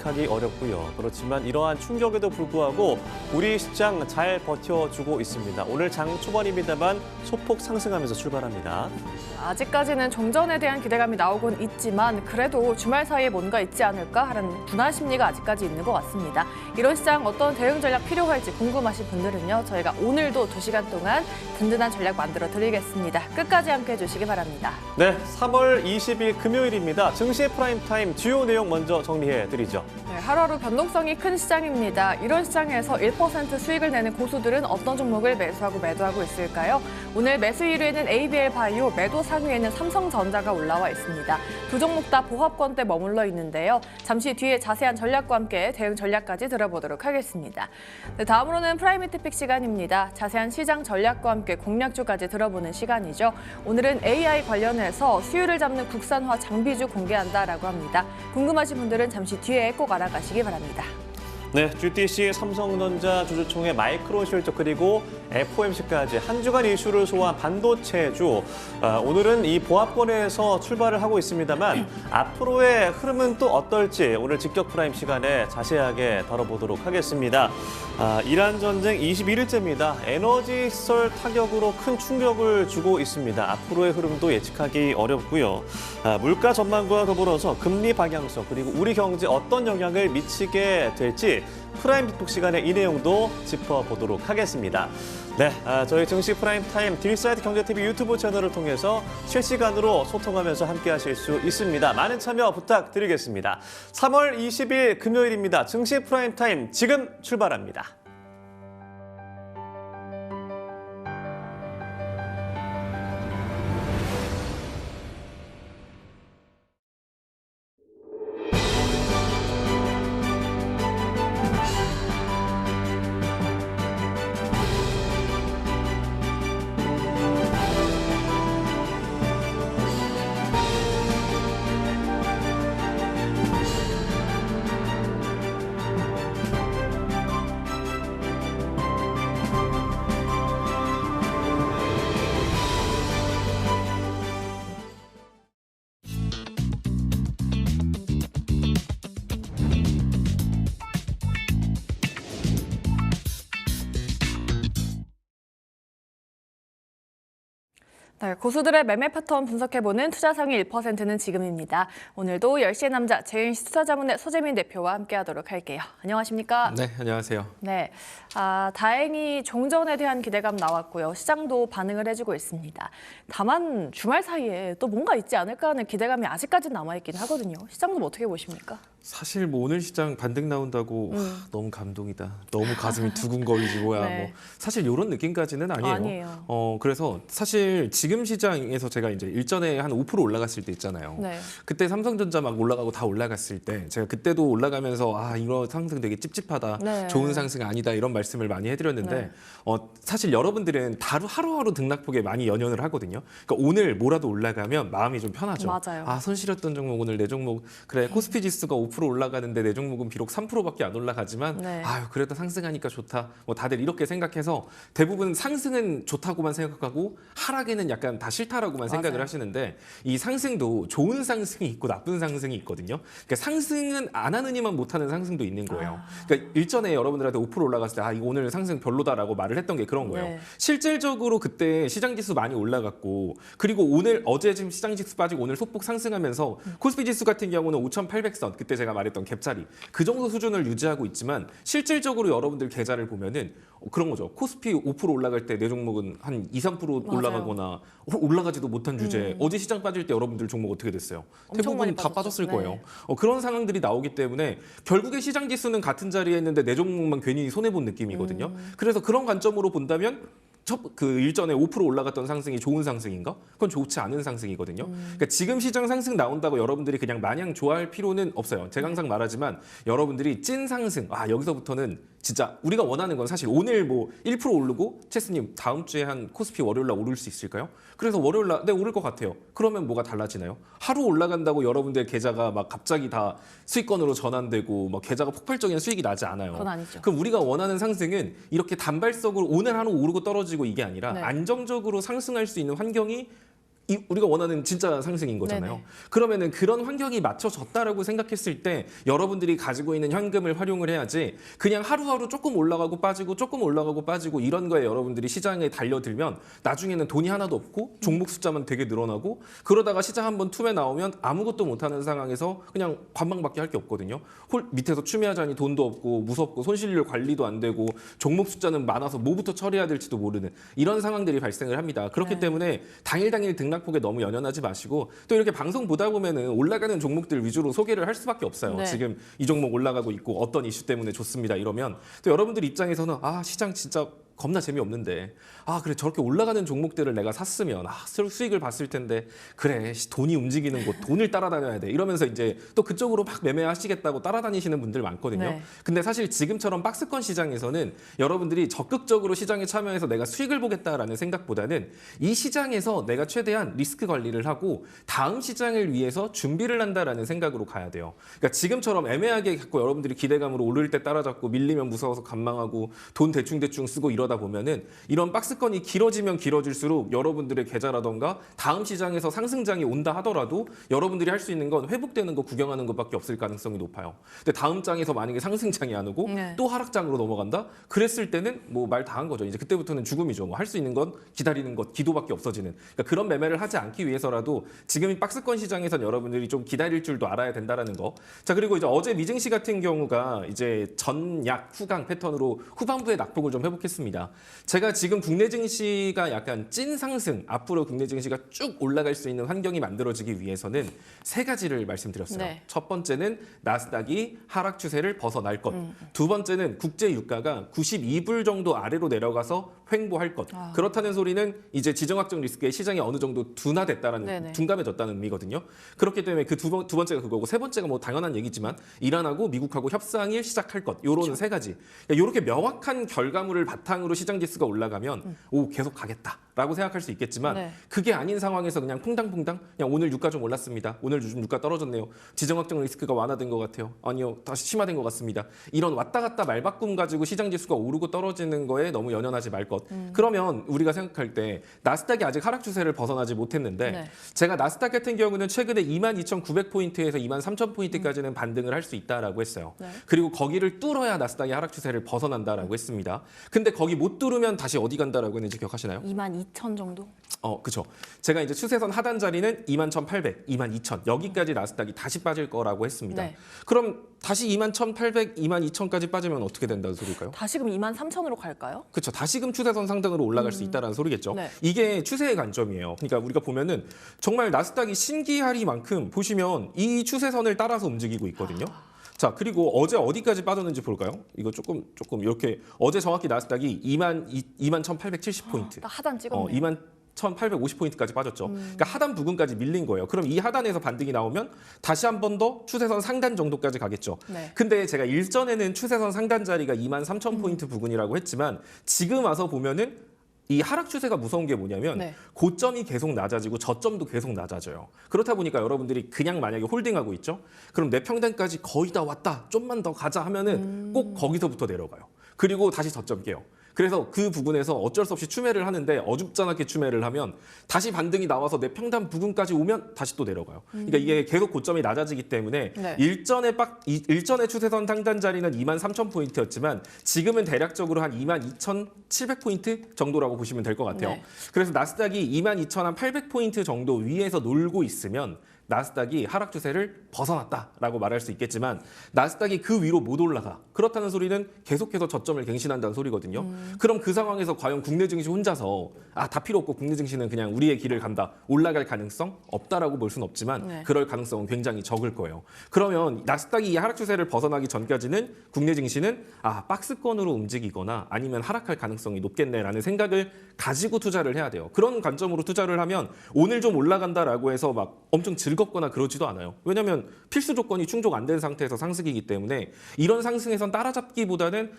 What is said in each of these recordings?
예측하기 어렵고요. 그렇지만 이러한 충격에도 불구하고 우리 시장 잘 버텨주고 있습니다. 오늘 장 초반입니다만 소폭 상승하면서 출발합니다. 아직까지는 종전에 대한 기대감이 나오곤 있지만 그래도 주말 사이에 뭔가 있지 않을까 하는 분할 심리가 아직까지 있는 것 같습니다. 이런 시장 어떤 대응 전략 필요할지 궁금하신 분들은요. 저희가 오늘도 2시간 동안 든든한 전략 만들어 드리겠습니다. 끝까지 함께해 주시기 바랍니다. 네, 3월 20일 금요일입니다. 증시의 프라임타임 주요 내용 먼저 정리해 드리죠. 네, 하루하루 변동성이 큰 시장입니다. 이런 시장에서 1% 수익을 내는 고수들은 어떤 종목을 매수하고 매도하고 있을까요? 오늘 매수 1위에는 ABL바이오, 매도 상위에는 삼성전자가 올라와 있습니다. 두 종목 다 보합권대 머물러 있는데요. 잠시 뒤에 자세한 전략과 함께 대응 전략까지 들어보도록 하겠습니다. 네, 다음으로는 프라이미티픽 시간입니다. 자세한 시장 전략과 함께 공략주까지 들어보는 시간이죠. 오늘은 AI 관련해서 수요를 잡는 국산화 장비주 공개한다라고 합니다. 궁금하신 분들은 잠시 뒤에 꼭 알아가시기 바랍니다. 네, GTC, 삼성전자, 주주총회, 마이크론 실적 그리고 FOMC까지 한 주간 이슈를 소화한 반도체주. 오늘은 이 보합권에서 출발을 하고 있습니다만 앞으로의 흐름은 또 어떨지 오늘 직격 프라임 시간에 자세하게 다뤄보도록 하겠습니다. 이란 전쟁 21일째입니다. 에너지 시설 타격으로 큰 충격을 주고 있습니다. 앞으로의 흐름도 예측하기 어렵고요. 물가 전망과 더불어서 금리 방향성 그리고 우리 경제에 어떤 영향을 미치게 될지 프라임 빅톡 시간에 이 내용도 짚어보도록 하겠습니다. 네, 저희 증시 프라임타임 딜사이트 경제TV 유튜브 채널을 통해서 실시간으로 소통하면서 함께하실 수 있습니다. 많은 참여 부탁드리겠습니다. 3월 20일 금요일입니다. 증시 프라임타임 지금 출발합니다. 네, 고수들의 매매 패턴 분석해보는 투자상위 1%는 지금입니다. 오늘도 10시의 남자 제인시 투자자문의 소재민 대표와 함께하도록 할게요. 안녕하십니까? 네, 안녕하세요. 네, 다행히 종전에 대한 기대감 나왔고요. 시장도 반응을 해주고 있습니다. 다만 주말 사이에 또 뭔가 있지 않을까 하는 기대감이 아직까지 남아있긴 하거든요. 시장은 어떻게 보십니까? 사실 뭐 오늘 시장 반등 나온다고 너무 감동이다. 너무 가슴이 두근거리지 뭐야. 네. 뭐 사실 이런 느낌까지는 아니에요. 아니에요. 그래서 사실 지금 시장에서 제가 이제 일전에 한 5% 올라갔을 때 있잖아요. 네. 그때 삼성전자 막 올라가고 다 올라갔을 때 제가 그때도 올라가면서 이거 상승 되게 찝찝하다. 네. 좋은 상승 아니다. 이런 말씀을 많이 해드렸는데 네. 사실 여러분들은 하루하루 등락폭에 많이 연연을 하거든요. 그러니까 오늘 뭐라도 올라가면 마음이 좀 편하죠. 맞아요. 손 실었던 종목 오늘 내 종목 그래 코스피 지수가 5% 올라가는데 내 종목은 비록 3%밖에 안 올라가지만 네. 그래도 상승하니까 좋다. 뭐 다들 이렇게 생각해서 대부분 상승은 좋다고만 생각하고 하락에는 약간 다 싫다라고만 생각을 맞아요. 하시는데 이 상승도 좋은 상승이 있고 나쁜 상승이 있거든요. 그러니까 상승은 안 하느니만 못하는 상승도 있는 거예요. 그러니까 일전에 여러분들한테 5% 올라갔을 때 이거 오늘 상승 별로다라고 말을 했던 게 그런 거예요. 네. 실질적으로 그때 시장 지수 많이 올라갔고 그리고 어제 지금 시장 지수 빠지고 오늘 소폭 상승하면서 코스피 지수 같은 경우는 5,800선 그때 제가 말했던 갭자리 그 정도 수준을 유지하고 있지만 실질적으로 여러분들 계좌를 보면은 그런 거죠. 코스피 5% 올라갈 때 내 종목은 한 2, 3% 맞아요. 올라가거나 올라가지도 못한 주제에 어제 시장 빠질 때 여러분들 종목 어떻게 됐어요? 엄청 많이 대부분 다 빠졌죠. 빠졌을 거예요. 그런 상황들이 나오기 때문에 결국에 시장 지수는 같은 자리에 있는데 내 종목만 괜히 손해본 느낌이거든요. 그래서 그런 관점으로 본다면 그 일전에 5% 올라갔던 상승이 좋은 상승인가? 그건 좋지 않은 상승이거든요. 그러니까 지금 시장 상승 나온다고 여러분들이 그냥 마냥 좋아할 필요는 없어요. 제가 항상 말하지만 여러분들이 찐 상승, 여기서부터는 진짜 우리가 원하는 건 사실 오늘 뭐 1% 오르고 체스님 다음 주에 한 코스피 월요일 날 오를 수 있을까요? 그래서 월요일 날 오를 것 같아요. 그러면 뭐가 달라지나요? 하루 올라간다고 여러분들 계좌가 막 갑자기 다 수익권으로 전환되고 막 계좌가 폭발적인 수익이 나지 않아요. 그건 아니죠. 그럼 우리가 원하는 상승은 이렇게 단발적으로 오늘 하루 오르고 떨어지고 이게 아니라 네. 안정적으로 상승할 수 있는 환경이 우리가 원하는 진짜 상승인 거잖아요. 네네. 그러면은 그런 환경이 맞춰졌다라고 생각했을 때 여러분들이 가지고 있는 현금을 활용을 해야지 그냥 하루하루 조금 올라가고 빠지고 조금 올라가고 빠지고 이런 거에 여러분들이 시장에 달려들면 나중에는 돈이 하나도 없고 종목 숫자만 되게 늘어나고 그러다가 시장 한번 툼에 나오면 아무것도 못하는 상황에서 그냥 관망밖에 할 게 없거든요. 밑에서 추매하자니 돈도 없고 무섭고 손실률 관리도 안 되고 종목 숫자는 많아서 뭐부터 처리해야 될지도 모르는 이런 상황들이 발생을 합니다. 그렇기 네. 때문에 당일 등락폭에 너무 연연하지 마시고 또 이렇게 방송 보다 보면은 올라가는 종목들 위주로 소개를 할 수밖에 없어요. 네. 지금 이 종목 올라가고 있고 어떤 이슈 때문에 좋습니다. 이러면 또 여러분들 입장에서는 시장 진짜 겁나 재미없는데 그래 저렇게 올라가는 종목들을 내가 샀으면 수익을 봤을 텐데 그래 돈이 움직이는 곳 돈을 따라다녀야 돼 이러면서 이제 또 그쪽으로 막 매매하시겠다고 따라다니시는 분들 많거든요. 네. 근데 사실 지금처럼 박스권 시장에서는 여러분들이 적극적으로 시장에 참여해서 내가 수익을 보겠다라는 생각보다는 이 시장에서 내가 최대한 리스크 관리를 하고 다음 시장을 위해서 준비를 한다라는 생각으로 가야 돼요. 그러니까 지금처럼 애매하게 갖고 여러분들이 기대감으로 오를 때 따라잡고 밀리면 무서워서 관망하고 돈 대충 쓰고 이러다 보면은 이런 박스권이 길어지면 길어질수록 여러분들의 계좌라던가 다음 시장에서 상승장이 온다 하더라도 여러분들이 할 수 있는 건 회복되는 거 구경하는 것밖에 없을 가능성이 높아요. 근데 다음 장에서 만약에 상승장이 안 오고 네. 또 하락장으로 넘어간다? 그랬을 때는 뭐 말 다 한 거죠. 이제 그때부터는 죽음이죠. 뭐 할 수 있는 건 기다리는 것, 기도밖에 없어지는. 그러니까 그런 매매를 하지 않기 위해서라도 지금 이 박스권 시장에선 여러분들이 좀 기다릴 줄도 알아야 된다라는 거. 자, 그리고 이제 어제 미증시 같은 경우가 이제 전약 후강 패턴으로 후반부에 낙폭을 좀 회복했습니다. 제가 지금 국내 증시가 약간 찐 상승, 앞으로 국내 증시가 쭉 올라갈 수 있는 환경이 만들어지기 위해서는 세 가지를 말씀드렸어요. 네. 첫 번째는 나스닥이 하락 추세를 벗어날 것. 두 번째는 국제 유가가 92불 정도 아래로 내려가서 횡보할 것. 그렇다는 소리는 이제 지정학적 리스크에 시장이 어느 정도 둔화됐다라는 네네. 둔감해졌다는 의미거든요. 그렇기 때문에 그 두 번째가 그거고 세 번째가 뭐 당연한 얘기지만 이란하고 미국하고 협상을 시작할 것. 요런 세 가지. 그러니까 이렇게 명확한 결과물을 바탕으로 시장 지수가 올라가면 계속 가겠다라고 생각할 수 있겠지만 네. 그게 아닌 상황에서 그냥 퐁당퐁당 그냥 오늘 유가 좀 올랐습니다. 오늘 요즘 유가 떨어졌네요. 지정학적 리스크가 완화된 것 같아요. 아니요, 다시 심화된 것 같습니다. 이런 왔다 갔다 말바꿈 가지고 시장 지수가 오르고 떨어지는 거에 너무 연연하지 말 것. 그러면 우리가 생각할 때 나스닥이 아직 하락 추세를 벗어나지 못했는데 네. 제가 나스닥 같은 경우는 최근에 22,900포인트에서 23,000포인트까지는 반등을 할 수 있다라고 했어요. 네. 그리고 거기를 뚫어야 나스닥이 하락 추세를 벗어난다라고 했습니다. 근데 거기 못 뚫으면 다시 어디 간다라고 했는지 기억하시나요? 22,000 정도? 그렇죠. 제가 이제 추세선 하단 자리는 21,800, 22,000 여기까지 나스닥이 다시 빠질 거라고 했습니다. 네. 그럼 다시 21,800, 22,000까지 빠지면 어떻게 된다는 소리일까요? 다시금 23,000으로 갈까요? 그렇죠. 다시금 추세선 상단으로 올라갈 수 있다는 소리겠죠. 네. 이게 추세의 관점이에요. 그러니까 우리가 보면은 정말 나스닥이 신기하리만큼 보시면 이 추세선을 따라서 움직이고 있거든요. 자, 그리고 어제 어디까지 빠졌는지 볼까요? 이거 조금 이렇게 어제 정확히 나스닥이 21,870포인트. 딱 하단 찍었네요. 21,850포인트까지 빠졌죠. 그러니까 하단 부근까지 밀린 거예요. 그럼 이 하단에서 반등이 나오면 다시 한 번 더 추세선 상단 정도까지 가겠죠. 네. 근데 제가 일전에는 추세선 상단 자리가 23,000포인트 부근이라고 했지만 지금 와서 보면은 이 하락 추세가 무서운 게 뭐냐면 네. 고점이 계속 낮아지고 저점도 계속 낮아져요. 그렇다 보니까 여러분들이 그냥 만약에 홀딩하고 있죠. 그럼 내 평단까지 거의 다 왔다. 좀만 더 가자 하면은 꼭 거기서부터 내려가요. 그리고 다시 저점 깨요. 그래서 그 부분에서 어쩔 수 없이 추매를 하는데 어줍잖게 추매를 하면 다시 반등이 나와서 내 평단 부근까지 오면 다시 또 내려가요. 그러니까 이게 계속 고점이 낮아지기 때문에 네. 일전의 추세선 상단 자리는 23,000포인트였지만 지금은 대략적으로 한 22,700포인트 정도라고 보시면 될 것 같아요. 네. 그래서 나스닥이 22,800포인트 정도 위에서 놀고 있으면 나스닥이 하락 추세를 벗어났다라고 말할 수 있겠지만 나스닥이 그 위로 못 올라가. 그렇다는 소리는 계속해서 저점을 갱신한다는 소리거든요. 그럼 그 상황에서 과연 국내 증시 혼자서 다 필요 없고 국내 증시는 그냥 우리의 길을 간다. 올라갈 가능성 없다라고 볼 수는 없지만 네. 그럴 가능성은 굉장히 적을 거예요. 그러면 나스닥이 이 하락 추세를 벗어나기 전까지는 국내 증시는 박스권으로 움직이거나 아니면 하락할 가능성이 높겠네라는 생각을 가지고 투자를 해야 돼요. 그런 관점으로 투자를 하면 오늘 좀 올라간다라고 해서 막 엄청 즐겁거나 그러지도 않아요. 왜냐하면 필수 조건이 충족 안 된 상태에서 상승이기 때문에 이런 상승에서 시장에선 따라잡기보다는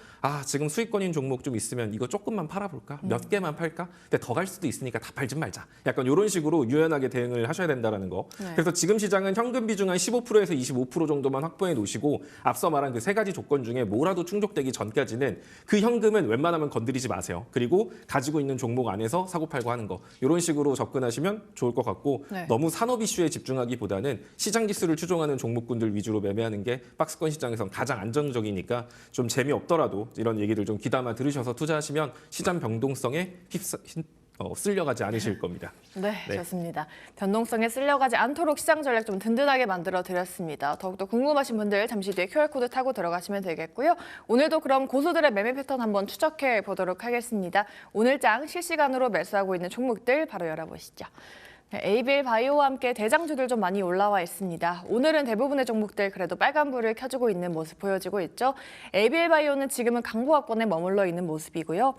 지금 수익권인 종목 좀 있으면 이거 조금만 팔아볼까? 몇 개만 팔까? 근데 더 갈 수도 있으니까 다 팔지 말자. 약간 이런 식으로 유연하게 대응을 하셔야 된다는 거. 네. 그래서 지금 시장은 현금 비중 한 15%에서 25% 정도만 확보해 놓으시고 앞서 말한 그 세 가지 조건 중에 뭐라도 충족되기 전까지는 그 현금은 웬만하면 건드리지 마세요. 그리고 가지고 있는 종목 안에서 사고 팔고 하는 거. 이런 식으로 접근하시면 좋을 것 같고 네. 너무 산업 이슈에 집중하기보다는 시장 지수를 추종하는 종목군들 위주로 매매하는 게 박스권 시장에선 가장 안정적이니까 좀 재미없더라도 이런 얘기들 좀 귀담아 들으셔서 투자하시면 시장 변동성에 쓸려가지 않으실 겁니다. 네, 네. 좋습니다. 변동성에 쓸려가지 않도록 시장 전략 좀 든든하게 만들어 드렸습니다. 더욱더 궁금하신 분들 잠시 뒤에 QR코드 타고 들어가시면 되겠고요. 오늘도 그럼 고수들의 매매 패턴 한번 추적해 보도록 하겠습니다. 오늘장 실시간으로 매수하고 있는 종목들 바로 열어보시죠. ABL 바이오와 함께 대장주들 좀 많이 올라와 있습니다. 오늘은 대부분의 종목들 그래도 빨간불을 켜주고 있는 모습 보여지고 있죠. ABL 바이오는 지금은 강보합권에 머물러 있는 모습이고요.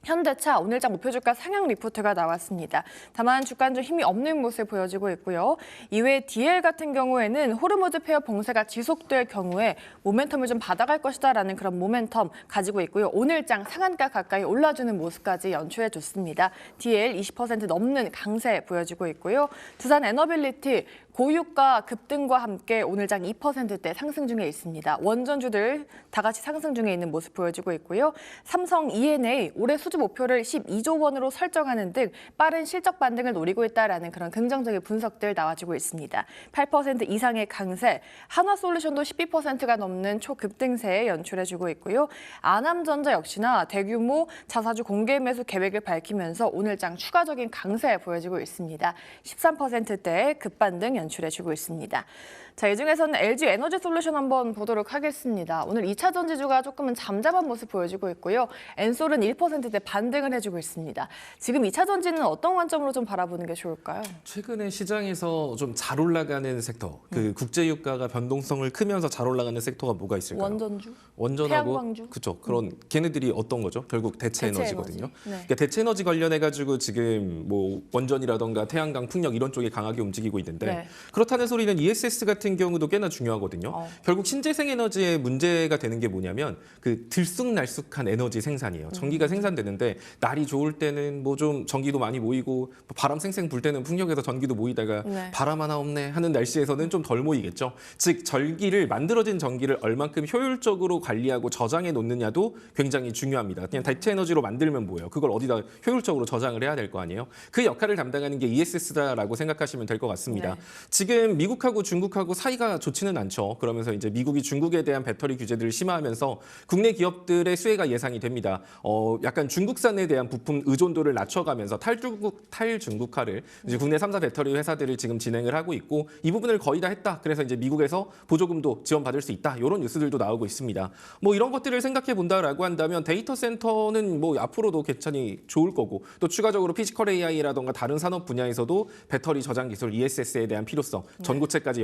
현대차 오늘장 목표주가 상향 리포트가 나왔습니다. 다만 주가는 좀 힘이 없는 모습 보여지고 있고요. 이외에 DL 같은 경우에는 호르무즈 페어 봉쇄가 지속될 경우에 모멘텀을 좀 받아갈 것이다라는 그런 모멘텀 가지고 있고요. 오늘장 상한가 가까이 올라주는 모습까지 연출해 줬습니다. DL 20% 넘는 강세 보여지고 있고요. 두산 에너빌리티 고유가 급등과 함께 오늘장 2%대 상승 중에 있습니다. 원전주들 다 같이 상승 중에 있는 모습 보여지고 있고요. 삼성 E&A 올해 수주 목표를 12조 원으로 설정하는 등 빠른 실적 반등을 노리고 있다라는 그런 긍정적인 분석들 나와주고 있습니다. 8% 이상의 강세, 한화솔루션도 12%가 넘는 초급등세 연출해주고 있고요. 아남전자 역시나 대규모 자사주 공개 매수 계획을 밝히면서 오늘장 추가적인 강세 보여지고 있습니다. 13%대 급반등 연출해주고 있습니다. 자, 이 중에서는 LG 에너지 솔루션 한번 보도록 하겠습니다. 오늘 2차 전지주가 조금은 잠잠한 모습 보여지고 있고요. 엔솔은 1%대 반등을 해주고 있습니다. 지금 2차 전지는 어떤 관점으로 좀 바라보는 게 좋을까요? 최근에 시장에서 좀 잘 올라가는 섹터, 그 국제유가가 변동성을 크면서 잘 올라가는 섹터가 뭐가 있을까요? 원전주? 원전하고 태양광주? 그렇죠. 그런 걔네들이 어떤 거죠? 결국 대체 에너지거든요. 네. 그러니까 대체 에너지 관련해 가지고 지금 뭐 원전이라던가 태양광, 풍력 이런 쪽이 강하게 움직이고 있는데 네. 그렇다는 소리는 ESS 같은 경우도 꽤나 중요하거든요. 결국 신재생 에너지의 문제가 되는 게 뭐냐면 그 들쑥날쑥한 에너지 생산이에요. 전기가 생산되는데 날이 좋을 때는 뭐 좀 전기도 많이 모이고 바람 쌩쌩 불 때는 풍력에서 전기도 모이다가 네. 바람 하나 없네 하는 날씨에서는 좀 덜 모이겠죠. 즉 만들어진 전기를 얼만큼 효율적으로 관리하고 저장해 놓느냐도 굉장히 중요합니다. 그냥 대체 에너지로 만들면 뭐예요? 그걸 어디다 효율적으로 저장을 해야 될 거 아니에요? 그 역할을 담당하는 게 ESS다라고 생각하시면 될 것 같습니다. 네. 지금 미국하고 중국하고 사이가 좋지는 않죠. 그러면서 이제 미국이 중국에 대한 배터리 규제들을 심화하면서 국내 기업들의 수혜가 예상이 됩니다. 약간 중국산에 대한 부품 의존도를 낮춰가면서 탈중국화를 이제 국내 3사 배터리 회사들을 지금 진행을 하고 있고 이 부분을 거의 다 했다. 그래서 이제 미국에서 보조금도 지원받을 수 있다. 이런 뉴스들도 나오고 있습니다. 뭐 이런 것들을 생각해 본다라고 한다면 데이터 센터는 뭐 앞으로도 괜찮이 좋을 거고 또 추가적으로 피지컬 AI라던가 다른 산업 분야에서도 배터리 저장 기술 ESS에 대한 필요성, 전고체까지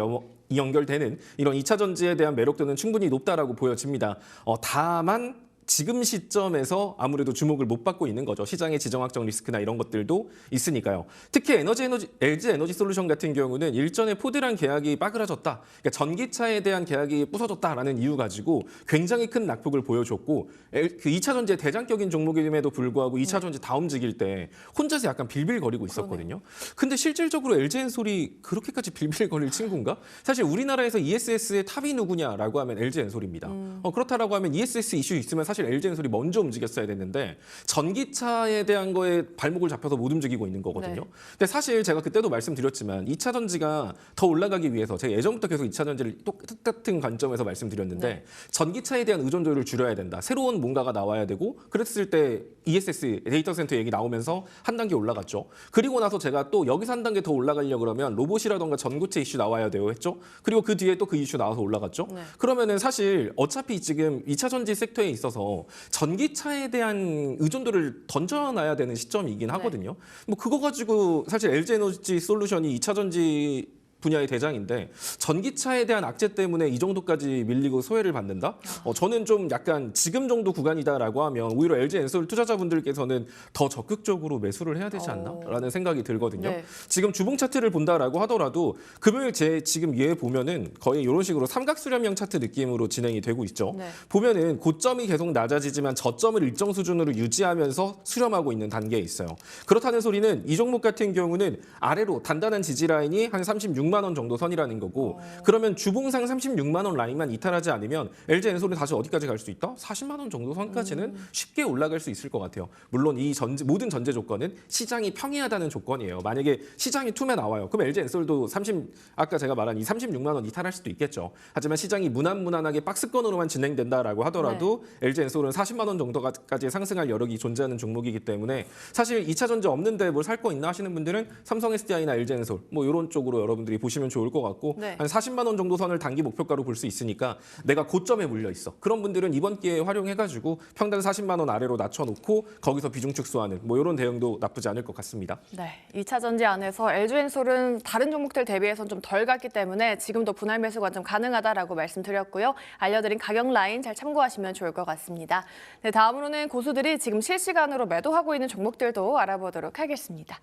연결되는 이런 2차 전지에 대한 매력도는 충분히 높다라고 보여집니다. 다만 지금 시점에서 아무래도 주목을 못 받고 있는 거죠. 시장의 지정학적 리스크나 이런 것들도 있으니까요. 특히 LG 에너지 솔루션 같은 경우는 일전에 포드랑 계약이 빠그라졌다. 그러니까 전기차에 대한 계약이 부서졌다라는 이유 가지고 굉장히 큰 낙폭을 보여줬고 그 2차 전지의 대장격인 종목임에도 불구하고 2차 전지 다 움직일 때 혼자서 약간 빌빌거리고 있었거든요. 근데 실질적으로 LG엔솔이 그렇게까지 빌빌거릴 친구인가? 사실 우리나라에서 ESS의 탑이 누구냐라고 하면 LG엔솔입니다. 그렇다라고 하면 ESS 이슈 있으면 사실 LG엔솔이 먼저 움직였어야 됐는데 전기차에 대한 거에 발목을 잡혀서 못 움직이고 있는 거거든요. 네. 근데 사실 제가 그때도 말씀드렸지만 2차 전지가 더 올라가기 위해서 제가 예전부터 계속 2차 전지를 똑같은 관점에서 말씀드렸는데 네. 전기차에 대한 의존도를 줄여야 된다. 새로운 뭔가가 나와야 되고 그랬을 때 ESS 데이터 센터 얘기 나오면서 한 단계 올라갔죠. 그리고 나서 제가 또 여기서 한 단계 더 올라가려고 그러면 로봇이라던가 전고체 이슈 나와야 돼요 했죠. 그리고 그 뒤에 또 그 이슈 나와서 올라갔죠. 네. 그러면은 사실 어차피 지금 2차 전지 섹터에 있어서 전기차에 대한 의존도를 던져놔야 되는 시점이긴 하거든요. 뭐 그거 가지고 사실 LG 에너지 솔루션이 2차 전지 분야의 대장인데 전기차에 대한 악재 때문에 이 정도까지 밀리고 소외를 받는다? 저는 좀 약간 지금 정도 구간이다라고 하면 오히려 LG 엔솔 투자자분들께서는 더 적극적으로 매수를 해야 되지 않나라는 생각이 들거든요. 네. 지금 주봉 차트를 본다라고 하더라도 금요일 지금 얘 보면은 거의 이런 식으로 삼각수렴형 차트 느낌으로 진행이 되고 있죠. 네. 보면은 고점이 계속 낮아지지만 저점을 일정 수준으로 유지하면서 수렴하고 있는 단계에 있어요. 그렇다는 소리는 이 종목 같은 경우는 아래로 단단한 지지 라인이 한 36만 원 정도 선이라는 거고 그러면 주봉상 36만 원 라인만 이탈하지 않으면 LG 엔솔은 다시 어디까지 갈 수 있다? 40만 원 정도 선까지는 쉽게 올라갈 수 있을 것 같아요. 물론 이 모든 전제 조건은 시장이 평이하다는 조건이에요. 만약에 시장이 tum에 나와요. 그럼 LG 엔솔도 아까 제가 말한 이 36만 원 이탈할 수도 있겠죠. 하지만 시장이 무난무난하게 박스권으로만 진행된다라고 하더라도 LG 엔솔은 40만 원 정도까지 상승할 여력이 존재하는 종목이기 때문에 사실 2차 전지 없는데 뭘 살 거 있나 하시는 분들은 삼성 SDI나 LG 엔솔 뭐 이런 쪽으로 여러분들이 보시면 좋을 것 같고 네. 한 40만 원 정도 선을 단기 목표가로 볼 수 있으니까 내가 고점에 물려 있어. 그런 분들은 이번 기회에 활용해가지고 평단 40만 원 아래로 낮춰놓고 거기서 비중 축소하는 뭐 이런 대응도 나쁘지 않을 것 같습니다. 네, 2차 전지 안에서 LG엔솔은 다른 종목들 대비해서는 좀 덜 갔기 때문에 지금도 분할 매수 관점 가능하다라고 말씀드렸고요. 알려드린 가격 라인 잘 참고하시면 좋을 것 같습니다. 네, 다음으로는 고수들이 지금 실시간으로 매도하고 있는 종목들도 알아보도록 하겠습니다.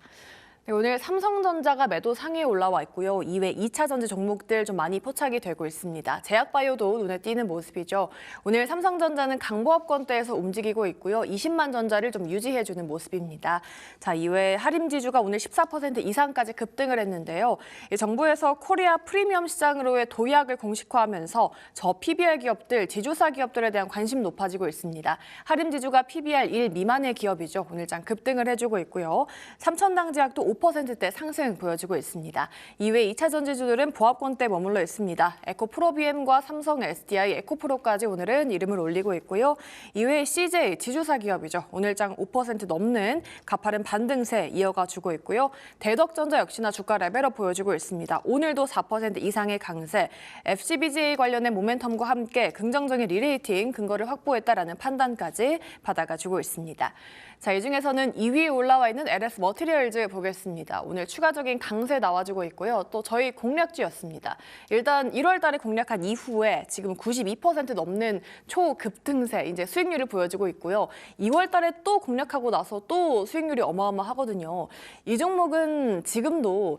네, 오늘 삼성전자가 매도 상위에 올라와 있고요. 이외 2차 전지 종목들 좀 많이 포착이 되고 있습니다. 제약바이오도 눈에 띄는 모습이죠. 오늘 삼성전자는 강보합권대에서 움직이고 있고요. 20만 전자를 좀 유지해주는 모습입니다. 자, 이외 하림지주가 오늘 14% 이상까지 급등을 했는데요. 정부에서 코리아 프리미엄 시장으로의 도약을 공식화하면서 저 PBR 기업들, 지주사 기업들에 대한 관심 높아지고 있습니다. 하림지주가 PBR 1 미만의 기업이죠. 오늘장 급등을 해주고 있고요. 삼천당제약도 5%대 상승 보여주고 있습니다. 이외 2차 전지주들은 보합권대 머물러 있습니다. 에코프로비엠과 삼성 SDI, 에코프로까지 오늘은 이름을 올리고 있고요. 이외 CJ, 지주사 기업이죠. 오늘장 5% 넘는 가파른 반등세 이어가주고 있고요. 대덕전자 역시나 주가 레벨업 보여주고 있습니다. 오늘도 4% 이상의 강세, FCBGA 관련된 모멘텀과 함께 긍정적인 리레이팅 근거를 확보했다라는 판단까지 받아가지고 있습니다. 자, 이 중에서는 2위에 올라와 있는 LS 머티리얼즈 보겠습니다. 오늘 추가적인 강세 나와주고 있고요. 또 저희 공략주였습니다. 일단 1월 달에 공략한 이후에 지금 92% 넘는 초급등세, 이제 수익률을 보여주고 있고요. 2월 달에 또 공략하고 나서 또 수익률이 어마어마하거든요. 이 종목은 지금도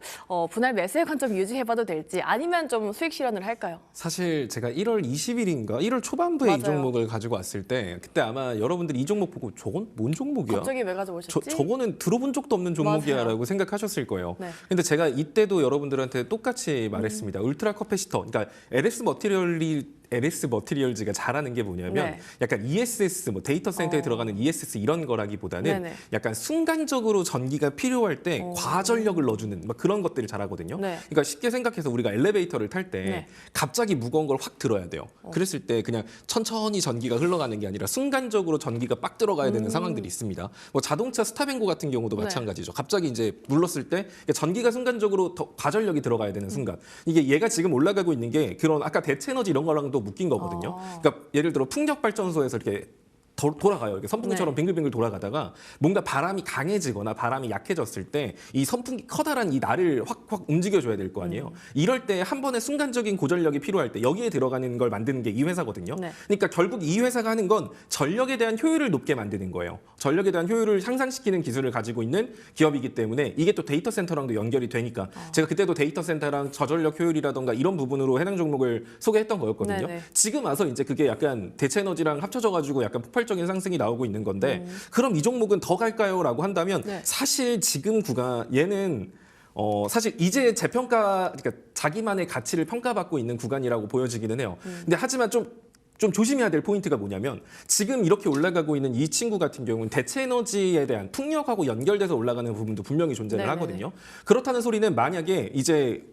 분할 매수의 관점 유지해봐도 될지 아니면 좀 수익 실현을 할까요? 사실 제가 1월 20일인가 1월 초반부에 맞아요. 이 종목을 가지고 왔을 때 그때 아마 여러분들이 이 종목 보고 저건 뭔 종목이야? 갑자기 왜 가져오셨지? 저거는 들어본 적도 없는 종목이야라고 생각하셨을 거예요. 네. 근데 제가 이때도 여러분들한테 똑같이 말했습니다. 울트라 커패시터, 그러니까 LS 머티리얼즈가 잘하는 게 뭐냐면 네. 약간 ESS, 뭐 데이터 센터에 들어가는 ESS 이런 거라기보다는 네네. 약간 순간적으로 전기가 필요할 때 과전력을 넣어주는 막 그런 것들을 잘하거든요. 네. 그러니까 쉽게 생각해서 우리가 엘리베이터를 탈 때 네. 갑자기 무거운 걸 확 들어야 돼요. 그랬을 때 그냥 천천히 전기가 흘러가는 게 아니라 순간적으로 전기가 빡 들어가야 되는 상황들이 있습니다. 뭐 자동차 스탑앤고 같은 경우도 네. 마찬가지죠. 갑자기 이제 눌렀을 때 전기가 순간적으로 더 과전력이 들어가야 되는 순간. 이게 얘가 지금 올라가고 있는 게 그런 아까 대체에너지 이런 거랑도 묶인 거거든요. 그러니까 예를 들어 풍력 발전소에서 이렇게 돌아가요. 이렇게 선풍기처럼 네. 빙글빙글 돌아가다가 뭔가 바람이 강해지거나 바람이 약해졌을 때 이 선풍기 커다란 이 날을 확 움직여줘야 될 거 아니에요. 이럴 때 한 번에 순간적인 고전력이 필요할 때 여기에 들어가는 걸 만드는 게 이 회사거든요. 네. 그러니까 결국 이 회사가 하는 건 전력에 대한 효율을 높게 만드는 거예요. 전력에 대한 효율을 향상시키는 기술을 가지고 있는 기업이기 때문에 이게 또 데이터 센터랑도 연결이 되니까 제가 그때도 데이터 센터랑 저전력 효율이라던가 이런 부분으로 해당 종목을 소개했던 거였거든요. 네네. 지금 와서 이제 그게 약간 대체에너지랑 합쳐져가지고 약간 폭발적인 상승이 나오고 있는 건데 그럼 이 종목은 더 갈까요?라고 한다면 네. 사실 지금 구간 얘는 사실 이제 재평가 그러니까 자기만의 가치를 평가받고 있는 구간이라고 보여지기는 해요. 근데 하지만 좀 조심해야 될 포인트가 뭐냐면 지금 이렇게 올라가고 있는 이 친구 같은 경우는 대체 에너지에 대한 풍력하고 연결돼서 올라가는 부분도 분명히 존재를 네네네. 하거든요. 그렇다는 소리는 만약에 이제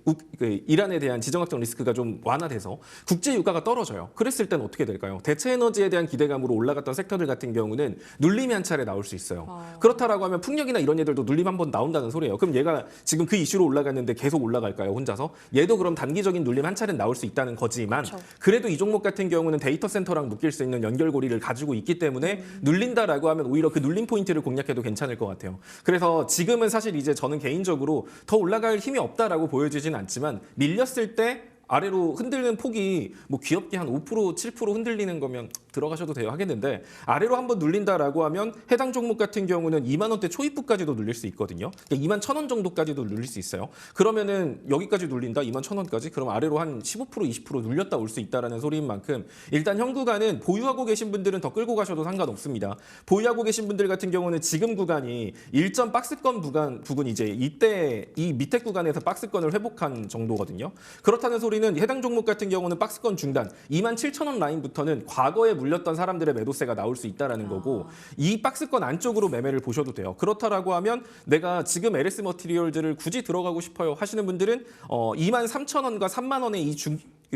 이란에 대한 지정학적 리스크가 좀 완화돼서 국제 유가가 떨어져요. 그랬을 땐 어떻게 될까요? 대체 에너지에 대한 기대감으로 올라갔던 섹터들 같은 경우는 눌림이 한 차례 나올 수 있어요. 그렇다라고 하면 풍력이나 이런 애들도 눌림 한번 나온다는 소리예요. 그럼 얘가 지금 그 이슈로 올라갔는데 계속 올라갈까요? 혼자서? 얘도 그럼 단기적인 눌림 한 차례는 나올 수 있다는 거지만 그렇죠. 그래도 이 종목 같은 경우는 데이터 데이터 센터랑 묶일 수 있는 연결고리를 가지고 있기 때문에 눌린다라고 하면 오히려 그 눌림 포인트를 공략해도 괜찮을 것 같아요. 그래서 지금은 사실 이제 저는 개인적으로 더 올라갈 힘이 없다라고 보여지진 않지만 밀렸을 때 아래로 흔들리는 폭이 뭐 귀엽게 한 5%, 7% 흔들리는 거면 들어가셔도 돼요 하겠는데 아래로 한번 눌린다라고 하면 해당 종목 같은 경우는 2만 원대 초입부까지도 눌릴 수 있거든요. 그러니까 2만 1,000원 정도까지도 눌릴 수 있어요. 그러면은 여기까지 눌린다, 2만 1,000원까지? 그럼 아래로 한 15%, 20% 눌렸다 올 수 있다라는 소리인 만큼 일단 현 구간은 보유하고 계신 분들은 더 끌고 가셔도 상관없습니다. 보유하고 계신 분들 같은 경우는 지금 구간이 1점 박스권 부근 이제 이때 이 밑에 구간에서 박스권을 회복한 정도거든요. 그렇다는 소리는 해당 종목 같은 경우는 박스권 중단 27,000원 라인부터는 과거에 물렸던 사람들의 매도세가 나올 수 있다라는 거고 이 박스권 안쪽으로 매매를 보셔도 돼요. 그렇다라고 하면 내가 지금 LS 머티리얼즈를 굳이 들어가고 싶어요 하시는 분들은 23,000원과 3만 원의 이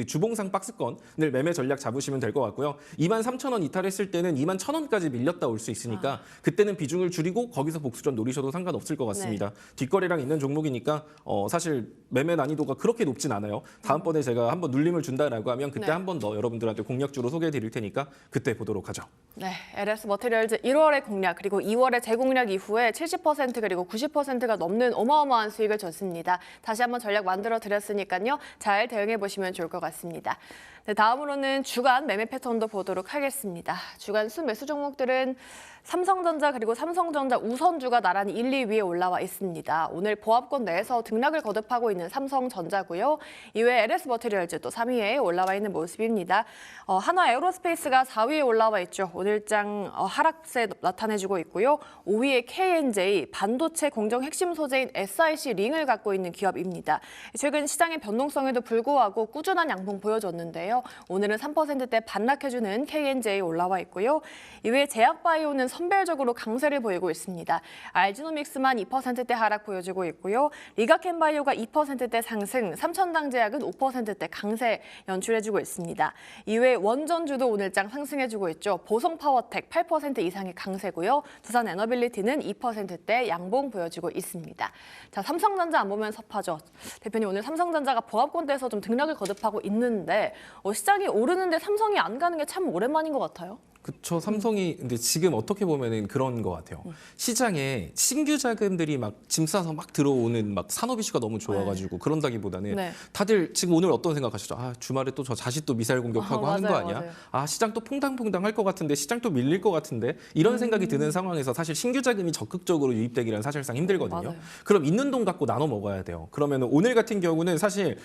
주봉상 박스권을 매매 전략 잡으시면 될 것 같고요. 23,000원 이탈했을 때는 21,000원까지 밀렸다 올 수 있으니까 그때는 비중을 줄이고 거기서 복수전 노리셔도 상관없을 것 같습니다. 뒷거래량 있는 종목이니까 사실 매매 난이도가 그렇게 높진 않아요. 다음번에 제가 한번 눌림을 준다라고 하면 그때 한 번 더 여러분들한테 공략주로 소개해 드릴 테니까 그때 보도록 하죠. 네, LS 머티리얼즈 1월의 공략 그리고 2월의 재공략 이후에 70% 그리고 90%가 넘는 어마어마한 수익을 줬습니다. 다시 한번 전략 만들어 드렸으니까요. 잘 대응해 보시면 좋을 것 같습니다. 네, 다음으로는 주간 매매 패턴도 보도록 하겠습니다. 주간 순매수 종목들은 삼성전자 그리고 삼성전자 우선주가 나란히 1, 2위에 올라와 있습니다. 오늘 보합권 내에서 등락을 거듭하고 있는 삼성전자고요. 이외에 LS 머티리얼즈 또 3위에 올라와 있는 모습입니다. 한화 에어로스페이스가 4위에 올라와 있죠. 오늘장 하락세 나타내주고 있고요. 5위에 KNJ, 반도체 공정 핵심 소재인 SiC 링을 갖고 있는 기업입니다. 최근 시장의 변동성에도 불구하고 꾸준한 양봉 보여줬는데요. 오늘은 3%대 반락해주는 KNJ 올라와 있고요. 이외에 제약바이오는 선별적으로 강세를 보이고 있습니다. 알지노믹스만 2%대 하락 보여주고 있고요. 리가켄바이오가 2%대 상승, 삼천당제약은 5%대 강세 연출해주고 있습니다. 이외에 원전주도 오늘장 상승해주고 있죠. 보성파워텍 8% 이상의 강세고요. 두산에너빌리티는 2%대 양봉 보여주고 있습니다. 자, 삼성전자 안 보면 섭하죠. 대표님, 오늘 삼성전자가 보합권대에서 좀 등락을 거듭하고 있는데 시장이 오르는데 삼성이 안 가는 게 참 오랜만인 것 같아요. 그렇죠. 삼성이 근데 지금 어떻게 보면은 그런 것 같아요. 시장에 신규 자금들이 막 짐 싸서 막 들어오는 막 산업 이슈가 너무 좋아가지고 그런다기보다는 다들 지금 오늘 어떤 생각하시죠? 아, 주말에 또 저 자식 또 미사일 공격하고 하는 거 아니야? 맞아요. 아, 시장 또 퐁당퐁당 할 것 같은데 시장 또 밀릴 것 같은데 이런 생각이 드는 상황에서 사실 신규 자금이 적극적으로 유입되기란 사실상 힘들거든요. 맞아요. 그럼 있는 돈 갖고 나눠 먹어야 돼요. 그러면 오늘 같은 경우는 사실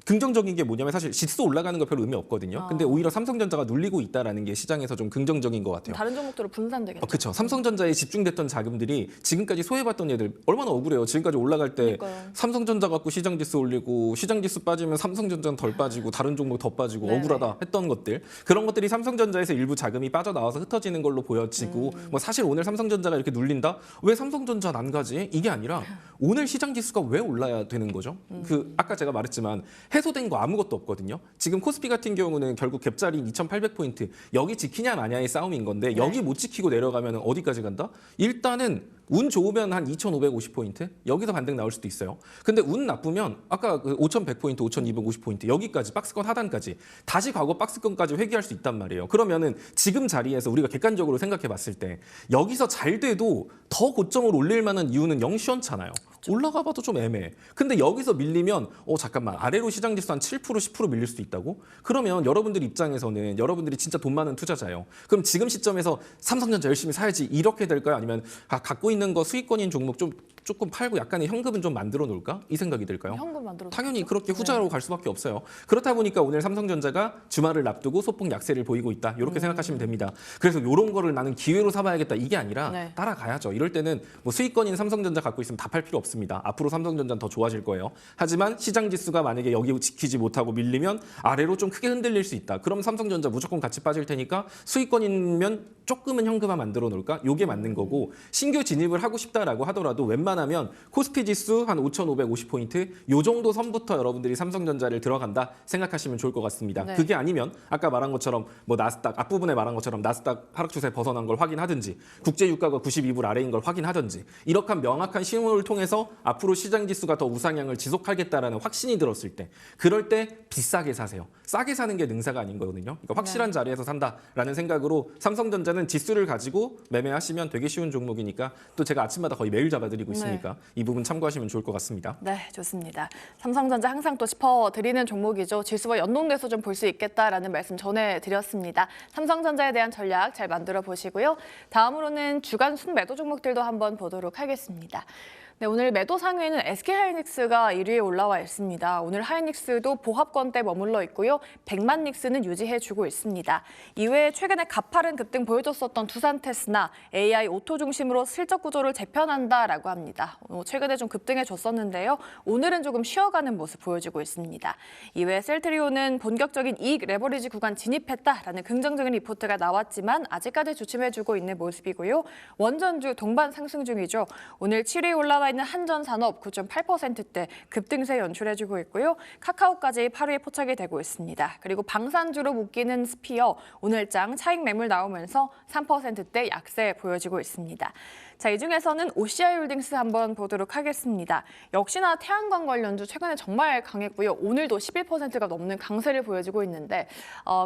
긍정적인 게 뭐냐면 사실 지수 올라가는 거 별로 의미 없거든요. 근데 오히려 삼성전자가 눌리고 있다라는 게 시장에서 좀 긍정적인 것 같아요. 다른 종목들로 분산되겠죠. 그렇죠. 삼성전자에 집중됐던 자금들이 지금까지 소외받던 애들 얼마나 억울해요. 지금까지 올라갈 때 그러니까요. 삼성전자 갖고 시장 지수 올리고 시장 지수 빠지면 삼성전자는 덜 빠지고 다른 종목 더 빠지고 네네. 억울하다 했던 것들. 그런 것들이 삼성전자에서 일부 자금이 빠져나와서 흩어지는 걸로 보여지고 뭐 사실 오늘 삼성전자가 이렇게 눌린다? 왜 삼성전자 안 가지? 이게 아니라 오늘 시장 지수가 왜 올라야 되는 거죠? 그 아까 제가 말했지만 해소된 거 아무것도 없거든요. 지금 코스피 같은 경우는 결국 갭자리인 2,800포인트 여기 지키냐 마냐의 싸움인 건데 여기 못 지키고 내려가면 어디까지 간다? 일단은 운 좋으면 한 2,550포인트? 여기서 반등 나올 수도 있어요. 근데 운 나쁘면 아까 그 5,100포인트, 5,250포인트 여기까지 박스권 하단까지 다시 과거 박스권까지 회귀할 수 있단 말이에요. 그러면은 지금 자리에서 우리가 객관적으로 생각해 봤을 때 여기서 잘 돼도 더 고점을 올릴 만한 이유는 영 시원찮아요. 올라가 봐도 좀 애매해. 근데 여기서 밀리면 잠깐만 아래로 시장 지수 한 7%, 10% 밀릴 수도 있다고? 그러면 여러분들 입장에서는 여러분들이 진짜 돈 많은 투자자예요. 그럼 지금 시점에서 삼성전자 열심히 사야지 이렇게 될까요? 아니면 갖고 있는 거 수익권인 종목 조금 팔고 약간의 현금은 좀 만들어 놓을까? 이 생각이 들까요? 현금 만들어 당연히 그렇게 후자로 갈 수밖에 없어요. 그렇다 보니까 오늘 삼성전자가 주말을 앞두고 소폭 약세를 보이고 있다. 이렇게 생각하시면 됩니다. 그래서 이런 거를 나는 기회로 삼아야겠다. 이게 아니라 따라가야죠. 이럴 때는 뭐 수익권인 삼성전자 갖고 있으면 다 팔 필요 없습니다. 앞으로 삼성전자는 더 좋아질 거예요. 하지만 시장 지수가 만약에 여기 지키지 못하고 밀리면 아래로 좀 크게 흔들릴 수 있다. 그럼 삼성전자 무조건 같이 빠질 테니까 수익권이면 조금은 현금화 만들어 놓을까? 이게 맞는 거고 신규 진입을 하고 싶다라고 하더라도 웬만한 웬만하면 코스피 지수 한 5,550포인트 요 정도 선부터 여러분들이 삼성전자를 들어간다 생각하시면 좋을 것 같습니다. 네. 그게 아니면 아까 말한 것처럼 뭐 나스닥 앞부분에 말한 것처럼 나스닥 하락 추세 벗어난 걸 확인하든지 국제 유가가 92불 아래인 걸 확인하든지 이렇게 명확한 신호를 통해서 앞으로 시장 지수가 더 우상향을 지속하겠다라는 확신이 들었을 때 그럴 때 비싸게 사세요. 싸게 사는 게 능사가 아닌 거거든요. 그러니까 확실한 자리에서 산다라는 생각으로 삼성전자는 지수를 가지고 매매하시면 되게 쉬운 종목이니까 또 제가 아침마다 거의 매일 잡아드리고 있으니까 이 부분 참고하시면 좋을 것 같습니다. 네, 좋습니다. 삼성전자 항상 또 짚어드리는 종목이죠. 지수와 연동돼서 좀 볼 수 있겠다라는 말씀 전해드렸습니다. 삼성전자에 대한 전략 잘 만들어 보시고요. 다음으로는 주간 순매도 종목들도 한번 보도록 하겠습니다. 네, 오늘 매도 상위에는 SK하이닉스가 1위에 올라와 있습니다. 오늘 하이닉스도 보합권대 머물러 있고요. 백만닉스는 유지해주고 있습니다. 이외에 최근에 가파른 급등 보여줬었던 두산테스나 AI 오토 중심으로 실적 구조를 재편한다라고 합니다. 최근에 좀 급등해줬었는데요. 오늘은 조금 쉬어가는 모습 보여주고 있습니다. 이외에 셀트리온은 본격적인 이익 레버리지 구간 진입했다라는 긍정적인 리포트가 나왔지만 아직까지 주춤해주고 있는 모습이고요. 원전주 동반 상승 중이죠. 오늘 7위에 올라와 있는 한전산업 9.8%대 급등세 연출해주고 있고요. 카카오까지 8위에 포착이 되고 있습니다. 그리고 방산주로 묶이는 스피어 오늘장 차익 매물 나오면서 3%대 약세 보여지고 있습니다. 자, 이 중에서는 OCI홀딩스 한번 보도록 하겠습니다. 역시나 태양광 관련주 최근에 정말 강했고요. 오늘도 11%가 넘는 강세를 보여주고 있는데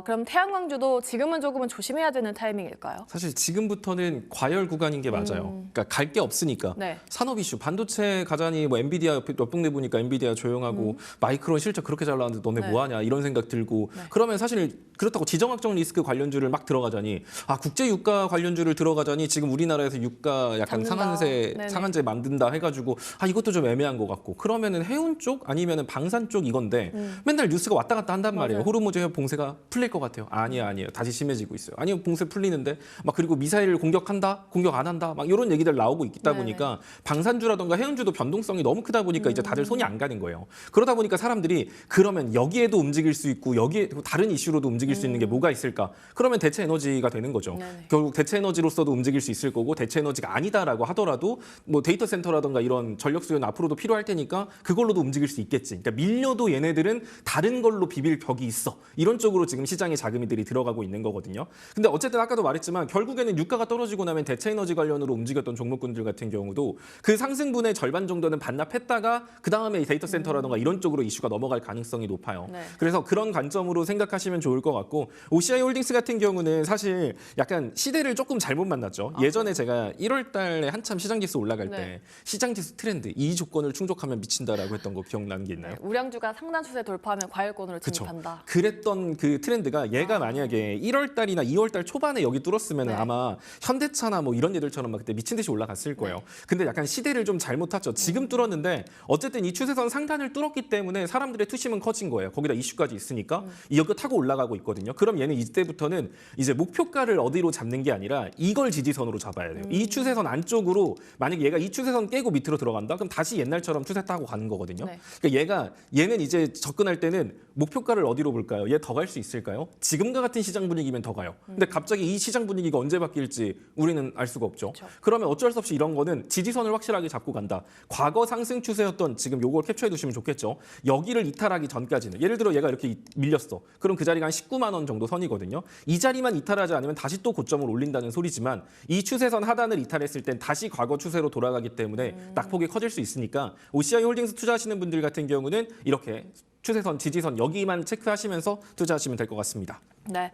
그럼 태양광주도 지금은 조금은 조심해야 되는 타이밍일까요? 사실 지금부터는 과열 구간인 게 맞아요. 그러니까 갈 게 없으니까 네. 산업 이슈 반도체 가자니 뭐 엔비디아 몇 분내 보니까 엔비디아 조용하고 마이크론 실적 그렇게 잘 나왔는데 너네 네. 뭐하냐 이런 생각 들고 그러면 사실 그렇다고 지정학적 리스크 관련주를 막 들어가자니 국제 유가 관련주를 들어가자니 지금 우리나라에서 유가 약간 잡는다. 네네. 상한제 만든다 해가지고 이것도 좀 애매한 것 같고 그러면은 해운 쪽 아니면은 방산 쪽 이건데 맨날 뉴스가 왔다 갔다 한단 말이에요. 맞아요. 호르무즈 해협 봉쇄가 풀릴 것 같아요. 아니에요. 다시 심해지고 있어요. 아니요, 봉쇄 풀리는데 막 그리고 미사일을 공격한다, 공격 안 한다, 막 이런 얘기들 나오고 있다 네네. 보니까 방산주라던가 해운주도 변동성이 너무 크다 보니까 이제 다들 손이 안 가는 거예요. 그러다 보니까 사람들이 그러면 여기에도 움직일 수 있고 여기에 다른 이슈로도 움직일 수 있는 게 뭐가 있을까? 그러면 대체 에너지가 되는 거죠. 네네. 결국 대체 에너지로서도 움직일 수 있을 거고 대체 에너지가 아니다라고 하더라도 뭐 데이터 센터라던가 이런 전력 수요는 앞으로도 필요할 테니까 그걸로도 움직일 수 있겠지. 그러니까 밀려도 얘네들은 다른 걸로 비빌 벽이 있어. 이런 쪽으로 지금 시장에 자금이들이 들어가고 있는 거거든요. 근데 어쨌든 아까도 말했지만 결국에는 유가가 떨어지고 나면 대체 에너지 관련으로 움직였던 종목군들 같은 경우도 그 상승분의 절반 정도는 반납했다가 그 다음에 데이터 센터라던가 이런 쪽으로 이슈가 넘어갈 가능성이 높아요. 네. 그래서 그런 관점으로 생각하시면 좋을 것 같고 OCI 홀딩스 같은 경우는 사실 약간 시대를 조금 잘못 만났죠. 예전에 제가 1월 달에 한참 시장지수 올라갈 때 네. 시장지수 트렌드 이 조건을 충족하면 미친다라고 했던 거 기억나는 게 있나요? 우량주가 상단 추세 돌파하면 과열권으로 그쵸. 진입한다. 그랬던 그 트렌드가 얘가 만약에 1월 달이나 2월 달 초반에 여기 뚫었으면 네. 아마 현대차나 뭐 이런 애들처럼 막 그때 미친 듯이 올라갔을 거예요. 근데 약간 시대를 좀 잘못 탔죠. 지금 뚫었는데 어쨌든 이 추세선 상단을 뚫었기 때문에 사람들의 투심은 커진 거예요. 거기다 이슈까지 있으니까 이거 타고 올라가고 있거든요. 그럼 얘는 이때부터는 이제 목표가를 어디로 잡는 게 아니라 이걸 지지선으로 잡아야 돼요. 이 추세선 안쪽으로 만약에 얘가 이 추세선 깨고 밑으로 들어간다? 그럼 다시 옛날처럼 추세 타고 가는 거거든요. 네. 그러니까 얘는 이제 접근할 때는 목표가를 어디로 볼까요? 얘 더 갈 수 있을까요? 지금과 같은 시장 분위기면 더 가요. 근데 갑자기 이 시장 분위기가 언제 바뀔지 우리는 알 수가 없죠. 그렇죠. 그러면 어쩔 수 없이 이런 거는 지지선을 확실하게 잡고 간다. 과거 상승 추세였던 지금 요걸 캡처해 두시면 좋겠죠. 여기를 이탈하기 전까지는 예를 들어 얘가 이렇게 밀렸어. 그럼 그 자리가 한 19만 원 정도 선이거든요. 이 자리만 이탈하지 않으면 다시 또 고점을 올린다는 소리지만 이 추세선 하단을 이탈했을 땐 다시 과거 추세로 돌아가기 때문에 낙폭이 커질 수 있으니까 OCI 홀딩스 투자하시는 분들 같은 경우는 이렇게 추세선, 지지선 여기만 체크하시면서 투자하시면 될 것 같습니다. 네.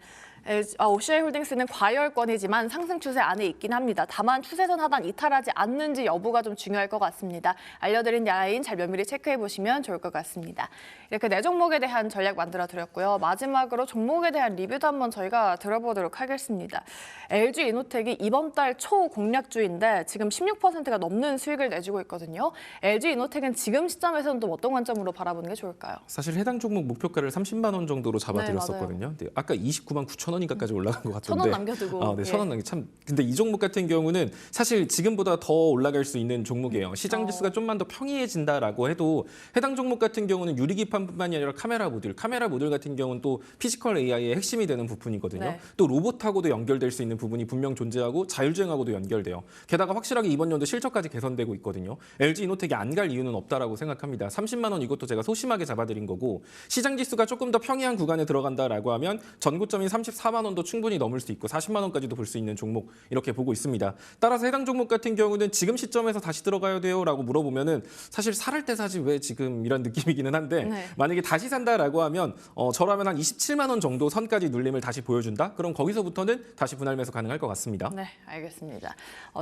OCI 홀딩스는 과열권이지만 상승 추세 안에 있긴 합니다. 다만 추세선 하단 이탈하지 않는지 여부가 좀 중요할 것 같습니다. 알려드린 라인 잘 면밀히 체크해 보시면 좋을 것 같습니다. 이렇게 네 종목에 대한 전략 만들어 드렸고요. 마지막으로 종목에 대한 리뷰도 한번 저희가 들어보도록 하겠습니다. LG 이노텍이 이번 달 초 공략주인데 지금 16%가 넘는 수익을 내주고 있거든요. LG 이노텍은 지금 시점에서는 또 어떤 관점으로 바라보는 게 좋을까요? 사실 해당 종목 목표가를 30만 원 정도로 잡아드렸었거든요. 네, 근데 아까 29만 9천 1,000원인가까지 올라간 것 같던데. 1,000원 남겨두고. 네, 1,000원 남겨. 참. 근데 이 종목 같은 경우는 사실 지금보다 더 올라갈 수 있는 종목이에요. 시장 지수가 좀만 더 평이해진다라고 해도 해당 종목 같은 경우는 유리기판뿐만이 아니라 카메라 모듈 같은 경우는 또 피지컬 AI의 핵심이 되는 부분이거든요. 네. 또 로봇하고도 연결될 수 있는 부분이 분명 존재하고 자율주행하고도 연결돼요. 게다가 확실하게 이번 연도 실적까지 개선되고 있거든요. LG 이노텍이 안 갈 이유는 없다라고 생각합니다. 30만 원 이것도 제가 소심하게 잡아드린 거고 시장 지수가 조금 더 평이한 구간에 들어간다라고 하면 전고점인 34만 원도 충분히 넘을 수 있고 40만 원까지도 볼 수 있는 종목 이렇게 보고 있습니다. 따라서 해당 종목 같은 경우는 지금 시점에서 다시 들어가야 돼요라고 물어보면은 사실 살할 때 사지 왜 지금 이런 느낌이기는 한데 네. 만약에 다시 산다라고 하면 저라면 한 27만 원 정도 선까지 눌림을 다시 보여준다? 그럼 거기서부터는 다시 분할 매수 가능할 것 같습니다. 네, 알겠습니다.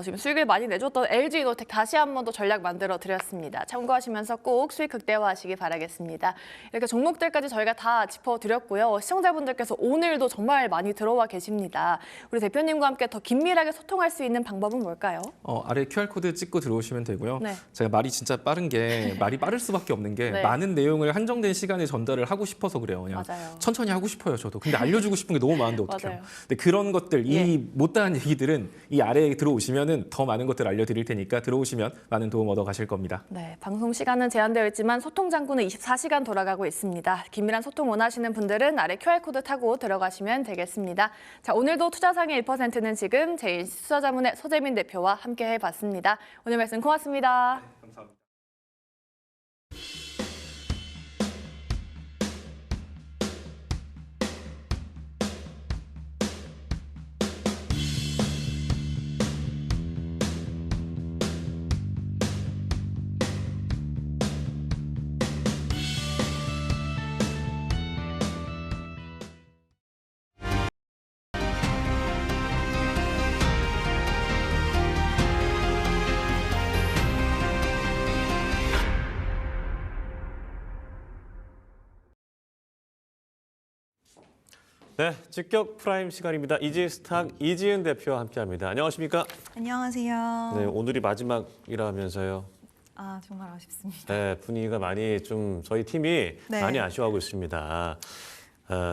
지금 수익을 많이 내줬던 LG 이노텍 다시 한 번 더 전략 만들어 드렸습니다. 참고하시면서 꼭 수익 극대화하시기 바라겠습니다. 이렇게 종목들까지 저희가 다 짚어드렸고요. 시청자분들께서 오늘도 정말 많이 들어와 계십니다. 우리 대표님과 함께 더 긴밀하게 소통할 수 있는 방법은 뭘까요? 아래 QR코드 찍고 들어오시면 되고요. 네. 제가 말이 진짜 빠른 게 말이 빠를 수밖에 없는 게 네. 많은 내용을 한정된 시간에 전달을 하고 싶어서 그래요. 그냥 맞아요. 천천히 하고 싶어요, 저도. 근데 알려주고 싶은 게 너무 많은데 어떡해요. 맞아요. 근데 그런 것들, 예. 이 못다한 얘기들은 이 아래에 들어오시면은 더 많은 것들 알려드릴 테니까 들어오시면 많은 도움 얻어 가실 겁니다. 네, 방송 시간은 제한되어 있지만 소통 창구는 24시간 돌아가고 있습니다. 긴밀한 소통 원하시는 분들은 아래 QR코드 타고 들어가시면 되겠습니다. 자, 오늘도 투자상의 1%는 지금 제1투자자문의 서재민 대표와 함께 해봤습니다. 오늘 말씀 고맙습니다. 감사합니다. 네, 직격 프라임 시간입니다. 이지스탁 이지은 대표와 함께합니다. 안녕하십니까? 안녕하세요. 네, 오늘이 마지막이라면서요. 아, 정말 아쉽습니다. 네, 분위기가 많이 좀 저희 팀이 네. 많이 아쉬워하고 있습니다.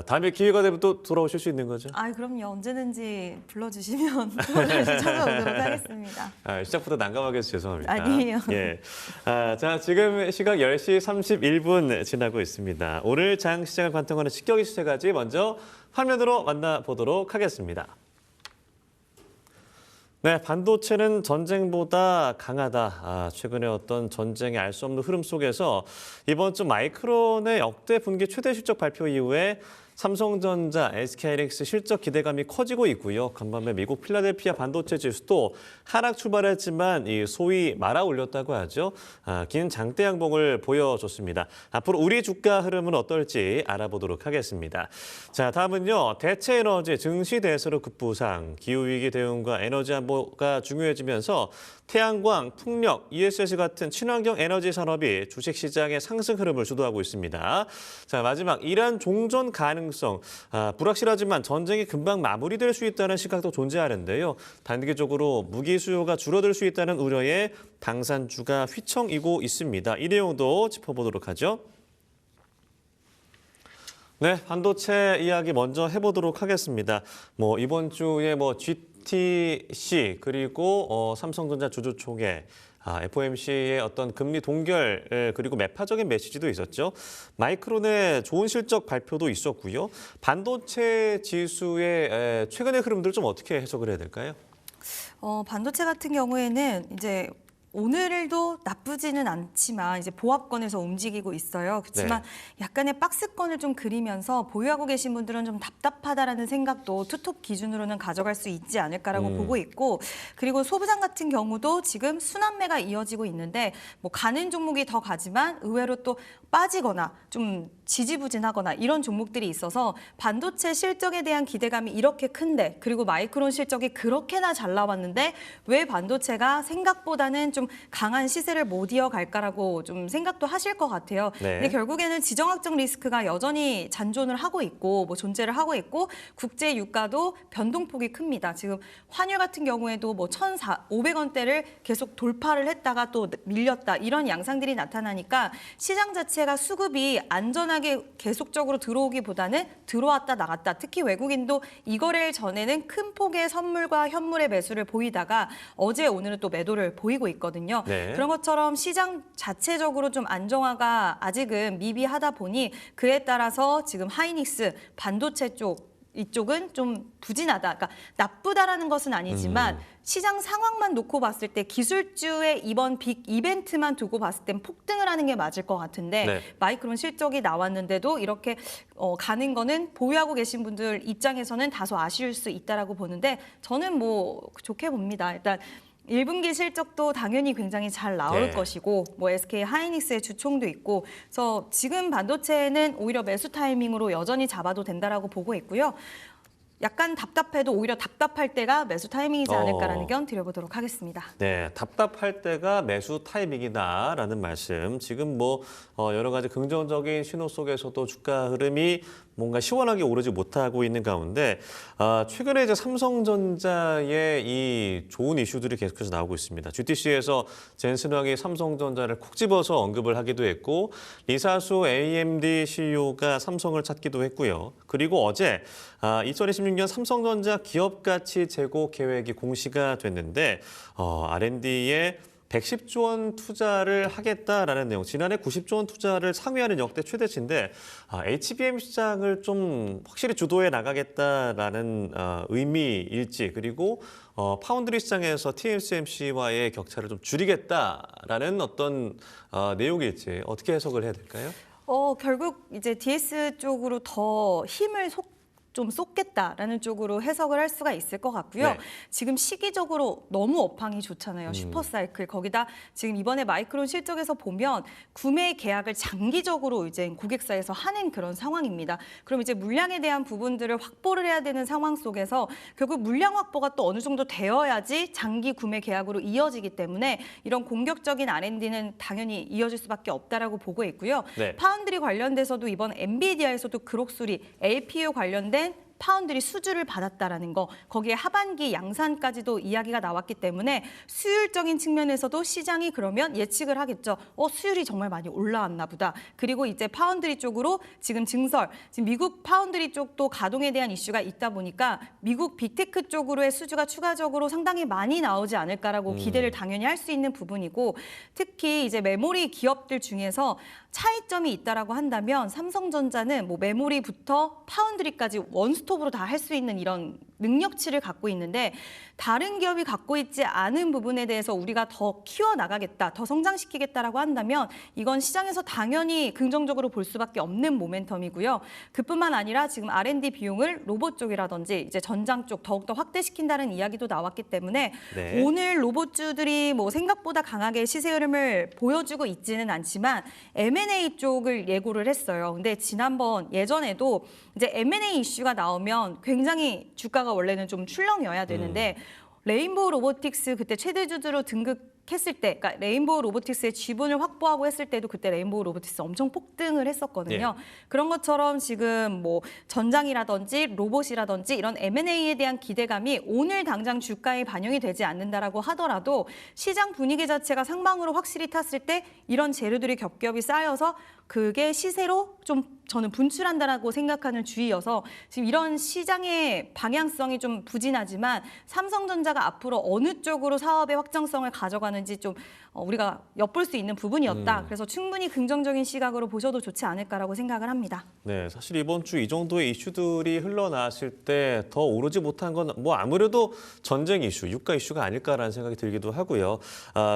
다음에 기회가 되면 또 돌아오실 수 있는 거죠? 아, 그럼요. 언제든지 불러주시면 찾아오도록 하겠습니다. 시작부터 난감하게 해서 죄송합니다. 아니에요. 예. 자, 지금 시각 10시 31분 지나고 있습니다. 오늘 장 시장을 관통하는 직격이 시세까지 먼저 화면으로 만나보도록 하겠습니다. 네, 반도체는 전쟁보다 강하다. 최근에 어떤 전쟁의 알 수 없는 흐름 속에서 이번 주 마이크론의 역대 분기 최대 실적 발표 이후에 삼성전자, SK하이닉스 실적 기대감이 커지고 있고요. 간밤에 미국 필라델피아 반도체 지수도 하락 출발했지만 이 소위 말아 올렸다고 하죠. 긴 장대 양봉을 보여줬습니다. 앞으로 우리 주가 흐름은 어떨지 알아보도록 하겠습니다. 자, 다음은요. 대체 에너지 증시 대세로 급부상, 기후위기 대응과 에너지 안보가 중요해지면서 태양광, 풍력, ESS 같은 친환경 에너지 산업이 주식시장의 상승 흐름을 주도하고 있습니다. 자, 마지막 이란 종전 가능성. 불확실하지만 전쟁이 금방 마무리될 수 있다는 시각도 존재하는데요. 단기적으로 무기 수요가 줄어들 수 있다는 우려에 방산주가 휘청이고 있습니다. 이 내용도 짚어보도록 하죠. 네, 반도체 이야기 먼저 해보도록 하겠습니다. 이번 주에 GTC 그리고 삼성전자 주주총회, FOMC의 어떤 금리 동결 그리고 매파적인 메시지도 있었죠. 마이크론의 좋은 실적 발표도 있었고요. 반도체 지수의 최근의 흐름들 좀 어떻게 해석을 해야 될까요? 반도체 같은 경우에는 이제 오늘도 나쁘지는 않지만 이제 보합권에서 움직이고 있어요. 그렇지만 약간의 박스권을 좀 그리면서 보유하고 계신 분들은 좀 답답하다라는 생각도 투톱 기준으로는 가져갈 수 있지 않을까라고 보고 있고, 그리고 소부장 같은 경우도 지금 순환매가 이어지고 있는데 가는 종목이 더 가지만 의외로 또 빠지거나 좀 지지부진하거나 이런 종목들이 있어서 반도체 실적에 대한 기대감이 이렇게 큰데, 그리고 마이크론 실적이 그렇게나 잘 나왔는데 왜 반도체가 생각보다는 좀 강한 시세를 못 이어갈까라고 좀 생각도 하실 것 같아요. 네. 근데 결국에는 지정학적 리스크가 여전히 잔존을 하고 있고 존재를 하고 있고 국제 유가도 변동폭이 큽니다. 지금 환율 같은 경우에도 1,500원대를 계속 돌파를 했다가 또 밀렸다, 이런 양상들이 나타나니까 시장 자체가 수급이 안전하게 꾸준하게 계속적으로 들어오기보다는 들어왔다 나갔다. 특히 외국인도 이 거래일 전에는 큰 폭의 선물과 현물의 매수를 보이다가 어제 오늘은 또 매도를 보이고 있거든요. 네. 그런 것처럼 시장 자체적으로 좀 안정화가 아직은 미비하다 보니 그에 따라서 지금 하이닉스 반도체 이쪽은 좀 부진하다. 그러니까 나쁘다라는 것은 아니지만 시장 상황만 놓고 봤을 때 기술주의 이번 빅 이벤트만 두고 봤을 땐 폭등을 하는 게 맞을 것 같은데 네. 마이크론 실적이 나왔는데도 이렇게 가는 거는 보유하고 계신 분들 입장에서는 다소 아쉬울 수 있다라고 보는데 저는 뭐 좋게 봅니다. 일단 1분기 실적도 당연히 굉장히 잘 나올 네. 것이고 뭐 SK 하이닉스의 주총도 있고 그래서 지금 반도체는 오히려 매수 타이밍으로 여전히 잡아도 된다라고 보고 있고요. 약간 답답해도 오히려 답답할 때가 매수 타이밍이지 않을까라는 의견 드려보도록 하겠습니다. 네, 답답할 때가 매수 타이밍이다라는 말씀. 지금 뭐 여러 가지 긍정적인 신호 속에서도 주가 흐름이 뭔가 시원하게 오르지 못하고 있는 가운데 최근에 이제 삼성전자의 이 좋은 이슈들이 계속해서 나오고 있습니다. GTC에서 젠슨 황이 삼성전자를 콕 집어서 언급을 하기도 했고 리사수 AMD CEO가 삼성을 찾기도 했고요. 그리고 어제 2026년 삼성전자 기업가치 제고 계획이 공시가 됐는데 R&D에 110조 원 투자를 하겠다라는 내용. 지난해 90조 원 투자를 상회하는 역대 최대치인데 HBM 시장을 좀 확실히 주도해 나가겠다라는 의미일지 그리고 파운드리 시장에서 TSMC와의 격차를 좀 줄이겠다라는 어떤 내용일지 어떻게 해석을 해야 될까요? 결국 이제 DS 쪽으로 더 힘을 좀 쏟겠다라는 쪽으로 해석을 할 수가 있을 것 같고요. 네. 지금 시기적으로 너무 업황이 좋잖아요. 슈퍼사이클. 거기다 지금 이번에 마이크론 실적에서 보면 구매 계약을 장기적으로 이제 고객사에서 하는 그런 상황입니다. 그럼 이제 물량에 대한 부분들을 확보를 해야 되는 상황 속에서 결국 물량 확보가 또 어느 정도 되어야지 장기 구매 계약으로 이어지기 때문에 이런 공격적인 R&D는 당연히 이어질 수밖에 없다라고 보고 있고요. 네. 파운드리 관련돼서도 이번 엔비디아에서도 그록소리 LPU 관련된 파운드리 수주를 받았다라는 거, 거기에 하반기 양산까지도 이야기가 나왔기 때문에 수율적인 측면에서도 시장이 그러면 예측을 하겠죠. 수율이 정말 많이 올라왔나 보다. 그리고 이제 파운드리 쪽으로 지금 지금 미국 파운드리 쪽도 가동에 대한 이슈가 있다 보니까 미국 빅테크 쪽으로의 수주가 추가적으로 상당히 많이 나오지 않을까라고 기대를 당연히 할 수 있는 부분이고 특히 이제 메모리 기업들 중에서 차이점이 있다라고 한다면 삼성전자는 뭐 메모리부터 파운드리까지 원스톱으로 다 할 수 있는 이런 능력치를 갖고 있는데 다른 기업이 갖고 있지 않은 부분에 대해서 우리가 더 키워나가겠다, 더 성장시키겠다라고 한다면 이건 시장에서 당연히 긍정적으로 볼 수밖에 없는 모멘텀이고요. 그뿐만 아니라 지금 R&D 비용을 로봇 쪽이라든지 이제 전장 쪽 더욱더 확대시킨다는 이야기도 나왔기 때문에 네. 오늘 로봇주들이 뭐 생각보다 강하게 시세 흐름을 보여주고 있지는 않지만 M&A 쪽을 예고를 했어요. 근데 예전에도 이제 M&A 이슈가 나오면 굉장히 주가가 원래는 좀 출렁여야 되는데 레인보우 로보틱스 그때 최대주주로 등극했을 때, 그러니까 레인보우 로보틱스의 지분을 확보하고 했을 때도 그때 레인보우 로보틱스 엄청 폭등을 했었거든요. 그런 것처럼 지금 뭐 전장이라든지 로봇이라든지 이런 M&A에 대한 기대감이 오늘 당장 주가에 반영이 되지 않는다라고 하더라도 시장 분위기 자체가 상방으로 확실히 탔을 때 이런 재료들이 겹겹이 쌓여서 그게 시세로 좀 저는 분출한다라고 생각하는 주의여서 지금 이런 시장의 방향성이 좀 부진하지만 삼성전자가 앞으로 어느 쪽으로 사업의 확장성을 가져가는지 좀 우리가 엿볼 수 있는 부분이었다. 그래서 충분히 긍정적인 시각으로 보셔도 좋지 않을까라고 생각을 합니다. 네, 사실 이번 주 이 정도의 이슈들이 흘러나왔을 때 더 오르지 못한 건 뭐 아무래도 전쟁 이슈, 유가 이슈가 아닐까라는 생각이 들기도 하고요.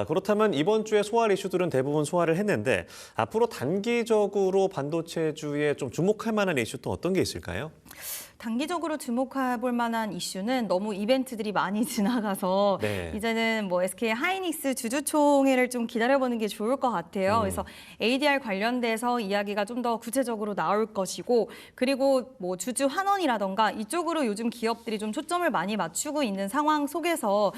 그렇다면 이번 주에 소화할 이슈들은 대부분 소화를 했는데 앞으로 단기적으로 반도체주에 좀 주목할 만한 이슈 또 어떤 게 있을까요? 단기적으로 주목해 볼 만한 이슈는 너무 이벤트들이 많이 지나가서 네. 이제는 뭐 SK 하이닉스 주주총회를 좀 기다려보는 게 좋을 것 같아요. 그래서 ADR 관련돼서 이야기가 좀 더 구체적으로 나올 것이고 그리고 뭐 주주 환원이라던가 이쪽으로 요즘 기업들이 좀 초점을 많이 맞추고 있는 상황 속에서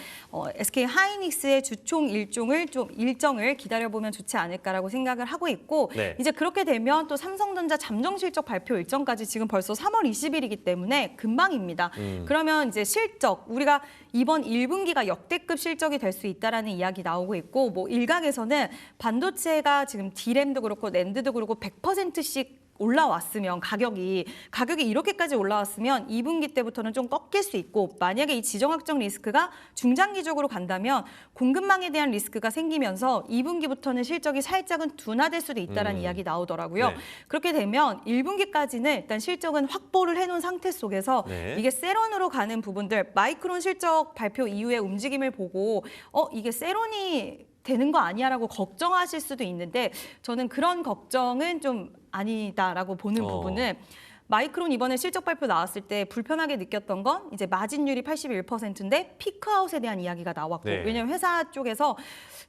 SK 하이닉스의 주총 일정을 기다려보면 좋지 않을까라고 생각을 하고 있고 네. 이제 그렇게 되면 또 삼성전자 잠정 실적 발표 일정까지 지금 벌써 3월 20일이기 때문에 금방입니다. 그러면 이제 실적 우리가 이번 1분기가 역대급 실적이 될 수 있다라는 이야기 나오고 있고 뭐 일각에서는 반도체가 지금 D램도 그렇고 낸드도 그렇고 100%씩 올라왔으면 가격이 이렇게까지 올라왔으면 2분기 때부터는 좀 꺾일 수 있고 만약에 이 지정학적 리스크가 중장기적으로 간다면 공급망에 대한 리스크가 생기면서 2분기부터는 실적이 살짝은 둔화될 수도 있다라는 이야기 나오더라고요. 네. 그렇게 되면 1분기까지는 일단 실적은 확보를 해놓은 상태 속에서 네. 이게 세론으로 가는 부분들 마이크론 실적 발표 이후의 움직임을 보고 이게 세론이 되는 거 아니야라고 걱정하실 수도 있는데 저는 그런 걱정은 좀 아니다라고 보는 부분은 마이크론 이번에 실적 발표 나왔을 때 불편하게 느꼈던 건 이제 마진율이 81%인데 피크아웃에 대한 이야기가 나왔고 네. 왜냐하면 회사 쪽에서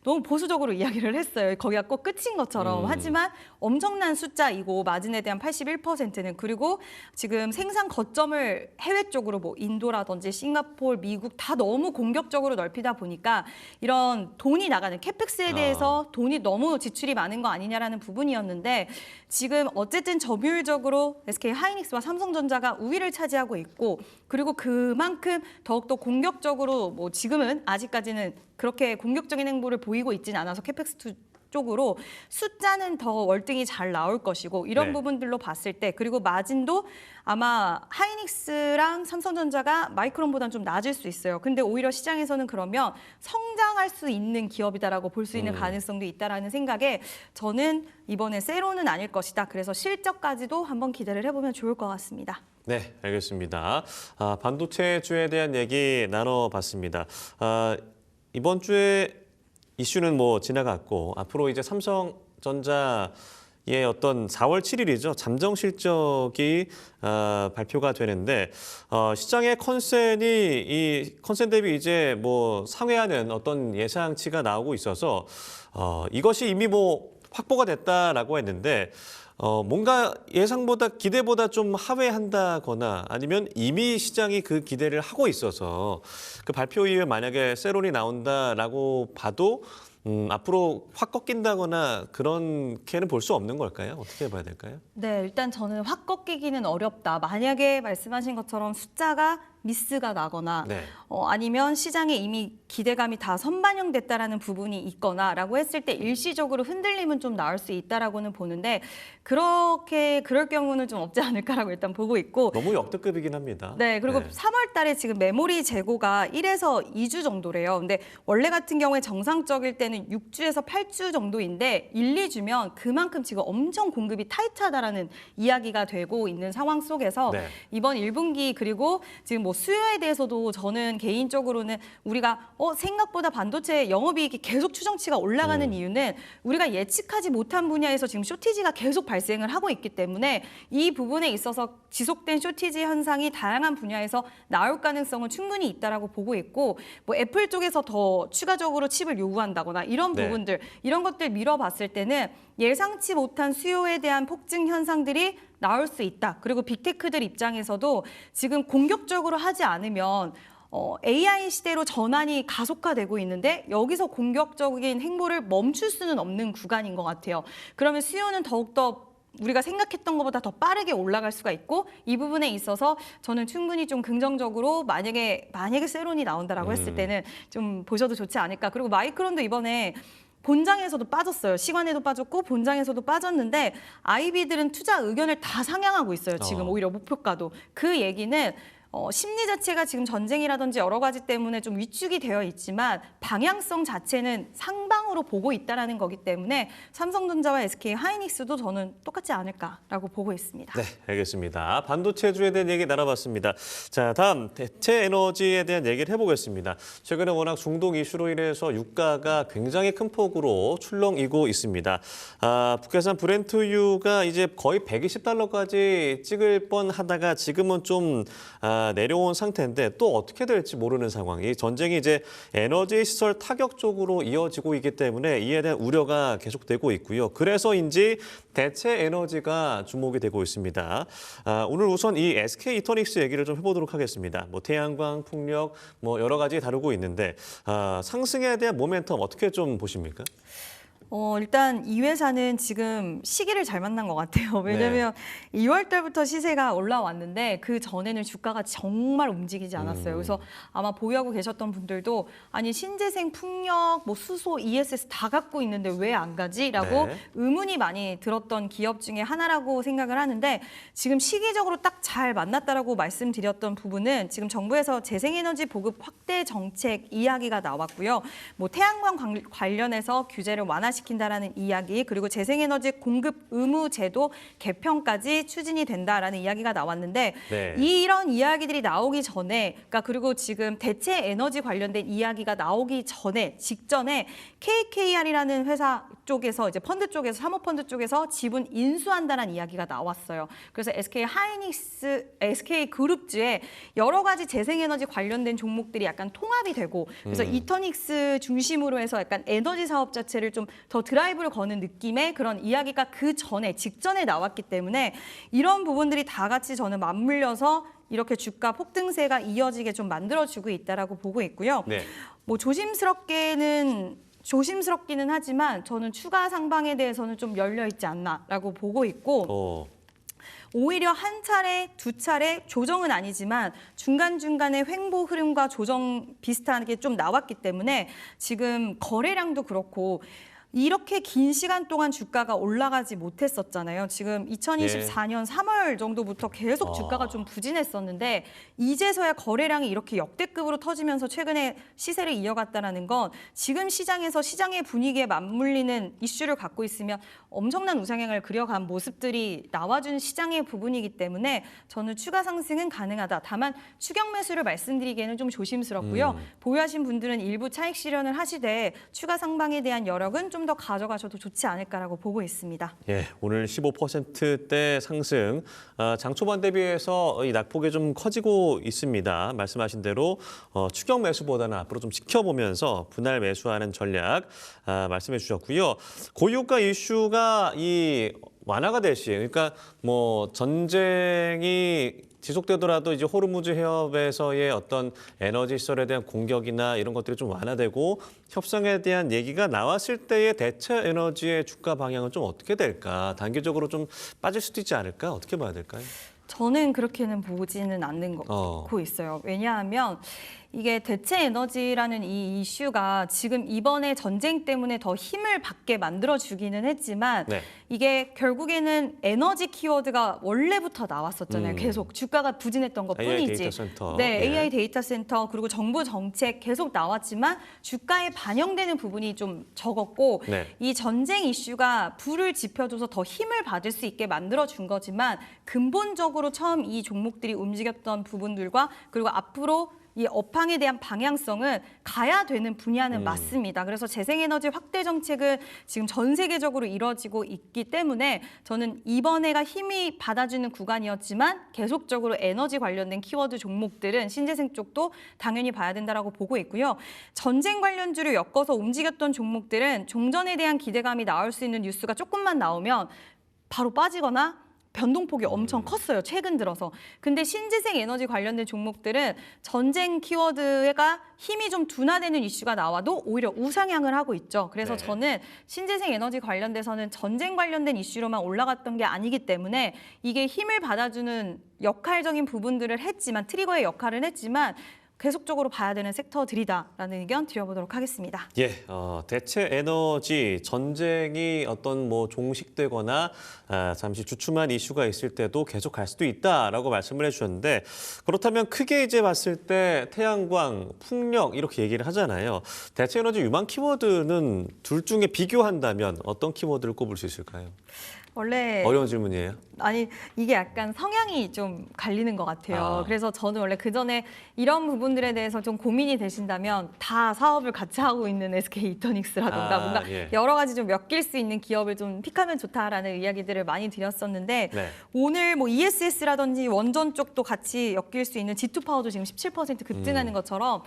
너무 보수적으로 이야기를 했어요. 거기가 꼭 끝인 것처럼. 하지만 엄청난 숫자이고 마진에 대한 81%는 그리고 지금 생산 거점을 해외 쪽으로 뭐 인도라든지 싱가포르, 미국 다 너무 공격적으로 넓히다 보니까 이런 돈이 나가는 캐펙스에 대해서 돈이 너무 지출이 많은 거 아니냐라는 부분이었는데 지금 어쨌든 점유율적으로 SK 하이닉스와 삼성전자가 우위를 차지하고 있고 그리고 그만큼 더욱더 공격적으로 뭐 지금은 아직까지는 그렇게 공격적인 행보를 보이고 있지는 않아서 캐펙스 쪽으로 숫자는 더 월등히 잘 나올 것이고 이런 네. 부분들로 봤을 때 그리고 마진도 아마 하이닉스랑 삼성전자가 마이크론보다는 좀 낮을 수 있어요. 근데 오히려 시장에서는 그러면 성장할 수 있는 기업이다라고 볼 수 있는 가능성도 있다라는 생각에 저는 이번에 세로는 아닐 것이다. 그래서 실적까지도 한번 기대를 해보면 좋을 것 같습니다. 네, 알겠습니다. 반도체주에 대한 얘기 나눠봤습니다. 이번 주에 이슈는 뭐 지나갔고 앞으로 이제 삼성전자의 어떤 4월 7일이죠. 잠정 실적이 발표가 되는데 시장의 컨센이 이 컨센 대비 이제 뭐 상회하는 어떤 예상치가 나오고 있어서 이것이 이미 뭐 확보가 됐다라고 했는데 뭔가 예상보다 기대보다 좀 하회한다거나 아니면 이미 시장이 그 기대를 하고 있어서 그 발표 이후에 만약에 세론이 나온다라고 봐도 앞으로 확 꺾인다거나 그렇게는 볼 수 없는 걸까요? 어떻게 봐야 될까요? 네, 일단 저는 확 꺾이기는 어렵다. 만약에 말씀하신 것처럼 숫자가 미스가 나거나 네. 아니면 시장에 이미 기대감이 다 선반영됐다라는 부분이 있거나라고 했을 때 일시적으로 흔들림은 좀 나올 수 있다라고는 보는데 그럴 경우는 좀 없지 않을까라고 일단 보고 있고 너무 역대급이긴 합니다. 네, 그리고 네. 3월 달에 지금 메모리 재고가 1에서 2주 정도래요. 근데 원래 같은 경우에 정상적일 때는 6주에서 8주 정도인데 1, 2주면 그만큼 지금 엄청 공급이 타이트하다라는 이야기가 되고 있는 상황 속에서 네. 이번 1분기 그리고 지금 뭐 수요에 대해서도 저는 개인적으로는 우리가 생각보다 반도체 영업이익이 계속 추정치가 올라가는 이유는 우리가 예측하지 못한 분야에서 지금 쇼티지가 계속 발생을 하고 있기 때문에 이 부분에 있어서 지속된 쇼티지 현상이 다양한 분야에서 나올 가능성은 충분히 있다라고 보고 있고 뭐 애플 쪽에서 더 추가적으로 칩을 요구한다거나 이런 네. 부분들 이런 것들 미뤄봤을 때는 예상치 못한 수요에 대한 폭증 현상들이 나올 수 있다. 그리고 빅테크들 입장에서도 지금 공격적으로 하지 않으면 AI 시대로 전환이 가속화되고 있는데 여기서 공격적인 행보를 멈출 수는 없는 구간인 것 같아요. 그러면 수요는 더욱더 우리가 생각했던 것보다 더 빠르게 올라갈 수가 있고 이 부분에 있어서 저는 충분히 좀 긍정적으로 만약에 세론이 나온다라고 했을 때는 좀 보셔도 좋지 않을까. 그리고 마이크론도 이번에 본장에서도 빠졌어요. 시간에도 빠졌고 본장에서도 빠졌는데 IB들은 투자 의견을 다 상향하고 있어요. 지금 오히려 목표가도. 그 얘기는 심리 자체가 지금 전쟁이라든지 여러 가지 때문에 좀 위축이 되어 있지만 방향성 자체는 상방으로 보고 있다는 거기 때문에 삼성전자와 SK 하이닉스도 저는 똑같지 않을까라고 보고 있습니다. 네, 알겠습니다. 반도체주에 대한 얘기 나눠봤습니다. 자, 다음 대체 에너지에 대한 얘기를 해보겠습니다. 최근에 워낙 중동 이슈로 인해서 유가가 굉장히 큰 폭으로 출렁이고 있습니다. 북해산 브렌트유가 이제 거의 120달러까지 찍을 뻔하다가 지금은 좀 내려온 상태인데 또 어떻게 될지 모르는 상황이 전쟁이 이제 에너지 시설 타격 쪽으로 이어지고 있기 때문에 이에 대한 우려가 계속되고 있고요. 그래서인지 대체 에너지가 주목이 되고 있습니다. 오늘 우선 이 SK 이터닉스 얘기를 좀 해보도록 하겠습니다. 뭐 태양광, 풍력 뭐 여러 가지 다루고 있는데 상승에 대한 모멘텀 어떻게 좀 보십니까? 일단 이 회사는 지금 시기를 잘 만난 것 같아요. 왜냐면 2월 달부터 시세가 올라왔는데 그 전에는 주가가 정말 움직이지 않았어요. 그래서 아마 보유하고 계셨던 분들도 아니 신재생, 풍력, 뭐 수소, ESS 다 갖고 있는데 왜 안 가지?라고 네. 의문이 많이 들었던 기업 중에 하나라고 생각을 하는데 지금 시기적으로 딱 잘 만났다라고 말씀드렸던 부분은 지금 정부에서 재생에너지 보급 확대 정책 이야기가 나왔고요. 뭐 태양광 관련해서 규제를 완화시킨다라는 이야기, 그리고 재생에너지 공급 의무 제도 개편까지 추진이 된다라는 이야기가 나왔는데 네. 이런 이야기들이 나오기 전에, 그러니까 그리고 지금 대체 에너지 관련된 이야기가 나오기 전에 직전에 KKR이라는 회사 쪽에서 이제 펀드 쪽에서 사모펀드 쪽에서 지분 인수한다는 이야기가 나왔어요. 그래서 SK 하이닉스, SK 그룹주에 여러 가지 재생에너지 관련된 종목들이 약간 통합이 되고 그래서 이터닉스 중심으로 해서 약간 에너지 사업 자체를 좀 더 드라이브를 거는 느낌의 그런 이야기가 그 전에 직전에 나왔기 때문에 이런 부분들이 다 같이 저는 맞물려서 이렇게 주가 폭등세가 이어지게 좀 만들어주고 있다라고 보고 있고요. 네. 뭐 조심스럽기는 하지만 저는 추가 상방에 대해서는 좀 열려 있지 않나라고 보고 있고 오히려 한 차례, 두 차례 조정은 아니지만 중간중간에 횡보 흐름과 조정 비슷하게 좀 나왔기 때문에 지금 거래량도 그렇고 이렇게 긴 시간 동안 주가가 올라가지 못했었잖아요. 지금 2024년 3월 정도부터 계속 주가가 좀 부진했었는데 이제서야 거래량이 이렇게 역대급으로 터지면서 최근에 시세를 이어갔다는 건 지금 시장에서 시장의 분위기에 맞물리는 이슈를 갖고 있으면 엄청난 우상향을 그려간 모습들이 나와준 시장의 부분이기 때문에 저는 추가 상승은 가능하다. 다만 추격 매수를 말씀드리기에는 좀 조심스럽고요. 보유하신 분들은 일부 차익 실현을 하시되 추가 상방에 대한 여력은 좀 더 가져가셔도 좋지 않을까라고 보고 있습니다. 예, 오늘 15%대 상승, 장 초반 대비해서 이 낙폭이 좀 커지고 있습니다. 말씀하신 대로 추격 매수보다는 앞으로 좀 지켜보면서 분할 매수하는 전략 말씀해 주셨고요. 고유가 이슈가 이 완화가 될 시, 그러니까 뭐 전쟁이 지속되더라도 이제 호르무즈 해협에서의 어떤 에너지 시설에 대한 공격이나 이런 것들이 좀 완화되고 협상에 대한 얘기가 나왔을 때의 대체 에너지의 주가 방향은 좀 어떻게 될까? 단기적으로 좀 빠질 수도 있지 않을까? 어떻게 봐야 될까요? 저는 그렇게는 보지는 않는 것 같고 있어요. 왜냐하면 이게 대체 에너지라는 이 이슈가 지금 이번에 전쟁 때문에 더 힘을 받게 만들어주기는 했지만 이게 결국에는 에너지 키워드가 원래부터 나왔었잖아요. 계속 주가가 부진했던 것뿐이지. AI 데이터 센터. 네, AI 데이터 센터 그리고 정부 정책 계속 나왔지만 주가에 반영되는 부분이 좀 적었고 이 전쟁 이슈가 불을 지펴줘서 더 힘을 받을 수 있게 만들어준 거지만 근본적으로 처음 이 종목들이 움직였던 부분들과 그리고 앞으로 이 업황에 대한 방향성은 가야 되는 분야는 맞습니다. 그래서 재생에너지 확대 정책은 지금 전 세계적으로 이뤄지고 있기 때문에 저는 이번에가 힘이 받아주는 구간이었지만 계속적으로 에너지 관련된 키워드 종목들은 신재생 쪽도 당연히 봐야 된다라고 보고 있고요. 전쟁 관련주를 엮어서 움직였던 종목들은 종전에 대한 기대감이 나올 수 있는 뉴스가 조금만 나오면 바로 빠지거나 변동폭이 엄청 컸어요. 최근 들어서. 근데 신재생 에너지 관련된 종목들은 전쟁 키워드가 힘이 좀 둔화되는 이슈가 나와도 오히려 우상향을 하고 있죠. 그래서 저는 신재생 에너지 관련돼서는 전쟁 관련된 이슈로만 올라갔던 게 아니기 때문에 이게 힘을 받아주는 역할적인 부분들을 했지만 트리거의 역할을 했지만 계속적으로 봐야 되는 섹터들이다라는 의견 드려보도록 하겠습니다. 예, 대체 에너지 전쟁이 어떤 뭐 종식되거나 잠시 주춤한 이슈가 있을 때도 계속 갈 수도 있다라고 말씀을 해주셨는데 그렇다면 크게 이제 봤을 때 태양광, 풍력 이렇게 얘기를 하잖아요. 대체 에너지 유망 키워드는 둘 중에 비교한다면 어떤 키워드를 꼽을 수 있을까요? 원래 어려운 질문이에요. 아니 이게 약간 성향이 좀 갈리는 것 같아요. 그래서 저는 원래 그 전에 이런 부분들에 대해서 좀 고민이 되신다면 다 사업을 같이 하고 있는 SK 이터닉스라던가 뭔가 여러 가지 좀 엮일 수 있는 기업을 좀 픽하면 좋다라는 이야기들을 많이 드렸었는데 오늘 뭐 ESS라든지 원전 쪽도 같이 엮일 수 있는 G2 파워도 지금 17% 급등하는 것처럼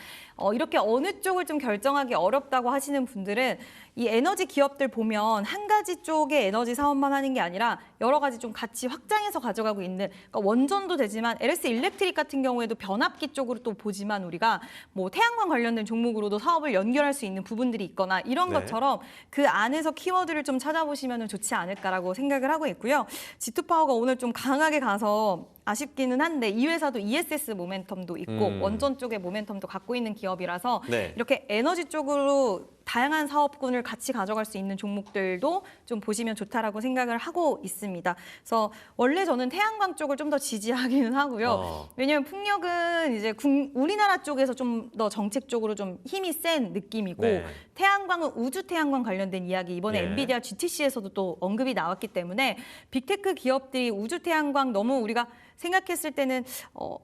이렇게 어느 쪽을 좀 결정하기 어렵다고 하시는 분들은 이 에너지 기업들 보면 한 가지 쪽의 에너지 사업만 하는 게 아니라 여러 가지 좀 같이 확장해서 가져가고 있는 그러니까 원전도 되지만 LS 일렉트릭 같은 경우에도 변압기 쪽으로 또 보지만 우리가 뭐 태양광 관련된 종목으로도 사업을 연결할 수 있는 부분들이 있거나 이런 네. 것처럼 그 안에서 키워드를 좀 찾아보시면 좋지 않을까라고 생각을 하고 있고요. G2파워가 오늘 좀 강하게 가서 아쉽기는 한데 이 회사도 ESS 모멘텀도 있고 원전 쪽의 모멘텀도 갖고 있는 기업이라서 네. 이렇게 에너지 쪽으로 다양한 사업군을 같이 가져갈 수 있는 종목들도 좀 보시면 좋다라고 생각을 하고 있습니다. 그래서 원래 저는 태양광 쪽을 좀 더 지지하기는 하고요. 왜냐하면 풍력은 이제 우리나라 쪽에서 좀 더 정책적으로 좀 힘이 센 느낌이고 네. 태양광은 우주 태양광 관련된 이야기 이번에 예. 엔비디아 GTC에서도 또 언급이 나왔기 때문에 빅테크 기업들이 우주 태양광 너무 우리가 생각했을 때는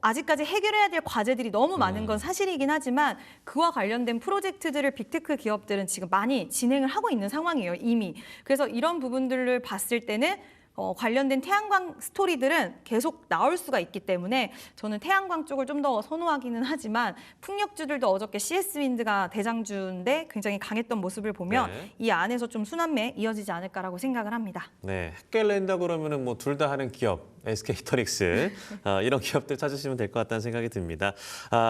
아직까지 해결해야 될 과제들이 너무 많은 건 사실이긴 하지만 그와 관련된 프로젝트들을 빅테크 기업들은 지금 많이 진행을 하고 있는 상황이에요, 이미. 그래서 이런 부분들을 봤을 때는 관련된 태양광 스토리들은 계속 나올 수가 있기 때문에 저는 태양광 쪽을 좀 더 선호하기는 하지만 풍력주들도 어저께 CS윈드가 대장주인데 굉장히 강했던 모습을 보면 네. 이 안에서 좀 순환매 이어지지 않을까라고 생각을 합니다. 네, 헷갈낸다 그러면은 뭐 둘 다 하는 기업, SK히터닉스 이런 기업들 찾으시면 될 것 같다는 생각이 듭니다.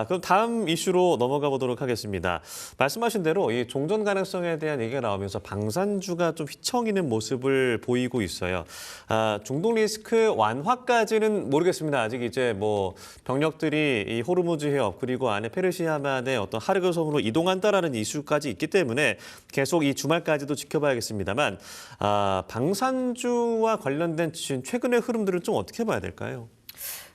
그럼 다음 이슈로 넘어가 보도록 하겠습니다. 말씀하신 대로 이 종전 가능성에 대한 얘기가 나오면서 방산주가 좀 휘청이는 모습을 보이고 있어요. 중동 리스크 완화까지는 모르겠습니다. 아직 이제 뭐 병력들이 이 호르무즈 해협 그리고 안에 페르시아만의 어떤 하르그 섬으로 이동한다라는 이슈까지 있기 때문에 계속 이 주말까지도 지켜봐야겠습니다만 방산주와 관련된 최근의 흐름들을 좀 어떻게 봐야 될까요?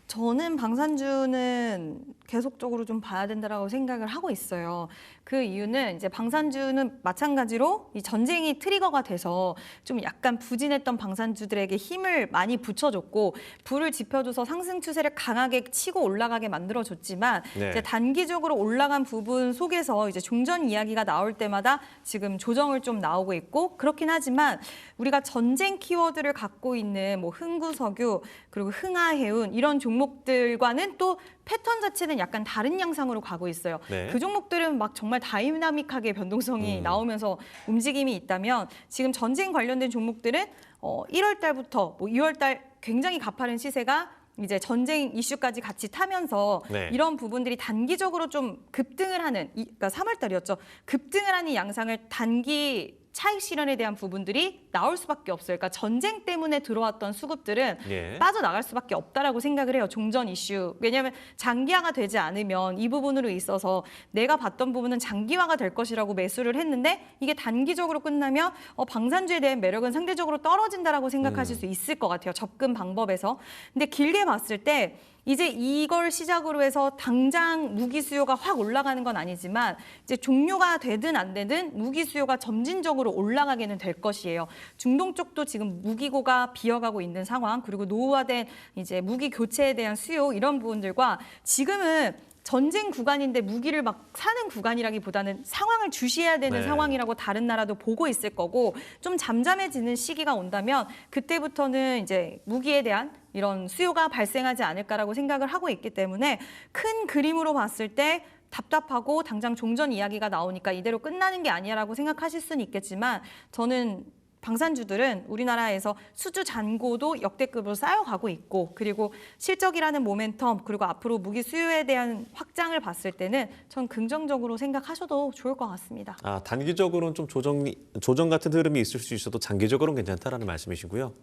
저는 방산주는 계속적으로 좀 봐야 된다고 생각을 하고 있어요. 그 이유는 이제 방산주는 마찬가지로 이 전쟁이 트리거가 돼서 좀 약간 부진했던 방산주들에게 힘을 많이 붙여줬고 불을 지펴줘서 상승 추세를 강하게 치고 올라가게 만들어줬지만 네. 이제 단기적으로 올라간 부분 속에서 이제 종전 이야기가 나올 때마다 지금 조정을 좀 나오고 있고 그렇긴 하지만 우리가 전쟁 키워드를 갖고 있는 뭐 흥구석유 그리고 흥하해운 이런 종목들과는 또 패턴 자체는 약간 다른 양상으로 가고 있어요. 네. 그 종목들은 막 정말 다이나믹하게 변동성이 나오면서 움직임이 있다면 지금 전쟁 관련된 종목들은 1월 달부터 뭐 2월 달 굉장히 가파른 시세가 이제 전쟁 이슈까지 같이 타면서 네. 이런 부분들이 단기적으로 좀 급등을 하는 그러니까 3월 달이었죠. 급등을 하는 양상을 단기 차익 실현에 대한 부분들이 나올 수밖에 없어요. 그러니까 전쟁 때문에 들어왔던 수급들은 예. 빠져나갈 수밖에 없다라고 생각을 해요. 종전 이슈. 왜냐하면 장기화가 되지 않으면 이 부분으로 있어서 내가 봤던 부분은 장기화가 될 것이라고 매수를 했는데 이게 단기적으로 끝나면 방산주에 대한 매력은 상대적으로 떨어진다라고 생각하실 수 있을 것 같아요. 접근 방법에서. 근데 길게 봤을 때 이제 이걸 시작으로 해서 당장 무기 수요가 확 올라가는 건 아니지만 이제 종료가 되든 안 되든 무기 수요가 점진적으로 올라가게는 될 것이에요. 중동 쪽도 지금 무기고가 비어가고 있는 상황 그리고 노후화된 이제 무기 교체에 대한 수요 이런 부분들과 지금은 전쟁 구간인데 무기를 막 사는 구간이라기보다는 상황을 주시해야 되는 네. 상황이라고 다른 나라도 보고 있을 거고 좀 잠잠해지는 시기가 온다면 그때부터는 이제 무기에 대한 이런 수요가 발생하지 않을까라고 생각을 하고 있기 때문에 큰 그림으로 봤을 때 답답하고 당장 종전 이야기가 나오니까 이대로 끝나는 게 아니라고 생각하실 수는 있겠지만 저는 방산주들은 우리나라에서 수주 잔고도 역대급으로 쌓여가고 있고 그리고 실적이라는 모멘텀 그리고 앞으로 무기 수요에 대한 확장을 봤을 때는 전 긍정적으로 생각하셔도 좋을 것 같습니다. 단기적으로는 좀 조정 같은 흐름이 있을 수 있어도 장기적으로는 괜찮다라는 말씀이시고요.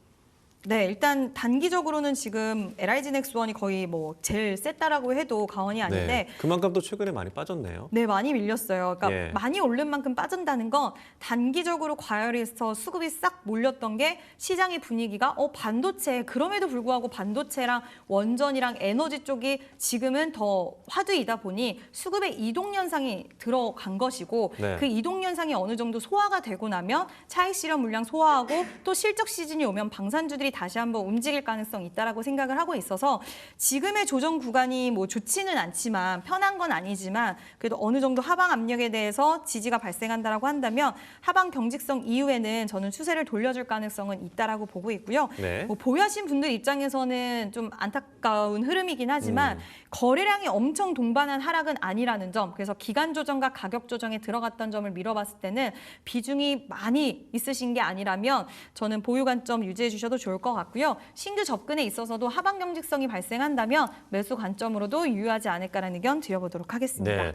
네, 일단 단기적으로는 지금 LIG 넥스원이 거의 뭐 제일 셌다라고 해도 과언이 아닌데 네. 그만큼 또 최근에 많이 빠졌네요. 네, 많이 밀렸어요. 그러니까 예. 많이 오른 만큼 빠진다는 건 단기적으로 과열해서 수급이 싹 몰렸던 게 시장의 분위기가 반도체 그럼에도 불구하고 반도체랑 원전이랑 에너지 쪽이 지금은 더 화두이다 보니 수급의 이동 현상이 들어간 것이고 네. 그 이동 현상이 어느 정도 소화가 되고 나면 차익 실현 물량 소화하고 또 실적 시즌이 오면 방산주들이 다시 한번 움직일 가능성이 있다라고 생각을 하고 있어서 지금의 조정 구간이 뭐 좋지는 않지만 편한 건 아니지만 그래도 어느 정도 하방 압력에 대해서 지지가 발생한다라고 한다면 하방 경직성 이후에는 저는 추세를 돌려줄 가능성은 있다라고 보고 있고요. 네. 뭐 보유하신 분들 입장에서는 좀 안타까운 흐름이긴 하지만 거래량이 엄청 동반한 하락은 아니라는 점 그래서 기간 조정과 가격 조정에 들어갔던 점을 미뤄봤을 때는 비중이 많이 있으신 게 아니라면 저는 보유 관점 유지해 주셔도 좋을 것 같고요. 신규 접근에 있어서도 하방 경직성이 발생한다면 매수 관점으로도 유효하지 않을까라는 의견 드려보도록 하겠습니다. 네,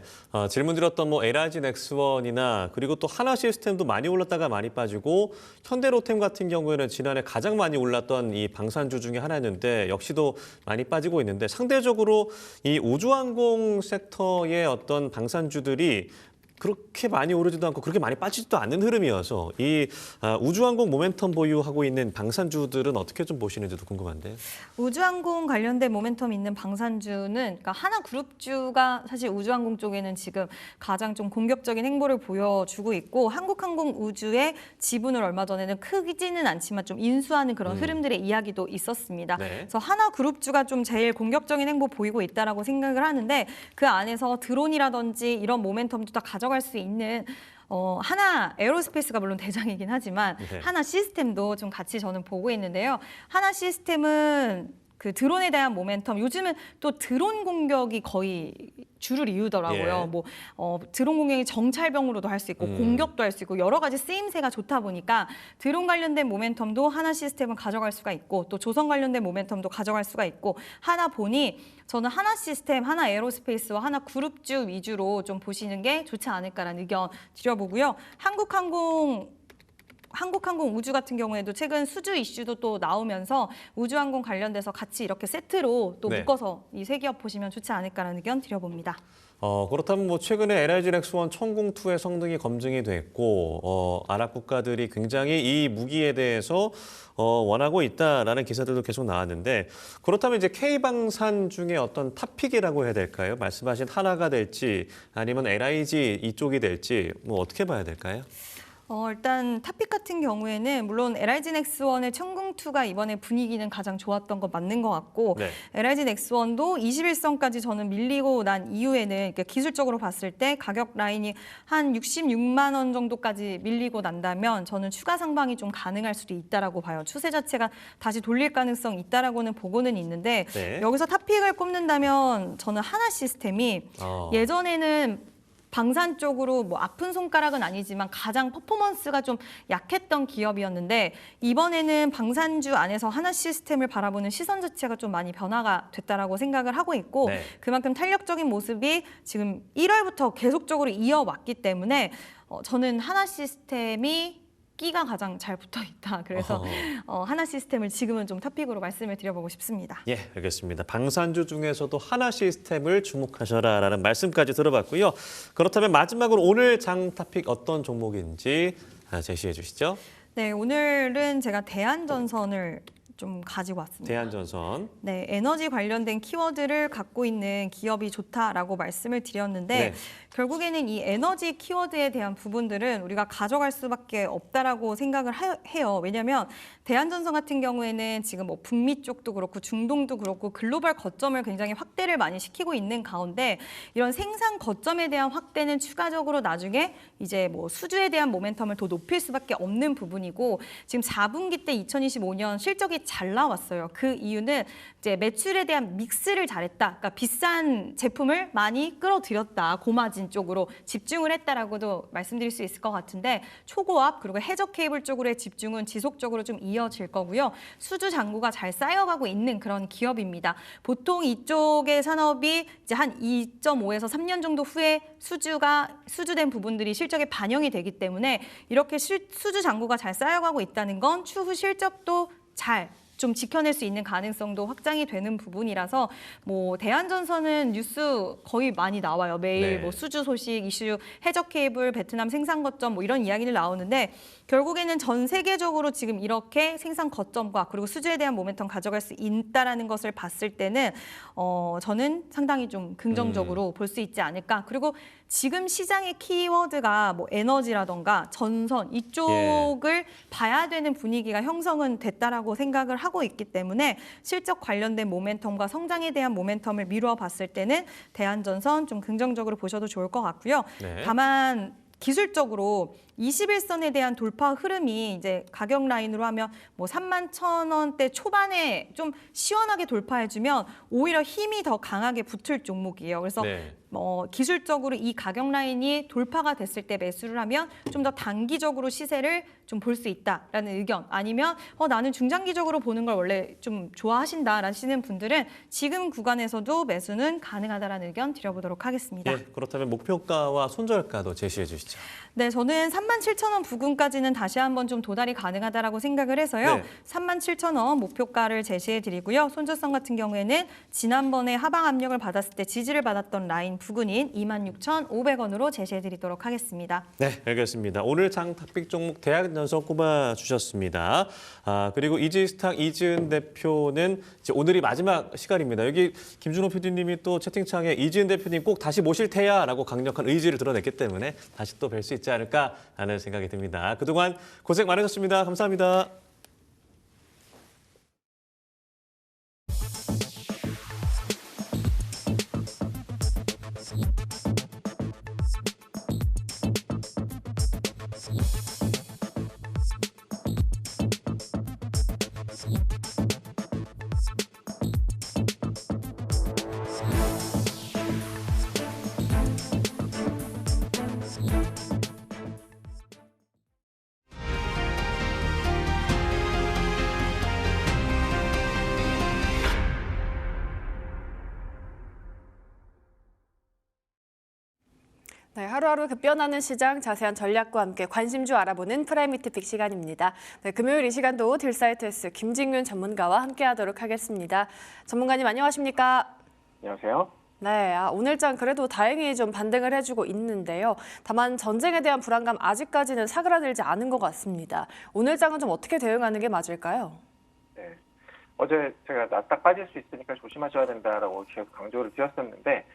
질문 드렸던 뭐 LIG 넥스원이나 그리고 또 하나 시스템도 많이 올랐다가 많이 빠지고 현대로템 같은 경우에는 지난해 가장 많이 올랐던 이 방산주 중에 하나였는데 역시도 많이 빠지고 있는데 상대적으로 이 우주항공 섹터의 어떤 방산주들이 그렇게 많이 오르지도 않고 그렇게 많이 빠지지도 않는 흐름이어서 이 우주항공 모멘텀 보유하고 있는 방산주들은 어떻게 좀 보시는지도 궁금한데요. 우주항공 관련된 모멘텀 있는 방산주는 그러니까 하나그룹주가 사실 우주항공 쪽에는 지금 가장 좀 공격적인 행보를 보여주고 있고 한국항공우주의 지분을 얼마 전에는 크지는 않지만 좀 인수하는 그런 흐름들의 이야기도 있었습니다. 네. 그래서 하나그룹주가 좀 제일 공격적인 행보 보이고 있다라고 생각을 하는데 그 안에서 드론이라든지 이런 모멘텀도 다 가져갈 수 있는 하나 에어로스페이스가 물론 대장이긴 하지만 네. 하나 시스템도 좀 같이 저는 보고 있는데요. 하나 시스템은 그 드론에 대한 모멘텀, 요즘은 또 드론 공격이 거의 주를 이루더라고요. 예. 뭐 드론 공격이 정찰병으로도 할 수 있고 공격도 할 수 있고 여러 가지 쓰임새가 좋다 보니까 드론 관련된 모멘텀도 하나 시스템은 가져갈 수가 있고 또 조선 관련된 모멘텀도 가져갈 수가 있고 하나 보니 저는 하나 시스템, 하나 에어로스페이스와 하나 그룹주 위주로 좀 보시는 게 좋지 않을까라는 의견 드려보고요. 한국항공 우주 같은 경우에도 최근 수주 이슈도 또 나오면서 우주항공 관련돼서 같이 이렇게 세트로 또 네. 묶어서 이 세 기업 보시면 좋지 않을까라는 의견 드려봅니다. 그렇다면 뭐 최근에 LIG 넥스원 천궁2의 성능이 검증이 됐고 아랍 국가들이 굉장히 이 무기에 대해서 원하고 있다라는 기사들도 계속 나왔는데 그렇다면 이제 K방산 중에 어떤 탑픽이라고 해야 될까요? 말씀하신 하나가 될지 아니면 LIG 이쪽이 될지 뭐 어떻게 봐야 될까요? 일단 탑픽 같은 경우에는 물론 LIG 넥스원의 천궁2가 이번에 분위기는 가장 좋았던 건 맞는 것 같고 네. LIG 넥스원도 21선까지 저는 밀리고 난 이후에는 그러니까 기술적으로 봤을 때 가격 라인이 한 66만 원 정도까지 밀리고 난다면 저는 추가 상방이 좀 가능할 수도 있다라고 봐요. 추세 자체가 다시 돌릴 가능성 있다라고는 보고는 있는데 네. 여기서 탑픽을 꼽는다면 저는 하나 시스템이 예전에는 방산 쪽으로 뭐 아픈 손가락은 아니지만 가장 퍼포먼스가 좀 약했던 기업이었는데 이번에는 방산주 안에서 하나 시스템을 바라보는 시선 자체가 좀 많이 변화가 됐다라고 생각을 하고 있고 네. 그만큼 탄력적인 모습이 지금 1월부터 계속적으로 이어왔기 때문에 저는 하나 시스템이 끼가 가장 잘 붙어 있다. 그래서 하나 시스템을 지금은 좀 탑픽으로 말씀을 드려보고 싶습니다. 예, 알겠습니다. 방산주 중에서도 하나 시스템을 주목하셔라라는 말씀까지 들어봤고요. 그렇다면 마지막으로 오늘 장 탑픽 어떤 종목인지 제시해 주시죠. 네, 오늘은 제가 대한전선을 좀 가지고 왔습니다. 대한전선. 네, 에너지 관련된 키워드를 갖고 있는 기업이 좋다라고 말씀을 드렸는데 네. 결국에는 이 에너지 키워드에 대한 부분들은 우리가 가져갈 수밖에 없다라고 생각을 해요. 왜냐하면 대한전선 같은 경우에는 지금 뭐 북미 쪽도 그렇고 중동도 그렇고 글로벌 거점을 굉장히 확대를 많이 시키고 있는 가운데 이런 생산 거점에 대한 확대는 추가적으로 나중에 이제 뭐 수주에 대한 모멘텀을 더 높일 수밖에 없는 부분이고 지금 4분기 때 2025년 실적이 잘 나왔어요. 그 이유는 이제 매출에 대한 믹스를 잘했다. 그러니까 비싼 제품을 많이 끌어들였다. 고마진 쪽으로 집중을 했다라고도 말씀드릴 수 있을 것 같은데 초고압 그리고 해저 케이블 쪽으로의 집중은 지속적으로 좀 이어질 거고요. 수주 잔고가 잘 쌓여가고 있는 그런 기업입니다. 보통 이쪽의 산업이 이제 한 2.5에서 3년 정도 후에 수주된 부분들이 실적에 반영이 되기 때문에 이렇게 수주 잔고가 잘 쌓여가고 있다는 건 추후 실적도 잘 좀 지켜낼 수 있는 가능성도 확장이 되는 부분이라서 뭐 대한전선은 뉴스 거의 많이 나와요. 매일 네. 뭐 수주 소식, 이슈, 해저 케이블, 베트남 생산 거점 뭐 이런 이야기들 나오는데 결국에는 전 세계적으로 지금 이렇게 생산 거점과 그리고 수주에 대한 모멘텀 가져갈 수 있다라는 것을 봤을 때는 저는 상당히 좀 긍정적으로 볼 수 있지 않을까. 그리고 지금 시장의 키워드가 뭐 에너지라던가 전선 이쪽을 봐야 되는 분위기가 형성은 됐다라고 생각을 하고 있기 때문에 실적 관련된 모멘텀과 성장에 대한 모멘텀을 미루어 봤을 때는 대한전선 좀 긍정적으로 보셔도 좋을 것 같고요. 네. 다만 기술적으로 21선에 대한 돌파 흐름이 이제 가격 라인으로 하면 뭐 31,000원대 초반에 좀 시원하게 돌파해주면 오히려 힘이 더 강하게 붙을 종목이에요. 그래서 네. 기술적으로 이 가격 라인이 돌파가 됐을 때 매수를 하면 좀 더 단기적으로 시세를 좀 볼 수 있다라는 의견, 아니면 나는 중장기적으로 보는 걸 원래 좀 좋아하신다라시는 분들은 지금 구간에서도 매수는 가능하다라는 의견 드려보도록 하겠습니다. 예, 그렇다면 목표가와 손절가도 제시해 주시죠. 네, 저는 37,000원 부근까지는 다시 한번 좀 도달이 가능하다라고 생각을 해서요. 네. 37,000원 목표가를 제시해 드리고요. 손절성 같은 경우에는 지난번에 하방 압력을 받았을 때 지지를 받았던 라인 부근인 26,500원으로 제시해 드리도록 하겠습니다. 네, 알겠습니다. 오늘 장 탑픽 종목 대학연성 꼽아 주셨습니다. 그리고 이지스탁 이지은 대표는 이제 오늘이 마지막 시간입니다. 여기 김준호 PD님이 또 채팅창에 이지은 대표님 꼭 다시 모실 테야라고 강력한 의지를 드러냈기 때문에 다시 또 뵐 수 있지 않을까 하는 생각이 듭니다. 그동안 고생 많으셨습니다. 감사합니다. 네, 하루하루 급변하는 시장 자세한 전략과 함께 관심주 알아보는 프라이미트픽 시간입니다. 네, 금요일 이 시간도 딜사이트S 김직윤 전문가와 함께하도록 하겠습니다. 전문가님 안녕하십니까? 안녕하세요. 네, 오늘장 그래도 다행히 좀 반등을 해주고 있는데요. 다만 전쟁에 대한 불안감 아직까지는 사그라들지 않은 것 같습니다. 오늘장은 좀 어떻게 대응하는 게 맞을까요? 네. 어제 제가 나스닥 빠질 수 있으니까 조심하셔야 된다라고 계속 강조를 드렸었는데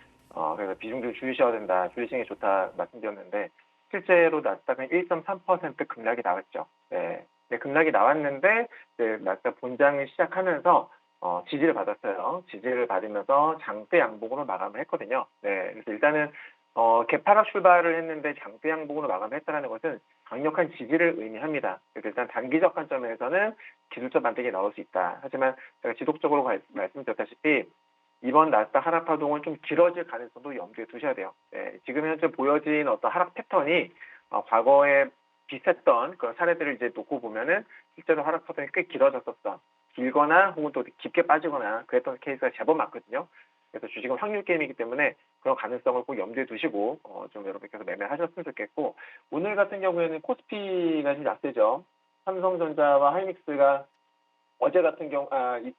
그래서 비중도 줄이셔야 된다, 줄이시는 게 좋다 말씀드렸는데 실제로 나스닥은 1.3% 급락이 나왔죠. 네. 네, 급락이 나왔는데 나스닥 본장을 시작하면서 지지를 받았어요. 지지를 받으면서 장대 양봉으로 마감을 했거든요. 네, 그래서 일단은 개파락 출발을 했는데 장대 양봉으로 마감을 했다는 것은 강력한 지지를 의미합니다. 그래서 일단 단기적 관점에서는 기술적 반등이 나올 수 있다. 하지만 제가 지속적으로 말씀드렸다시피 이번 나스닥 하락 파동은 좀 길어질 가능성도 염두에 두셔야 돼요. 네, 지금 현재 보여진 어떤 하락 패턴이 과거에 비슷했던 그런 사례들을 이제 놓고 보면은 실제로 하락 파동이 꽤 길어졌었어. 길거나 혹은 또 깊게 빠지거나 그랬던 케이스가 제법 많거든요. 그래서 주식은 확률 게임이기 때문에 그런 가능성을 꼭 염두에 두시고 좀 여러분께서 매매하셨으면 좋겠고, 오늘 같은 경우에는 코스피가 좀 약세죠. 삼성전자와 하이닉스가 어제 같은 경우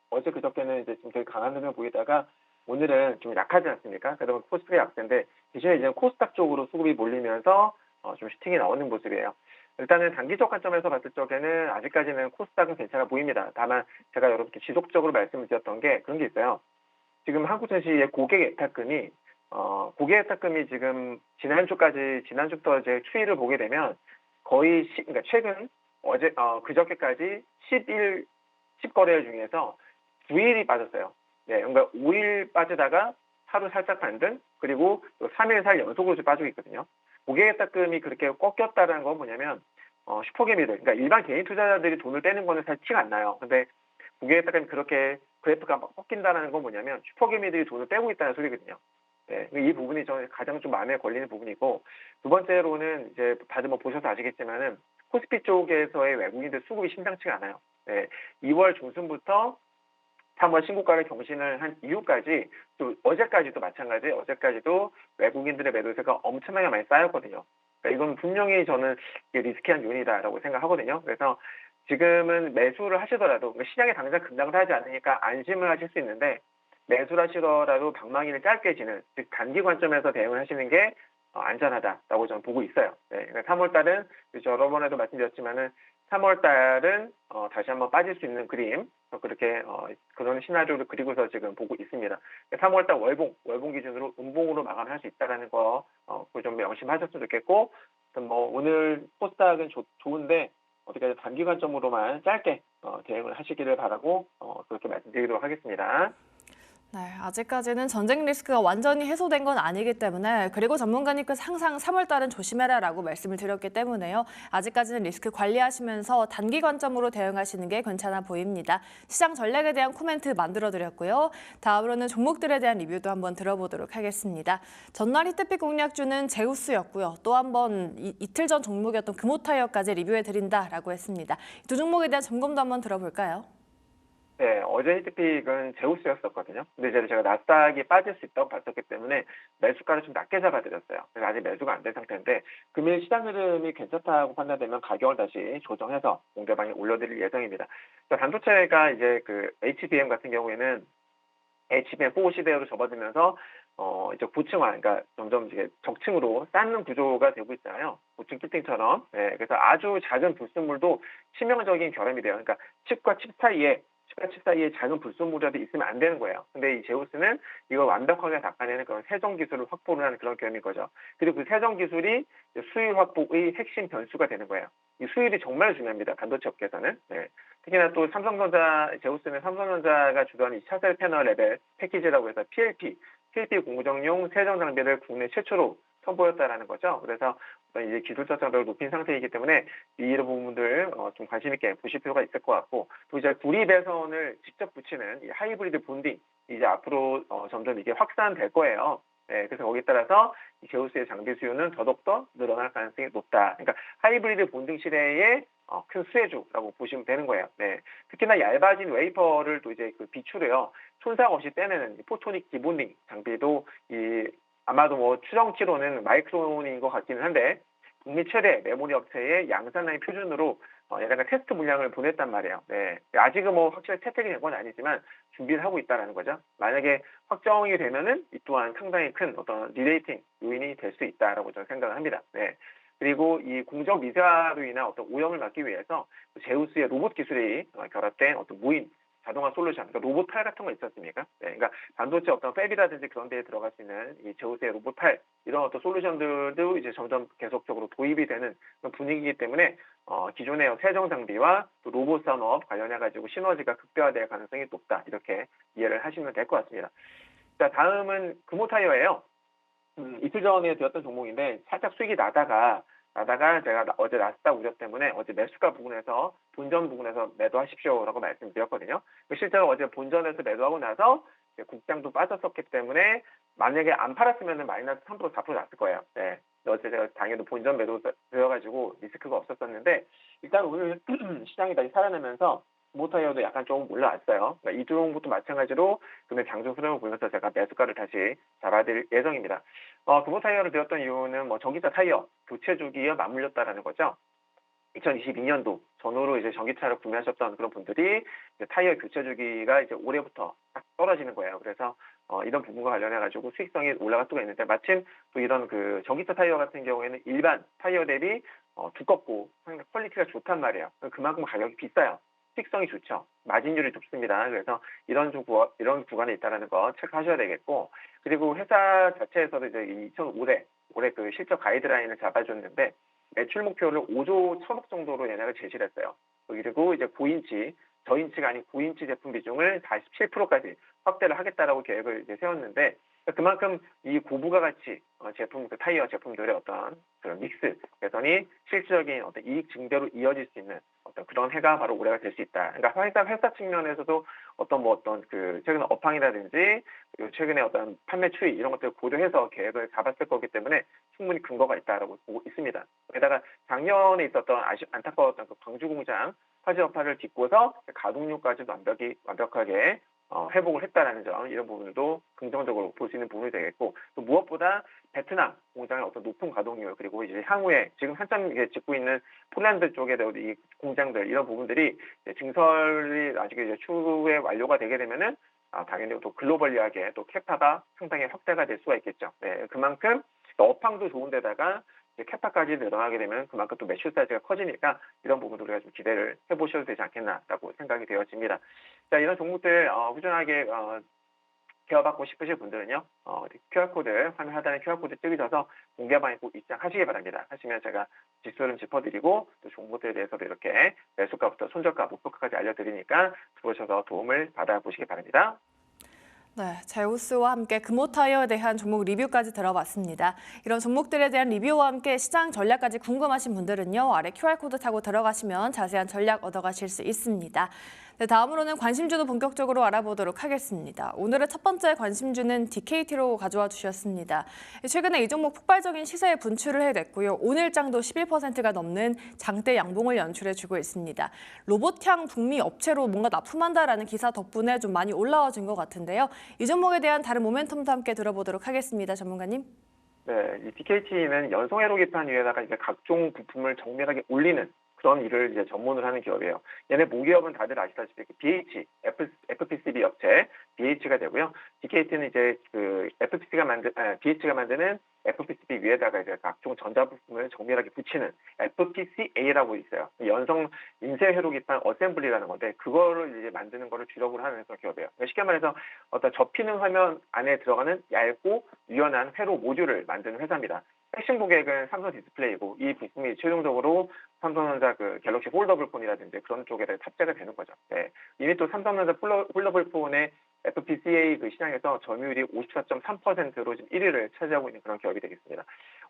어제 그저께는 이제 좀 되게 강한 흐름을 보이다가 오늘은 좀 약하지 않습니까? 그러면 코스피가 약세인데 대신에 이제 코스닥 쪽으로 수급이 몰리면서 좀 슈팅이 나오는 모습이에요. 일단은 단기적 관점에서 봤을 적에는 아직까지는 코스닥은 괜찮아 보입니다. 다만 제가 여러분께 지속적으로 말씀을 드렸던 게 그런 게 있어요. 지금 한국 증시의 고객 예탁금이 지금 지난주부터 이제 추이를 보게 되면 거의 그러니까 최근 그저께까지 10거래일 중에서 9일이 빠졌어요. 네, 그러니까 5일 빠지다가 하루 살짝 반등, 그리고 또 3일 살 연속으로 빠지고 있거든요. 고객 예탁금이 그렇게 꺾였다는 건 뭐냐면 슈퍼개미들, 그러니까 일반 개인 투자자들이 돈을 떼는 거는 사실 티가 안 나요. 근데 고객 예탁금이 그렇게 그래프가 꺾인다는 건 뭐냐면 슈퍼개미들이 돈을 떼고 있다는 소리거든요. 네, 이 부분이 저는 가장 좀 마음에 걸리는 부분이고, 두 번째로는 이제 다들 보셔서 아시겠지만은 코스피 쪽에서의 외국인들 수급이 심상치가 않아요. 네, 2월 중순부터 3월 신고가를 경신을 한 이후까지, 또 어제까지도 마찬가지, 어제까지도 외국인들의 매도세가 엄청나게 많이 쌓였거든요. 그러니까 이건 분명히 저는 리스키한 요인이다라고 생각하거든요. 그래서 지금은 매수를 하시더라도 시장에 당장 급락을 하지 않으니까 안심을 하실 수 있는데, 매수를 하시더라도 방망이를 짧게 지는, 즉 단기 관점에서 대응을 하시는 게 안전하다라고 저는 보고 있어요. 네, 그러니까 3월달은 여러 번에도 말씀드렸지만은 3월달은 다시 한번 빠질 수 있는 그림, 그렇게 그런 시나리오를 그리고서 지금 보고 있습니다. 3월달 월봉 기준으로 음봉으로 마감할 수 있다라는 거 좀 명심하셨으면 좋겠고, 오늘 코스닥은 좋은데 어떻게 단기 관점으로만 짧게 대응을 하시기를 바라고 그렇게 말씀드리도록 하겠습니다. 네, 아직까지는 전쟁 리스크가 완전히 해소된 건 아니기 때문에 그리고 전문가님께서 항상 3월 달은 조심해라라고 말씀을 드렸기 때문에요. 아직까지는 리스크 관리하시면서 단기 관점으로 대응하시는 게 괜찮아 보입니다. 시장 전략에 대한 코멘트 만들어드렸고요. 다음으로는 종목들에 대한 리뷰도 한번 들어보도록 하겠습니다. 전날 히트픽 공략주는 제우스였고요. 또 한번 이틀 전 종목이었던 금호타이어까지 리뷰해드린다라고 했습니다. 두 종목에 대한 점검도 한번 들어볼까요? 네, 어제 히트픽은 제우스였었거든요. 근데 이제 제가 나스닥이 빠질 수 있다고 봤었기 때문에 매수가를 좀 낮게 잡아드렸어요. 그래서 아직 매수가 안 된 상태인데 금일 시장 흐름이 괜찮다고 판단되면 가격을 다시 조정해서 공개방에 올려드릴 예정입니다. 반도체가 이제 그 HBM 같은 경우에는 HBM 4 시대로 접어들면서 이제 고층화, 그러니까 점점 이제 적층으로 쌓는 구조가 되고 있잖아요. 고층 빌딩처럼. 네, 그래서 아주 작은 불순물도 치명적인 결함이 돼요. 그러니까 칩과 칩 사이에 작은 불순물이라도 있으면 안 되는 거예요. 근데 이 제우스는 이걸 완벽하게 닦아내는 그런 세정 기술을 확보를 하는 그런 결함인 거죠. 그리고 그 세정 기술이 수율 확보의 핵심 변수가 되는 거예요. 이 수율이 정말 중요합니다. 반도체 업계에서는. 네. 특히나 또 제우스는 삼성전자가 주도하는 이 차셀 패널 레벨 패키지라고 해서 PLP 공정용 세정 장비를 국내 최초로 선보였다라는 거죠. 그래서 이제 기술적 장벽을 높인 상태이기 때문에 이런 부분들 좀 관심 있게 보실 필요가 있을 것 같고, 또 이제 구리 배선을 직접 붙이는 이 하이브리드 본딩 이제 앞으로 점점 이게 확산될 거예요. 네, 그래서 거기에 따라서 이 제우스의 장비 수요는 더더욱더 늘어날 가능성이 높다. 그러니까 하이브리드 본딩 시대의 큰 수혜주라고 보시면 되는 거예요. 네, 특히나 얇아진 웨이퍼를 또 이제 그 비출해요. 손상 없이 떼내는 포토닉 디본딩 장비도 아마도 뭐 추정치로는 마이크론인 것 같기는 한데 국내 최대 메모리 업체의 양산 라인 표준으로 약간 테스트 물량을 보냈단 말이에요. 네, 아직은 뭐 확실히 채택이 된 건 아니지만 준비를 하고 있다라는 거죠. 만약에 확정이 되면은 이 또한 상당히 큰 어떤 리레이팅 요인이 될 수 있다라고 저는 생각을 합니다. 네. 그리고 이 공정 미세화로 인한 어떤 오염을 막기 위해서 제우스의 로봇 기술이 결합된 어떤 무인 자동화 솔루션, 그러니까 로봇 팔 같은 거 있지 않습니까? 네, 그러니까 반도체 어떤 팹이라든지 그런 데에 들어갈 수 있는 이 제우스의 로봇 팔 이런 어떤 솔루션들도 이제 점점 계속적으로 도입이 되는 그런 분위기이기 때문에 기존의 세정 장비와 또 로봇 산업 관련해 가지고 시너지가 극대화될 가능성이 높다 이렇게 이해를 하시면 될 것 같습니다. 자, 다음은 금호타이어예요. 이틀 전에 되었던 종목인데 살짝 수익이 나다가 제가 어제 나스닥 우려 때문에 어제 매수가 부분에서 본전 부분에서 매도하십시오라고 말씀드렸거든요. 실제로 어제 본전에서 매도하고 나서 국장도 빠졌었기 때문에 만약에 안 팔았으면 마이너스 3% 4% 났을 거예요. 네. 어제 제가 당연히 본전 매도 되어가지고 리스크가 없었었는데 일단 오늘 시장이 다시 살아나면서 모타이어도 약간 조금 올라왔어요. 그러니까 이 종목도 마찬가지로 금일 장중 흐름을 보면서 제가 매수가를 다시 잡아드릴 예정입니다. 금호타이어를 들었던 이유는 뭐 전기차 타이어 교체 주기에 맞물렸다라는 거죠. 2022년도 전후로 이제 전기차를 구매하셨던 그런 분들이 이제 타이어 교체 주기가 이제 올해부터 딱 떨어지는 거예요. 그래서 이런 부분과 관련해 가지고 수익성이 올라갈 수가 있는데 마침 또 이런 그 전기차 타이어 같은 경우에는 일반 타이어 대비 두껍고 상당히 퀄리티가 좋단 말이에요. 그만큼 가격이 비싸요. 수익성이 좋죠. 마진율이 높습니다. 그래서 이런 구간에 있다는 거 체크하셔야 되겠고, 그리고 회사 자체에서도 이제 2005년 올해 그 실적 가이드라인을 잡아줬는데 매출 목표를 5조 1천억 정도로 얘네가 제시를 했어요. 그리고 이제 9인치, 저인치가 아닌 9인치 제품 비중을 47%까지 확대를 하겠다라고 계획을 이제 세웠는데 그만큼 이 고부가 가치 제품, 그 타이어 제품들의 어떤 그런 믹스 개선이 실질적인 어떤 이익 증대로 이어질 수 있는 어떤 그런 해가 바로 올해가 될 수 있다. 그러니까 회사 측면에서도 어떤 그 최근에 업황이라든지 그리고 최근에 어떤 판매 추이 이런 것들을 고려해서 계획을 잡았을 거기 때문에 충분히 근거가 있다라고 보고 있습니다. 게다가 작년에 있었던 안타까웠던 그 광주 공장 화재 여파를 딛고서 가동률까지 완벽하게 회복을 했다라는 점, 이런 부분도 긍정적으로 볼 수 있는 부분이 되겠고, 또 무엇보다 베트남 공장의 어떤 높은 가동률, 그리고 이제 향후에 지금 한참 짓고 있는 폴란드 쪽에 이 공장들, 이런 부분들이 증설이 나중에 이제 추후에 완료가 되게 되면은 당연히 또 글로벌리하게 또 캐파가 상당히 확대가 될 수가 있겠죠. 네, 그만큼 업황도 좋은데다가 캐파까지 늘어나게 되면 그만큼 또 매출 사이즈가 커지니까 이런 부분도 우리가 좀 기대를 해보셔도 되지 않겠나라고 생각이 되어집니다. 자, 이런 종목들 꾸준하게 개업받고 싶으실 분들은요, QR코드, 화면 하단에 QR코드 찍으셔서 공개방에 꼭 입장하시기 바랍니다. 하시면 제가 지수를 짚어드리고 또 종목들에 대해서도 이렇게 매수가부터 손절가, 목표가까지 알려드리니까 들어오셔서 도움을 받아보시기 바랍니다. 네, 제우스와 함께 금호타이어에 대한 종목 리뷰까지 들어봤습니다. 이런 종목들에 대한 리뷰와 함께 시장 전략까지 궁금하신 분들은요, 아래 QR코드 타고 들어가시면 자세한 전략 얻어가실 수 있습니다. 네, 다음으로는 관심주도 본격적으로 알아보도록 하겠습니다. 오늘의 첫 번째 관심주는 DKT로 가져와 주셨습니다. 최근에 이 종목 폭발적인 시세에 분출을 해냈고요. 오늘장도 11%가 넘는 장대 양봉을 연출해주고 있습니다. 로봇향 북미 업체로 뭔가 납품한다라는 기사 덕분에 좀 많이 올라와준 것 같은데요. 이 종목에 대한 다른 모멘텀도 함께 들어보도록 하겠습니다. 전문가님. 네, 이 DKT는 연성회로 기판 위에다가 이제 각종 부품을 정밀하게 올리는 그런 일을 이제 전문을 하는 기업이에요. 얘네 모기업은 다들 아시다시피 BH, FPCB 업체 BH가 되고요. DKT는 이제 그 BH가 만드는 FPCB 위에다가 이제 각종 전자부품을 정밀하게 붙이는 FPCA라고 있어요. 연성 인쇄회로 기판 어셈블리라는 건데 그거를 이제 만드는 거를 주력으로 하는 그런 기업이에요. 그러니까 쉽게 말해서 어떤 접히는 화면 안에 들어가는 얇고 유연한 회로 모듈을 만드는 회사입니다. 핵심 고객은 삼성 디스플레이고 이 부품이 최종적으로 삼성전자 그 갤럭시 폴더블 폰이라든지 그런 쪽에 탑재가 되는 거죠. 네. 이미 또 삼성전자 폴더블 폰의 FPCA 그 시장에서 점유율이 54.3%로 지금 1위를 차지하고 있는 그런 기업이 되겠습니다.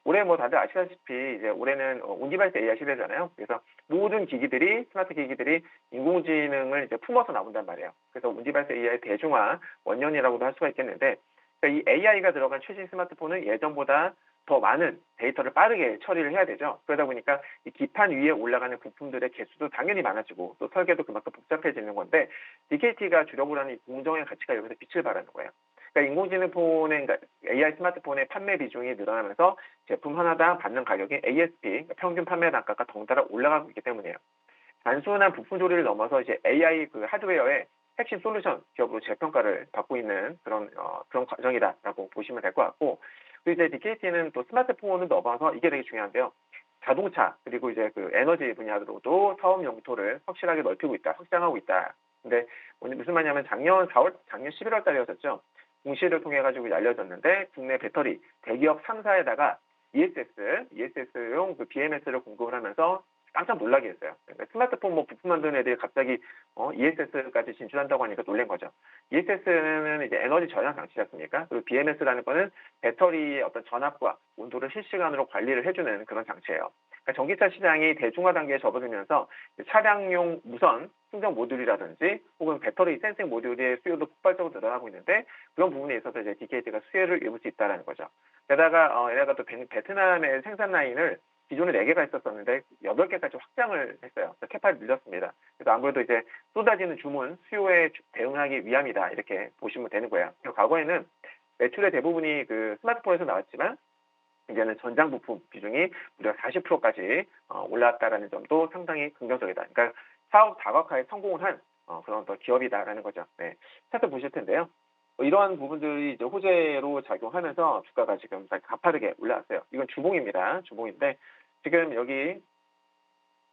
올해 뭐 다들 아시다시피 이제 올해는 온디바이스 AI 시대잖아요. 그래서 모든 기기들이 스마트 기기들이 인공지능을 이제 품어서 나온단 말이에요. 그래서 온디바이스 AI 대중화 원년이라고도 할 수가 있겠는데 그러니까 이 AI가 들어간 최신 스마트폰은 예전보다 더 많은 데이터를 빠르게 처리를 해야 되죠. 그러다 보니까 이 기판 위에 올라가는 부품들의 개수도 당연히 많아지고 또 설계도 그만큼 복잡해지는 건데 DKT가 주력으로 하는 이 공정의 가치가 여기서 빛을 발하는 거예요. 그러니까 인공지능 폰의 그러니까 AI 스마트폰의 판매 비중이 늘어나면서 제품 하나당 받는 가격이 ASP 평균 판매 단가가 덩달아 올라가고 있기 때문이에요. 단순한 부품 조리를 넘어서 이제 AI 그 하드웨어의 핵심 솔루션 기업으로 재평가를 받고 있는 그런 과정이다라고 보시면 될 것 같고, 그리고 이제 DKT는 또 스마트폰을 넘어서 이게 되게 중요한데요. 자동차 그리고 이제 그 에너지 분야로도 사업 영토를 확실하게 넓히고 있다, 확장하고 있다. 근데 무슨 말이냐면 작년 11월 달이었었죠. 공시를 통해 가지고 알려졌는데 국내 배터리 대기업 3사에다가 ESS용 그 BMS를 공급을 하면서 깜짝 놀라게 했어요. 그러니까 스마트폰 뭐 부품 만드는 애들이 갑자기 ESS까지 진출한다고 하니까 놀란 거죠. ESS는 이제 에너지 저장 장치지 않습니까? 그리고 BMS라는 거는 배터리의 어떤 전압과 온도를 실시간으로 관리를 해주는 그런 장치예요. 그러니까 전기차 시장이 대중화 단계에 접어들면서 차량용 무선 충전 모듈이라든지 혹은 배터리 센싱 모듈의 수요도 폭발적으로 늘어나고 있는데 그런 부분에 있어서 이제 DKT가 수혜를 입을 수 있다는 거죠. 게다가 얘네가 또 베트남의 생산 라인을 기존에 4개가 있었었는데 8개까지 확장을 했어요. 캐파를 늘렸습니다. 그래서 아무래도 이제 쏟아지는 주문, 수요에 대응하기 위함이다. 이렇게 보시면 되는 거예요. 과거에는 매출의 대부분이 그 스마트폰에서 나왔지만 이제는 전장 부품 비중이 무려 40%까지 올라왔다라는 점도 상당히 긍정적이다. 그러니까 사업 다각화에 성공을 한 그런 또 기업이다라는 거죠. 네. 차트 보실 텐데요. 이러한 부분들이 이제 호재로 작용하면서 주가가 지금 가파르게 올라왔어요. 이건 주봉입니다. 주봉인데 지금 여기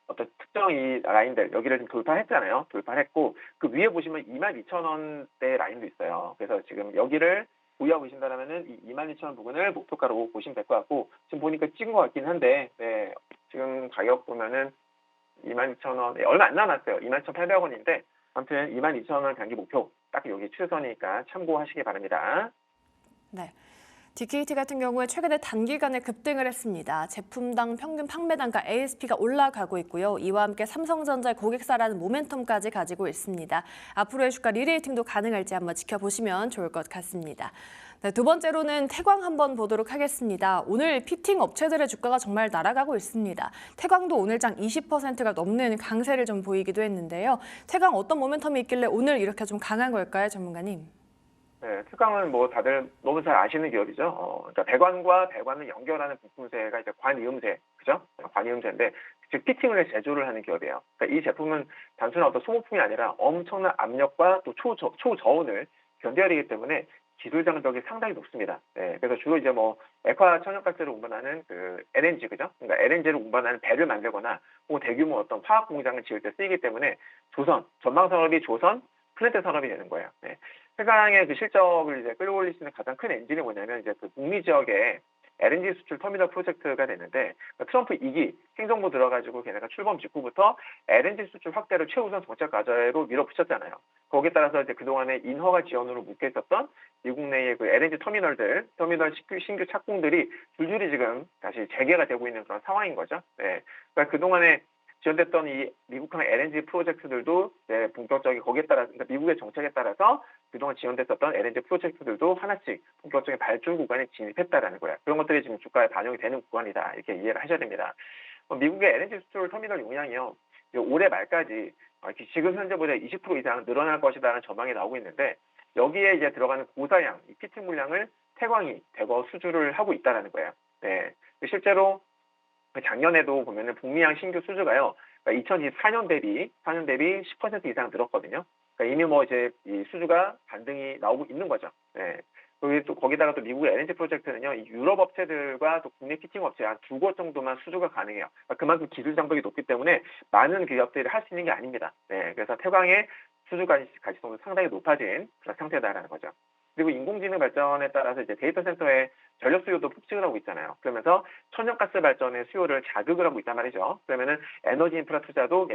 어떤 특정 이 라인들 여기를 좀 돌파했잖아요. 돌파했고 그 위에 보시면 22,000원대 라인도 있어요. 그래서 지금 여기를 보유하고 계신다면은 이 22,000원 부분을 목표가로 보시면 될 것 같고 지금 보니까 찍은 것 같긴 한데 네, 지금 가격 보면은 22,000원 얼마 안 남았어요. 21,800원인데 아무튼 22,000원 단기 목표 딱 여기 최선이니까 참고하시기 바랍니다. 네. DKT 같은 경우에 최근에 단기간에 급등을 했습니다. 제품당 평균 판매 단가 ASP가 올라가고 있고요. 이와 함께 삼성전자의 고객사라는 모멘텀까지 가지고 있습니다. 앞으로의 주가 리레이팅도 가능할지 한번 지켜보시면 좋을 것 같습니다. 네, 두 번째로는 태광 한번 보도록 하겠습니다. 오늘 피팅 업체들의 주가가 정말 날아가고 있습니다. 태광도 오늘장 20%가 넘는 강세를 좀 보이기도 했는데요. 태광 어떤 모멘텀이 있길래 오늘 이렇게 좀 강한 걸까요, 전문가님? 네, 태광은 뭐 다들 너무 잘 아시는 기업이죠. 그러니까 배관과 배관을 연결하는 부품체가 이제 관이음새, 그죠? 관이음새인데 즉 피팅을 제조를 하는 기업이에요. 그러니까 이 제품은 단순한 어떤 소모품이 아니라 엄청난 압력과 또 초저온을 견뎌야 되기 때문에 기술 장벽이 상당히 높습니다. 네, 그래서 주로 이제 뭐 액화 천연가스를 운반하는 그 LNG, 그죠? 그러니까 LNG를 운반하는 배를 만들거나 혹은 대규모 어떤 화학 공장을 지을 때 쓰이기 때문에 전방 산업이 조선, 플랜트 산업이 되는 거예요. 네. 태광의 그 실적을 이제 끌어올릴 수 있는 가장 큰 엔진이 뭐냐면 이제 그 북미 지역에 LNG 수출 터미널 프로젝트가 됐는데 트럼프 2기 행정부 들어가지고 걔네가 출범 직후부터 LNG 수출 확대를 최우선 정책 과제로 밀어붙였잖아요. 거기에 따라서 이제 그동안에 인허가 지원으로 묶여 있었던 미국 내의 그 LNG 터미널 신규 착공들이 줄줄이 지금 다시 재개가 되고 있는 그런 상황인 거죠. 네. 그러니까 그동안에 지원됐던 이 미국항 LNG 프로젝트들도 본격적인 거기에 따라 그러니까 미국의 정책에 따라서 그동안 지원됐었던 LNG 프로젝트들도 하나씩 본격적인 발주 구간에 진입했다라는 거야. 그런 것들이 지금 주가에 반영이 되는 구간이다. 이렇게 이해를 하셔야 됩니다. 미국의 LNG 수출 터미널 용량이요. 올해 말까지 지금 현재보다 20% 이상 늘어날 것이라는 전망이 나오고 있는데 여기에 이제 들어가는 고사양, 이 피팅 물량을 태광이 대거 수주를 하고 있다라는 거예요. 네. 실제로 작년에도 보면은 북미항 신규 수주가요. 그러니까 2024년 대비 10% 이상 늘었거든요. 그러니까 이미 뭐 이제 이 수주가 반등이 나오고 있는 거죠. 네. 거기다가 또 미국의 LNG 프로젝트는요, 이 유럽 업체들과 또 국내 피팅 업체 한 2곳 정도만 수주가 가능해요. 그러니까 그만큼 기술 장벽이 높기 때문에 많은 기업들이 할 수 있는 게 아닙니다. 네. 그래서 태광의 수주 가시성도 상당히 높아진 그런 상태다라는 거죠. 그리고 인공지능 발전에 따라서 이제 데이터 센터의 전력 수요도 폭증을 하고 있잖아요. 그러면서 천연가스 발전의 수요를 자극을 하고 있단 말이죠. 그러면은 에너지 인프라 투자도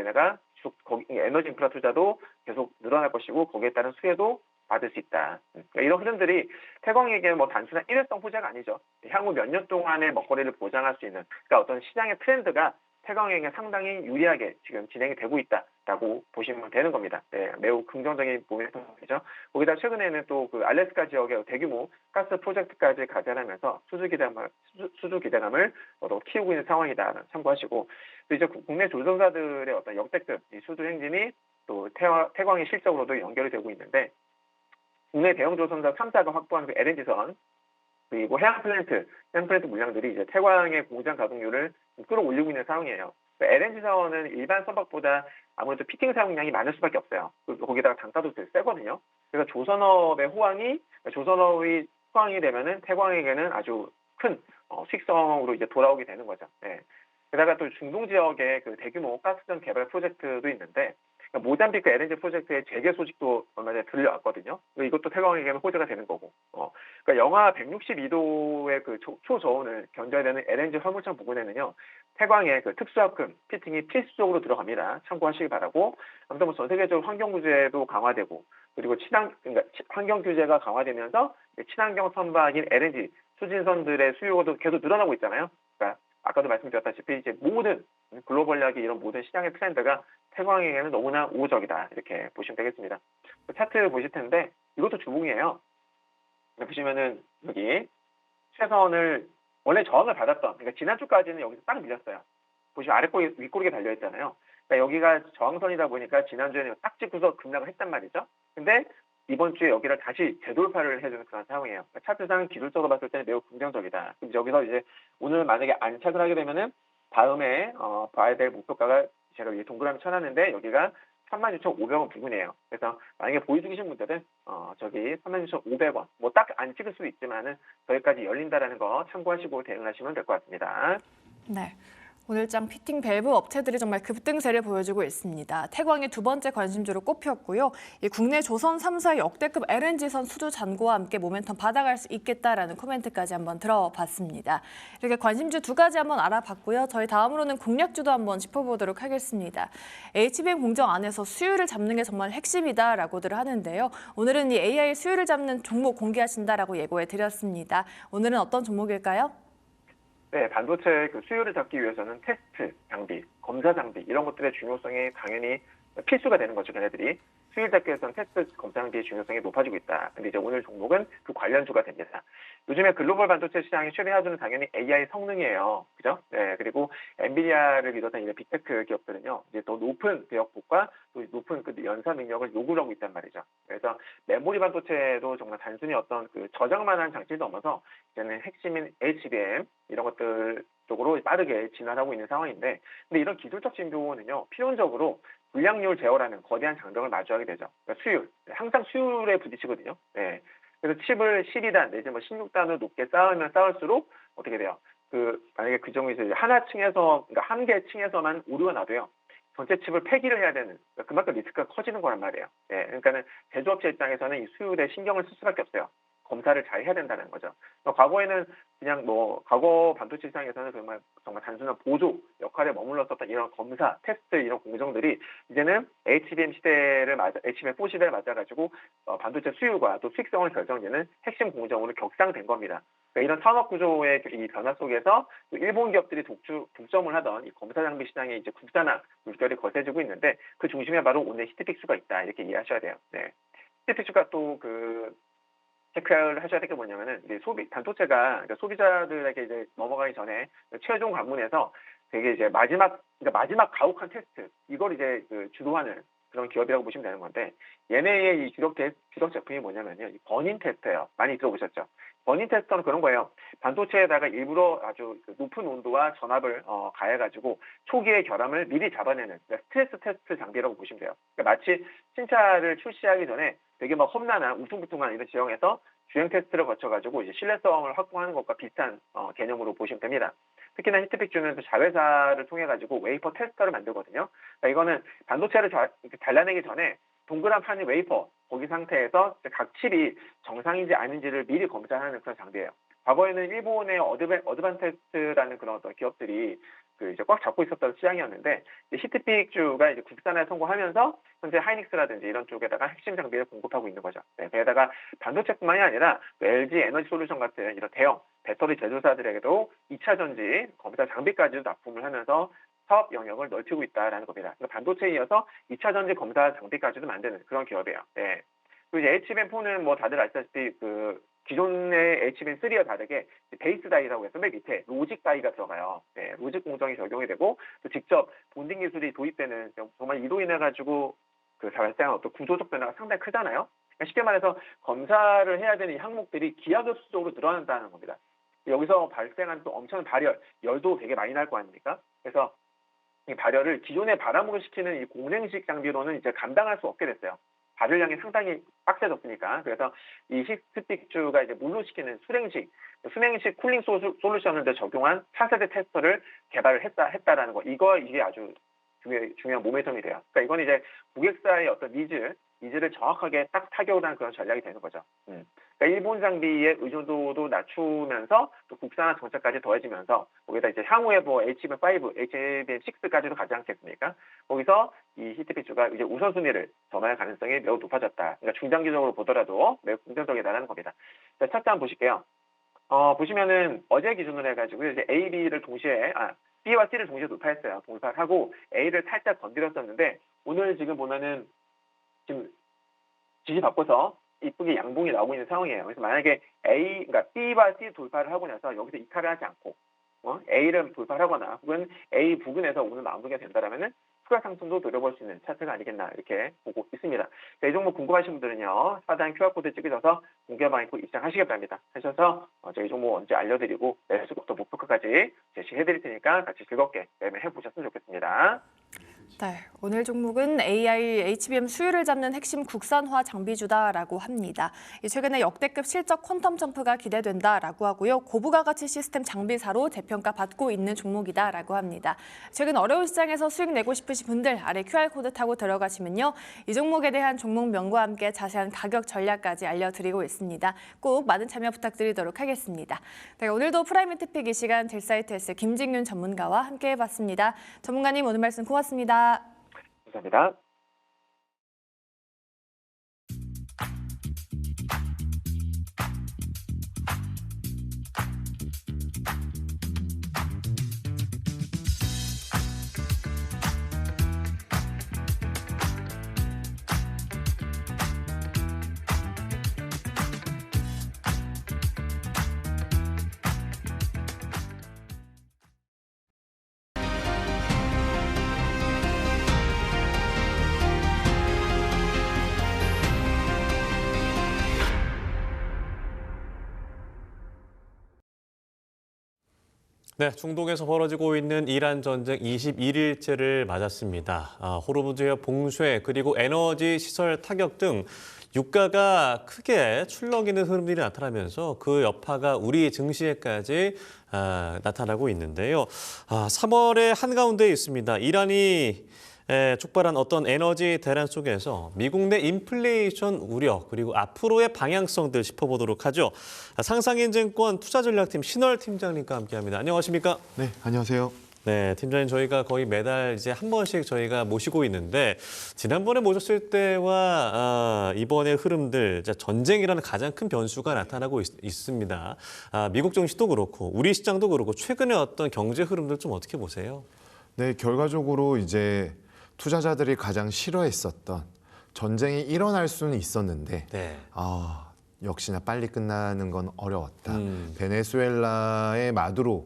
계속 늘어날 것이고 거기에 따른 수혜도 받을 수 있다. 그러니까 이런 흐름들이 태광에게는 뭐 단순한 일회성 호재가 아니죠. 향후 몇 년 동안의 먹거리를 보장할 수 있는 그러니까 어떤 시장의 트렌드가 태광에게 상당히 유리하게 지금 진행이 되고 있다라고 보시면 되는 겁니다. 네, 매우 긍정적인 모멘텀이죠. 거기다 최근에는 또 그 알래스카 지역의 대규모 가스 프로젝트까지 가세하면서 수주 기대감을 키우고 있는 상황이다 참고하시고 또 이제 국내 조선사들의 어떤 역대급 이 수주 행진이 또 태광의 실적으로도 연결이 되고 있는데 국내 대형 조선사 3사가 확보한 그 LNG선 그리고 해양 플랜트 물량들이 이제 태광의 공장 가동률을 끌어올리고 있는 상황이에요. LNG선은 일반 선박보다 아무래도 피팅 사용량이 많을 수밖에 없어요. 거기다가 단가도 되게 세거든요. 그래서 조선업이 호황이 되면은 태광에게는 아주 큰 수익성으로 이제 돌아오게 되는 거죠. 네. 게다가 또 중동 지역에 그 대규모 가스전 개발 프로젝트도 있는데 모잠비크 LNG 프로젝트의 재개 소식도 얼마 전에 들려왔거든요. 이것도 태광에게는 호재가 되는 거고. 그러니까 영하 162도의 그 초저온을 견뎌야 되는 LNG 화물차 부근에는요, 태광의 그 특수합금 피팅이 필수적으로 들어갑니다. 참고하시기 바라고. 아무튼 뭐 전 세계적으로 환경 규제도 강화되고, 그리고 그러니까 환경 규제가 강화되면서 친환경 선박인 LNG 수진선들의 수요도 계속 늘어나고 있잖아요. 그러니까 아까도 말씀드렸다시피 이제 모든 글로벌하게 이런 모든 시장의 트렌드가 태광에게는 너무나 우호적이다 이렇게 보시면 되겠습니다. 차트 보실 텐데 이것도 주봉이에요. 보시면은 여기 최선을 원래 저항을 받았던 그러니까 지난주까지는 여기서 딱 밀렸어요. 보시면 아래꼬리 윗꼬리가 달려 있잖아요. 그러니까 여기가 저항선이다 보니까 지난주에는 딱 찍고서 급락을 했단 말이죠. 근데 이번 주에 여기를 다시 재돌파를 해주는 그런 상황이에요. 그러니까 차트상 기술적으로 봤을 때는 매우 긍정적이다. 그럼 여기서 이제 오늘 만약에 안착을 하게 되면은 다음에 봐야 될 목표가가 제가 여기 동그라미 쳐놨는데 여기가 36,500원 부근이에요. 그래서 만약에 보유중 계신 분들은 저기 36,500원 뭐 딱 안 찍을 수도 있지만은 저기까지 열린다라는 거 참고하시고 대응하시면 될 것 같습니다. 네. 오늘장 피팅 밸브 업체들이 정말 급등세를 보여주고 있습니다. 태광이 두 번째 관심주로 꼽혔고요. 이 국내 조선 3사의 역대급 LNG선 수주 잔고와 함께 모멘텀 받아갈 수 있겠다라는 코멘트까지 한번 들어봤습니다. 이렇게 관심주 두 가지 한번 알아봤고요. 저희 다음으로는 공략주도 한번 짚어보도록 하겠습니다. HBM 공정 안에서 수요를 잡는 게 정말 핵심이다라고들 하는데요. 오늘은 이 AI 수요를 잡는 종목 공개하신다라고 예고해 드렸습니다. 오늘은 어떤 종목일까요? 네, 반도체 그 수요를 잡기 위해서는 테스트 장비, 검사 장비 이런 것들의 중요성이 당연히 필수가 되는 거죠. 걔네들이 수요를 잡기 위해서는 테스트 검사 장비의 중요성이 높아지고 있다. 근데 이제 오늘 종목은 그 관련주가 됩니다. 요즘에 글로벌 반도체 시장의 최대하주는 당연히 AI 성능이에요. 그죠? 네, 그리고 엔비디아를 비롯한 이런 빅테크 기업들은요, 이제 더 높은 대역폭과 또 높은 그 연사 능력을 요구를 하고 있단 말이죠. 그래서 메모리 반도체도 정말 단순히 어떤 그 저장만한 장치를 넘어서 이제는 핵심인 HBM 이런 것들 쪽으로 빠르게 진화하고 있는 상황인데, 근데 이런 기술적 진보는요, 필연적으로 불량률 제어라는 거대한 장벽을 마주하게 되죠. 그러니까 수율, 항상 수율에 부딪히거든요. 네. 그래서 칩을 12단 내지 뭐 16단을 높게 쌓으면 쌓을수록 어떻게 돼요? 만약에 그 경우에 하나 층에서, 그러니까 한 개 층에서만 오류가 나도요, 전체 칩을 폐기를 해야 되는, 그러니까 그만큼 리스크가 커지는 거란 말이에요. 네. 그러니까는 제조업체 입장에서는 이 수율에 신경을 쓸 수밖에 없어요. 검사를 잘 해야 된다는 거죠. 과거에는 그냥 과거 반도체 시장에서는 정말 단순한 보조 역할에 머물렀었던 이런 검사, 테스트 이런 공정들이 이제는 HBM4 시대를 맞아가지고 반도체 수요가 또 수익성을 결정짓는 핵심 공정으로 격상된 겁니다. 그러니까 이런 산업 구조의 이 변화 속에서 일본 기업들이 독점을 하던 이 검사 장비 시장의 이제 국산화 물결이 거세지고 있는데 그 중심에 바로 오늘 히트픽스가 있다 이렇게 이해하셔야 돼요. 네. 히트픽스가 또 체크를 하셔야 될 게 뭐냐면은 이제 반도체가 그러니까 소비자들에게 이제 넘어가기 전에 최종 관문에서 되게 이제 마지막 가혹한 테스트 이걸 이제 주도하는 그런 기업이라고 보시면 되는 건데 얘네의 이 주력 제품이 뭐냐면요, 이 버닝 테스트예요. 많이 들어보셨죠? 버닝 테스터는 그런 거예요. 반도체에다가 일부러 아주 높은 온도와 전압을 가해가지고 초기의 결함을 미리 잡아내는 스트레스 테스트 장비라고 보시면 돼요. 그러니까 마치 신차를 출시하기 전에 되게 막 험난한 우퉁불퉁한 이런 지형에서 주행 테스트를 거쳐가지고 이제 신뢰성을 확보하는 것과 비슷한 개념으로 보시면 됩니다. 특히나 히트픽주는 자회사를 통해가지고 웨이퍼 테스터를 만들거든요. 그러니까 이거는 반도체를 잘라내기 전에 동그란 판이 웨이퍼, 거기 상태에서 각 칩이 정상인지 아닌지를 미리 검사하는 그런 장비예요. 과거에는 일본의 어드반테스트라는 그런 어떤 기업들이 이제 꽉 잡고 있었던 시장이었는데 히트픽주가 이제 국산화에 성공하면서 현재 하이닉스라든지 이런 쪽에다가 핵심 장비를 공급하고 있는 거죠. 네, 게다가 반도체뿐만이 아니라 LG 에너지 솔루션 같은 이런 대형 배터리 제조사들에게도 2차 전지 검사 장비까지도 납품을 하면서 사업 영역을 넓히고 있다라는 겁니다. 그러니까 반도체에 이어서 2차 전지 검사 장비까지도 만드는 그런 기업이에요. 네. 그리고 이제 HBM4는 다들 아시다시피 기존의 HBM3와 다르게 베이스 다이라고 해서 맨 밑에 로직 다이가 들어가요. 네, 로직 공정이 적용이 되고 또 직접 본딩 기술이 도입되는 정말 이로 인해 가지고 발생한 어떤 구조적 변화가 상당히 크잖아요. 그러니까 쉽게 말해서 검사를 해야 되는 이 항목들이 기하급수적으로 늘어난다는 겁니다. 여기서 발생한 또 엄청난 발열, 열도 되게 많이 날 거 아닙니까? 그래서 이 발열을 기존의 바람으로 시키는 이 공랭식 장비로는 이제 감당할 수 없게 됐어요. 발열량이 상당히 빡세졌으니까. 그래서 이 히트픽주가 이제 물로 시키는 수냉식 쿨링 솔루션을 적용한 차세대 테스터를 개발을 했다라는 거. 이게 아주 중요한 모멘텀이 돼요. 그러니까 이건 이제 고객사의 어떤 니즈를 정확하게 딱 타격을 하는 그런 전략이 되는 거죠. 그러니까 일본 장비의 의존도도 낮추면서 또 국산화 정책까지 더해지면서 거기다 이제 향후에 HBM5, HBM6까지도 가지 않겠습니까? 거기서 이 히트픽주가 이제 우선순위를 점할 가능성이 매우 높아졌다. 그러니까 중장기적으로 보더라도 매우 긍정적이다라는 겁니다. 자, 차트 한번 보실게요. 보시면은 어제 기준으로 해가지고 이제 B와 C를 동시에 돌파했어요. 돌파를 하고 A를 살짝 건드렸었는데 오늘 지금 보면은 지금 지지 바꿔서 이쁘게 양봉이 나오고 있는 상황이에요. 그래서 만약에 그러니까 B와 C 돌파를 하고 나서 여기서 이탈을 하지 않고 A를 돌파를 하거나 혹은 A 부근에서 오늘 마무리가 된다라면은 추가 상승도 노려볼 수 있는 차트가 아니겠나 이렇게 보고 있습니다. 이 종목 궁금하신 분들은요, 하단 QR코드 찍으셔서 공개방 입고 입장하시기 바랍니다. 하셔서 저희 종목 언제 알려드리고 매수부터 목표가까지 제시해드릴 테니까 같이 즐겁게 매매해 보셨으면 좋겠습니다. 네, 오늘 종목은 AI HBM 수요를 잡는 핵심 국산화 장비주다라고 합니다. 최근에 역대급 실적 퀀텀 점프가 기대된다라고 하고요. 고부가 가치 시스템 장비사로 재평가 받고 있는 종목이다라고 합니다. 최근 어려운 시장에서 수익 내고 싶으신 분들 아래 QR코드 타고 들어가시면요. 이 종목에 대한 종목명과 함께 자세한 가격 전략까지 알려드리고 있습니다. 꼭 많은 참여 부탁드리도록 하겠습니다. 네, 오늘도 프라이м 투픽 이 시간 델사이트S 김직윤 전문가와 함께 해봤습니다. 전문가님 오늘 말씀 고맙습니다. 감사합니다. 네, 중동에서 벌어지고 있는 이란 전쟁 21일째를 맞았습니다. 호르무즈의 봉쇄 그리고 에너지 시설 타격 등 유가가 크게 출렁이는 흐름들이 나타나면서 그 여파가 우리 증시에까지 나타나고 있는데요. 3월의 한가운데에 있습니다. 이란이 촉발한 어떤 에너지 대란 속에서 미국 내 인플레이션 우려 그리고 앞으로의 방향성들 짚어보도록 하죠. 상상인증권 투자전략팀 신월 팀장님과 함께합니다. 안녕하십니까? 네, 안녕하세요. 네, 팀장님 저희가 거의 매달 이제 한 번씩 저희가 모시고 있는데 지난번에 모셨을 때와 이번의 흐름들 전쟁이라는 가장 큰 변수가 나타나고 있습니다. 미국 증시도 그렇고 우리 시장도 그렇고 최근에 어떤 경제 흐름들 좀 어떻게 보세요? 네, 결과적으로 이제 투자자들이 가장 싫어했었던 전쟁이 일어날 수는 있었는데 네. 역시나 빨리 끝나는 건 어려웠다. 베네수엘라의 마두로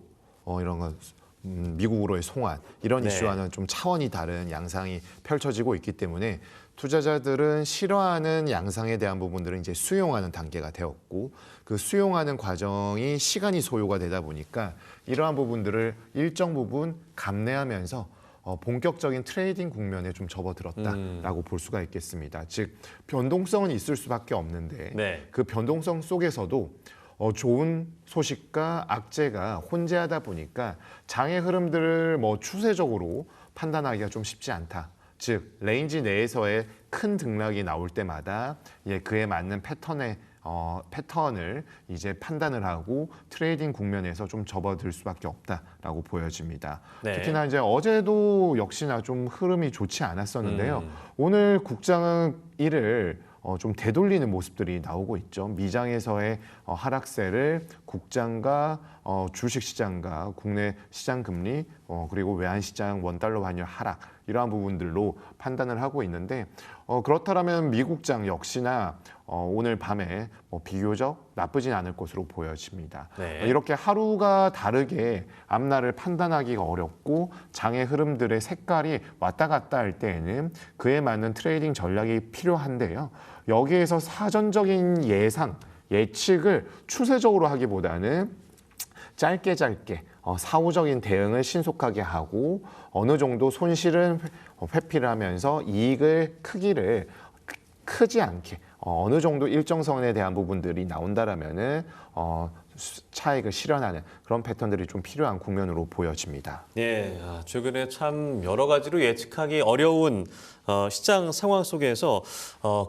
이런 건 미국으로의 송환 이런 네. 이슈와는 좀 차원이 다른 양상이 펼쳐지고 있기 때문에 투자자들은 싫어하는 양상에 대한 부분들은 이제 수용하는 단계가 되었고 그 수용하는 과정이 시간이 소요가 되다 보니까 이러한 부분들을 일정 부분 감내하면서 본격적인 트레이딩 국면에 좀 접어들었다라고 볼 수가 있겠습니다. 즉 변동성은 있을 수밖에 없는데 네. 그 변동성 속에서도 좋은 소식과 악재가 혼재하다 보니까 장의 흐름들을 추세적으로 판단하기가 좀 쉽지 않다. 즉 레인지 내에서의 큰 등락이 나올 때마다 그에 맞는 패턴을 이제 판단을 하고 트레이딩 국면에서 좀 접어들 수밖에 없다라고 보여집니다. 네. 특히나 이제 어제도 역시나 좀 흐름이 좋지 않았었는데요. 오늘 국장은 이를 좀 되돌리는 모습들이 나오고 있죠. 미장에서의 하락세를 국장과 주식시장과 국내 시장 금리 그리고 외환시장 원달러 환율 하락 이러한 부분들로 판단을 하고 있는데 그렇다면 미국장 역시나 오늘 밤에 비교적 나쁘진 않을 것으로 보여집니다. 네. 이렇게 하루가 다르게 앞날을 판단하기가 어렵고 장의 흐름들의 색깔이 왔다 갔다 할 때에는 그에 맞는 트레이딩 전략이 필요한데요. 여기에서 사전적인 예측을 추세적으로 하기보다는 짧게 사후적인 대응을 신속하게 하고 어느 정도 손실은 회피를 하면서 이익을 크기를 크지 않게 어느 정도 일정선에 대한 부분들이 나온다라면은 차익을 실현하는 그런 패턴들이 좀 필요한 국면으로 보여집니다. 예, 최근에 참 여러 가지로 예측하기 어려운 시장 상황 속에서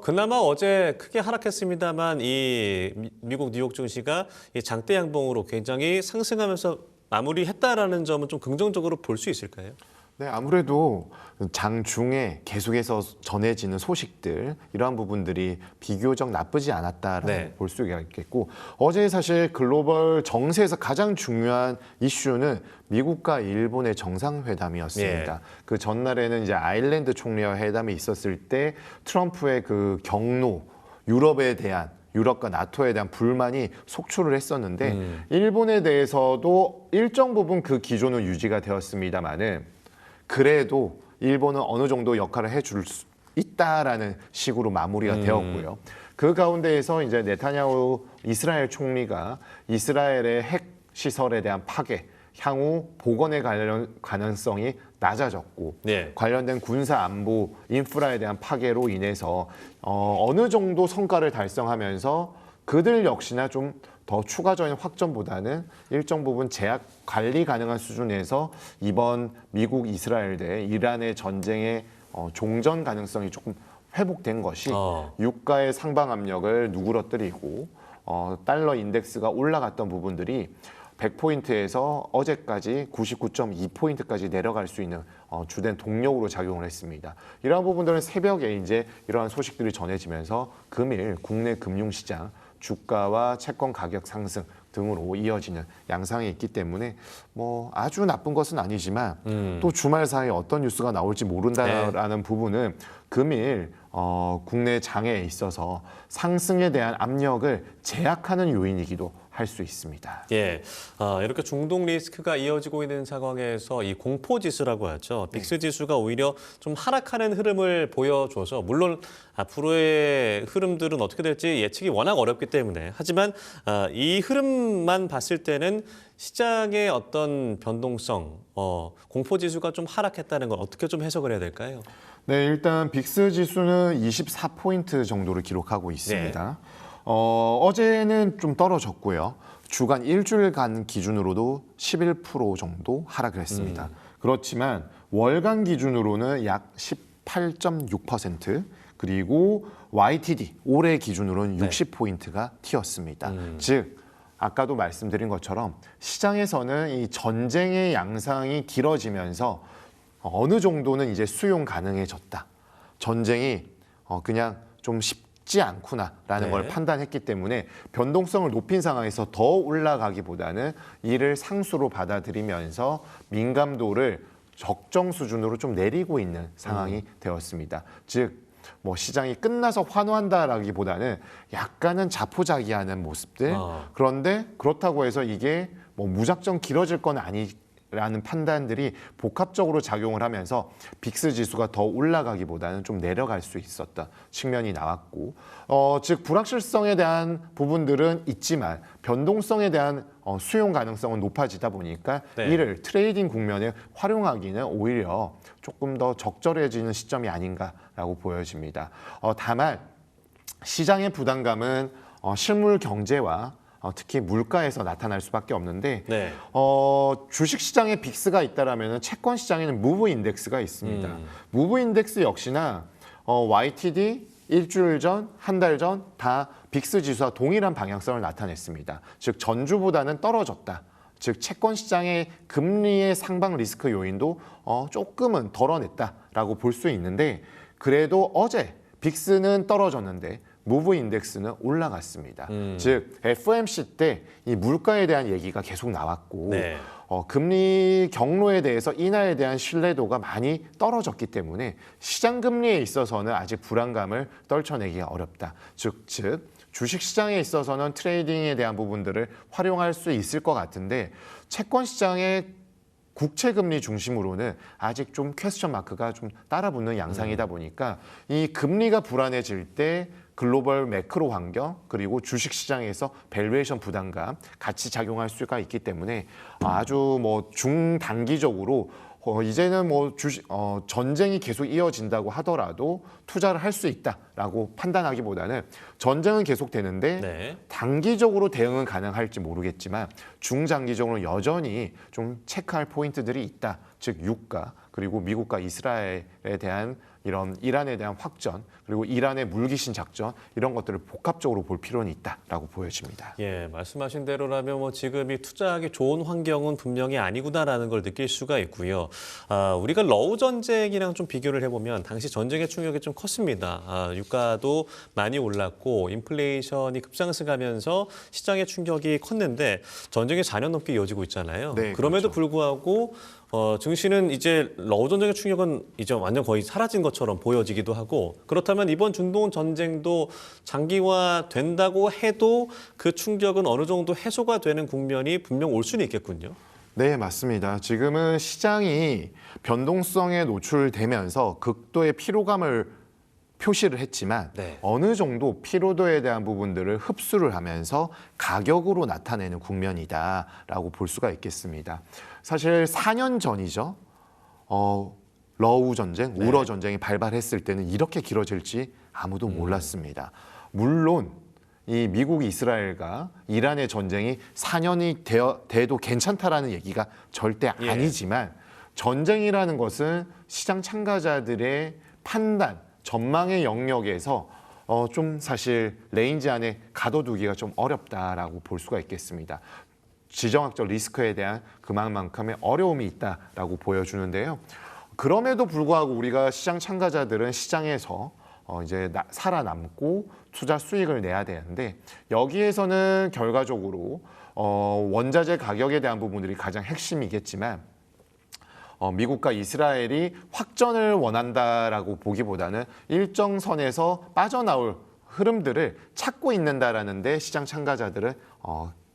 그나마 어제 크게 하락했습니다만 이 미국 뉴욕 증시가 이 장대 양봉으로 굉장히 상승하면서 마무리했다라는 점은 좀 긍정적으로 볼 수 있을까요? 네, 아무래도 장중에 계속해서 전해지는 소식들 이러한 부분들이 비교적 나쁘지 않았다라고 네. 볼 수가 있겠고 어제 사실 글로벌 정세에서 가장 중요한 이슈는 미국과 일본의 정상회담이었습니다. 예. 그 전날에는 이제 아일랜드 총리와 회담이 있었을 때 트럼프의 그 경로 유럽과 나토에 대한 불만이 속출을 했었는데 일본에 대해서도 일정 부분 그 기조는 유지가 되었습니다만은 그래도 일본은 어느 정도 역할을 해줄 수 있다라는 식으로 마무리가 되었고요. 그 가운데에서 이제 네타냐후 이스라엘 총리가 이스라엘의 핵 시설에 대한 파괴, 향후 복원의 가능성이 낮아졌고 네. 관련된 군사 안보 인프라에 대한 파괴로 인해서 어느 정도 성과를 달성하면서 그들 역시나 좀 더 추가적인 확전보다는 일정 부분 제약 관리 가능한 수준에서 이번 미국 이스라엘 대 이란의 전쟁의 종전 가능성이 조금 회복된 것이 유가의 상방 압력을 누그러뜨리고 달러 인덱스가 올라갔던 부분들이 100포인트에서 어제까지 99.2포인트까지 내려갈 수 있는 주된 동력으로 작용을 했습니다. 이러한 부분들은 새벽에 이제 이러한 소식들이 전해지면서 금일 국내 금융시장 주가와 채권 가격 상승 등으로 이어지는 양상이 있기 때문에 아주 나쁜 것은 아니지만 또 주말 사이에 어떤 뉴스가 나올지 모른다라는 부분은 금일 국내 장에 있어서 상승에 대한 압력을 제약하는 요인이기도 할 수 있습니다. 예, 이렇게 중동 리스크가 이어지고 있는 상황에서 이 공포 지수라고 하죠. 빅스 지수가 오히려 좀 하락하는 흐름을 보여줘서 물론 앞으로의 흐름들은 어떻게 될지 예측이 워낙 어렵기 때문에 하지만 이 흐름만 봤을 때는 시장의 어떤 변동성, 공포 지수가 좀 하락했다는 건 어떻게 좀 해석을 해야 될까요? 네, 일단 빅스 지수는 24포인트 정도를 기록하고 있습니다. 어제는 좀 떨어졌고요. 주간 일주일간 기준으로도 11% 정도 하락을 했습니다. 그렇지만 월간 기준으로는 약 18.6%, 그리고 YTD 올해 기준으로는 60포인트가 튀었습니다. 즉 아까도 말씀드린 것처럼 시장에서는 이 전쟁의 양상이 길어지면서 어느 정도는 이제 수용 가능해졌다. 전쟁이 그냥 좀 쉽지 않구나라는 네. 걸 판단했기 때문에 변동성을 높인 상황에서 더 올라가기보다는 이를 상수로 받아들이면서 민감도를 적정 수준으로 좀 내리고 있는 상황이 되었습니다. 즉 뭐 시장이 끝나서 환호한다라기보다는 약간은 자포자기하는 모습들. 그런데 그렇다고 해서 이게 뭐 무작정 길어질 건 아니라는 판단들이 복합적으로 작용을 하면서 빅스 지수가 더 올라가기보다는 좀 내려갈 수 있었던 측면이 나왔고, 즉 불확실성에 대한 부분들은 있지만 변동성에 대한 수용 가능성은 높아지다 보니까 네. 이를 트레이딩 국면에 활용하기는 오히려 조금 더 적절해지는 시점이 아닌가라고 보여집니다. 다만 시장의 부담감은 실물 경제와 특히 물가에서 나타날 수밖에 없는데 네. 주식시장에 빅스가 있다라면 채권 시장에는 무브 인덱스가 있습니다. 무브 인덱스 역시나 YTD 일주일 전, 한 달 전 다 빅스 지수와 동일한 방향성을 나타냈습니다. 즉 전주보다는 떨어졌다. 즉 채권 시장의 금리의 상방 리스크 요인도 조금은 덜어냈다라고 볼 수 있는데, 그래도 어제 빅스는 떨어졌는데 무브 인덱스는 올라갔습니다. 즉 FOMC 때 이 물가에 대한 얘기가 계속 나왔고 네. 금리 경로에 대해서 인하에 대한 신뢰도가 많이 떨어졌기 때문에 시장 금리에 있어서는 아직 불안감을 떨쳐내기가 어렵다. 즉 주식시장에 있어서는 트레이딩에 대한 부분들을 활용할 수 있을 것 같은데 채권 시장의 국채 금리 중심으로는 아직 좀 퀘스천 마크가 좀 따라붙는 양상이다 보니까 이 금리가 불안해질 때 글로벌 매크로 환경 그리고 주식시장에서 밸류에이션 부담감 같이 작용할 수가 있기 때문에 아주 뭐 중단기적으로 이제는 뭐 전쟁이 계속 이어진다고 하더라도 투자를 할 수 있다라고 판단하기보다는 전쟁은 계속되는데 네. 단기적으로 대응은 가능할지 모르겠지만 중장기적으로 여전히 좀 체크할 포인트들이 있다. 즉 유가 그리고 미국과 이스라엘에 대한 이런 이란에 대한 확전 그리고 이란의 물귀신 작전 이런 것들을 복합적으로 볼 필요는 있다라고 보여집니다. 예, 말씀하신 대로라면 뭐 지금이 투자하기 좋은 환경은 분명히 아니구나라는 걸 느낄 수가 있고요. 우리가 러우 전쟁이랑 좀 비교를 해보면 당시 전쟁의 충격이 좀 컸습니다. 유가도 많이 올랐고 인플레이션이 급상승하면서 시장의 충격이 컸는데 전쟁이 4년 넘게 이어지고 있잖아요. 네, 그럼에도 그렇죠. 불구하고 증시는 이제 러우 전쟁의 충격은 이제 완전 거의 사라진 것처럼 보여지기도 하고, 그렇다면 이번 중동 전쟁도 장기화된다고 해도 그 충격은 어느 정도 해소가 되는 국면이 분명 올 수는 있겠군요. 네, 맞습니다. 지금은 시장이 변동성에 노출되면서 극도의 피로감을 표시를 했지만 네. 어느 정도 피로도에 대한 부분들을 흡수를 하면서 가격으로 나타내는 국면이다라고 볼 수가 있겠습니다. 사실 4년 전이죠. 러우 전쟁, 네. 우러 전쟁이 발발했을 때는 이렇게 길어질지 아무도 몰랐습니다. 물론 이 미국 이스라엘과 이란의 전쟁이 4년이 돼도 괜찮다라는 얘기가 절대 예. 아니지만 전쟁이라는 것은 시장 참가자들의 판단, 전망의 영역에서 좀 사실 레인지 안에 가둬두기가 좀 어렵다라고 볼 수가 있겠습니다. 지정학적 리스크에 대한 그만큼의 어려움이 있다라고 보여주는데요. 그럼에도 불구하고 우리가 시장 참가자들은 시장에서 이제 살아남고 투자 수익을 내야 되는데 여기에서는 결과적으로 원자재 가격에 대한 부분들이 가장 핵심이겠지만 미국과 이스라엘이 확전을 원한다라고 보기보다는 일정 선에서 빠져나올 흐름들을 찾고 있는다라는 데 시장 참가자들은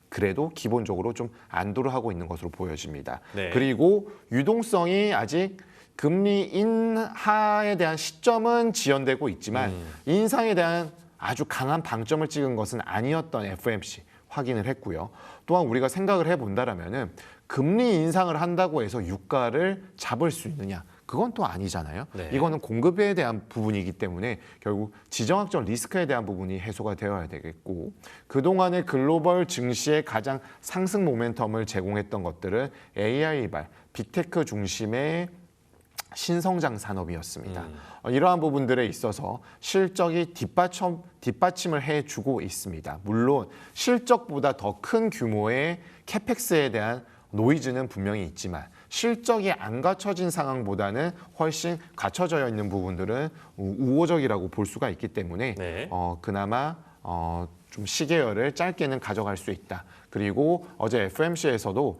그래도 기본적으로 좀 안도를 하고 있는 것으로 보여집니다. 네. 그리고 유동성이 아직 금리 인하에 대한 시점은 지연되고 있지만 인상에 대한 아주 강한 방점을 찍은 것은 아니었던 FOMC 확인을 했고요. 또한 우리가 생각을 해본다라면은 금리 인상을 한다고 해서 유가를 잡을 수 있느냐? 그건 또 아니잖아요. 네. 이거는 공급에 대한 부분이기 때문에 결국 지정학적 리스크에 대한 부분이 해소가 되어야 되겠고 그동안의 글로벌 증시의 가장 상승 모멘텀을 제공했던 것들은 AI 기반, 빅테크 중심의 신성장 산업이었습니다. 이러한 부분들에 있어서 실적이 뒷받침을 해주고 있습니다. 물론 실적보다 더 큰 규모의 캐펙스에 대한 노이즈는 분명히 있지만 실적이 안 갖춰진 상황보다는 훨씬 갖춰져 있는 부분들은 우호적이라고 볼 수가 있기 때문에 네. 그나마 좀 시계열을 짧게는 가져갈 수 있다. 그리고 어제 FMC에서도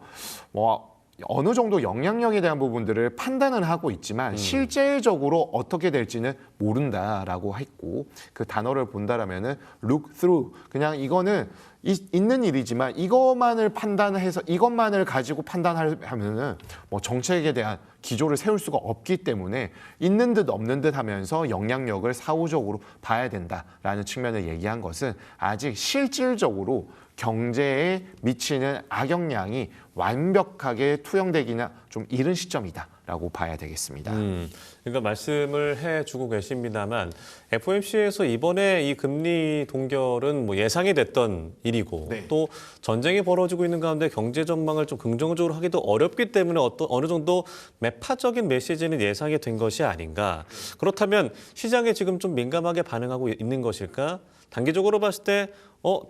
어느 정도 영향력에 대한 부분들을 판단은 하고 있지만 실제적으로 어떻게 될지는 모른다라고 했고 그 단어를 본다라면은 look through 그냥 이거는 있는 일이지만 이것만을 판단해서 이것만을 가지고 판단하면은 뭐 정책에 대한 기조를 세울 수가 없기 때문에 있는 듯 없는 듯 하면서 영향력을 사후적으로 봐야 된다라는 측면을 얘기한 것은 아직 실질적으로 경제에 미치는 악영향이 완벽하게 투영되기나 좀 이른 시점이다라고 봐야 되겠습니다. 그러니까 말씀을 해주고 계십니다만 FOMC에서 이번에 이 금리 동결은 뭐 예상이 됐던 일이고 네. 또 전쟁이 벌어지고 있는 가운데 경제 전망을 좀 긍정적으로 하기도 어렵기 때문에 어느 정도 매파적인 메시지는 예상이 된 것이 아닌가. 그렇다면 시장에 지금 좀 민감하게 반응하고 있는 것일까? 단기적으로 봤을 때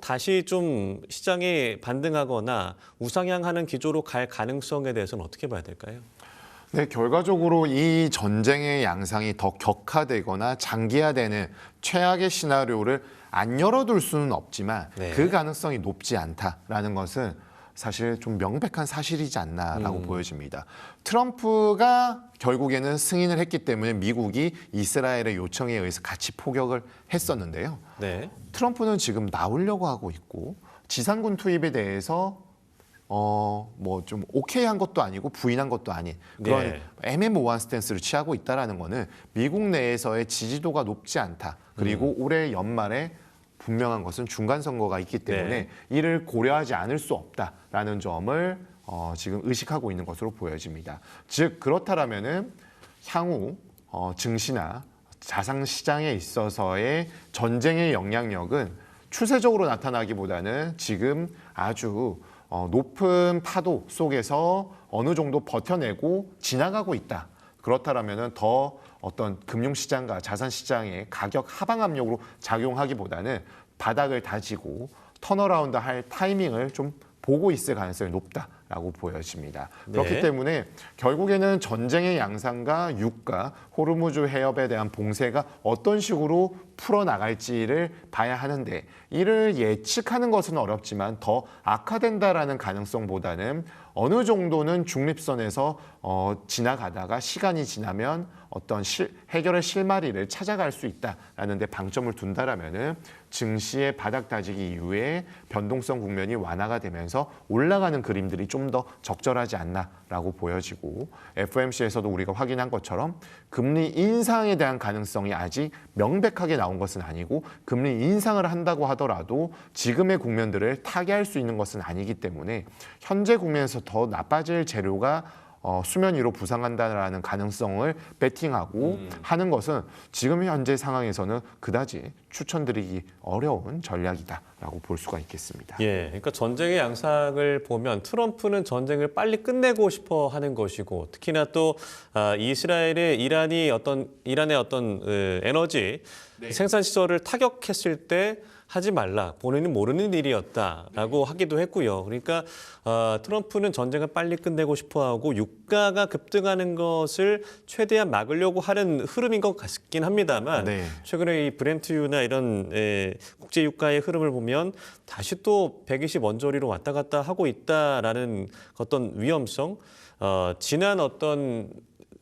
다시 좀 시장이 반등하거나 우상향하는 기조로 갈 가능성에 대해서는 어떻게 봐야 될까요? 네, 결과적으로 이 전쟁의 양상이 더 격화되거나 장기화되는 최악의 시나리오를 안 열어둘 수는 없지만 네. 그 가능성이 높지 않다라는 것은 사실 좀 명백한 사실이지 않나라고 보여집니다. 트럼프가 결국에는 승인을 했기 때문에 미국이 이스라엘의 요청에 의해서 같이 포격을 했었는데요. 네. 트럼프는 지금 나오려고 하고 있고 지상군 투입에 대해서 뭐 좀 오케이한 것도 아니고 부인한 것도 아닌 그런 네. 애매모호한 스탠스를 취하고 있다라는 거는 미국 내에서의 지지도가 높지 않다. 그리고 올해 연말에 분명한 것은 중간 선거가 있기 때문에 네. 이를 고려하지 않을 수 없다라는 점을 지금 의식하고 있는 것으로 보여집니다. 즉 그렇다라면은 향후 증시나 자산 시장에 있어서의 전쟁의 영향력은 추세적으로 나타나기보다는 지금 아주 높은 파도 속에서 어느 정도 버텨내고 지나가고 있다. 그렇다라면은 더 어떤 금융시장과 자산시장의 가격 하방 압력으로 작용하기보다는 바닥을 다지고 턴어라운드 할 타이밍을 좀 보고 있을 가능성이 높다라고 보여집니다. 그렇기 네. 때문에 결국에는 전쟁의 양상과 유가, 호르무즈 해협에 대한 봉쇄가 어떤 식으로 풀어나갈지를 봐야 하는데 이를 예측하는 것은 어렵지만 더 악화된다라는 가능성보다는 어느 정도는 중립선에서 지나가다가 시간이 지나면 어떤 해결의 실마리를 찾아갈 수 있다라는 데 방점을 둔다라면은 증시의 바닥 다지기 이후에 변동성 국면이 완화가 되면서 올라가는 그림들이 좀 더 적절하지 않나라고 보여지고 FOMC에서도 우리가 확인한 것처럼 금리 인상에 대한 가능성이 아직 명백하게 나온 것은 아니고 금리 인상을 한다고 하더라도 지금의 국면들을 타개할 수 있는 것은 아니기 때문에 현재 국면에서 더 나빠질 재료가 수면 위로 부상한다는 가능성을 베팅하고 하는 것은 지금 현재 상황에서는 그다지 추천드리기 어려운 전략이다라고 볼 수가 있겠습니다. 예, 그러니까 전쟁의 양상을 보면 트럼프는 전쟁을 빨리 끝내고 싶어 하는 것이고 특히나 또 이스라엘의 이란의 어떤 에너지 생산 시설을 타격했을 때 하지 말라. 본인은 모르는 일이었다라고 하기도 했고요. 그러니까 트럼프는 전쟁을 빨리 끝내고 싶어하고 유가가 급등하는 것을 최대한 막으려고 하는 흐름인 것 같긴 합니다만 네. 최근에 이 브렌트유나 이런 국제 유가의 흐름을 보면 다시 또 120 원저리로 왔다 갔다 하고 있다라는 어떤 위험성, 지난 어떤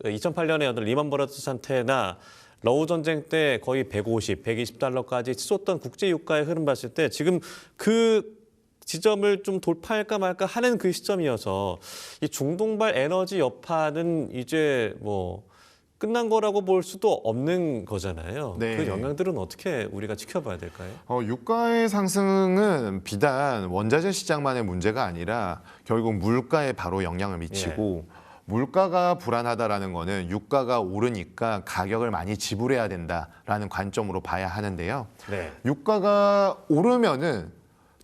2008년의 어떤 리먼 브라더스 사태나 러우 전쟁 때 거의 150, 120달러까지 치솟던 국제 유가의 흐름 봤을 때 지금 그 지점을 좀 돌파할까 말까 하는 그 시점이어서 이 중동발 에너지 여파는 이제 뭐 끝난 거라고 볼 수도 없는 거잖아요. 네. 그 영향들은 어떻게 우리가 지켜봐야 될까요? 유가의 상승은 비단 원자재 시장만의 문제가 아니라 결국 물가에 바로 영향을 미치고 물가가 불안하다라는 거는 유가가 오르니까 가격을 많이 지불해야 된다라는 관점으로 봐야 하는데요. 네. 유가가 오르면은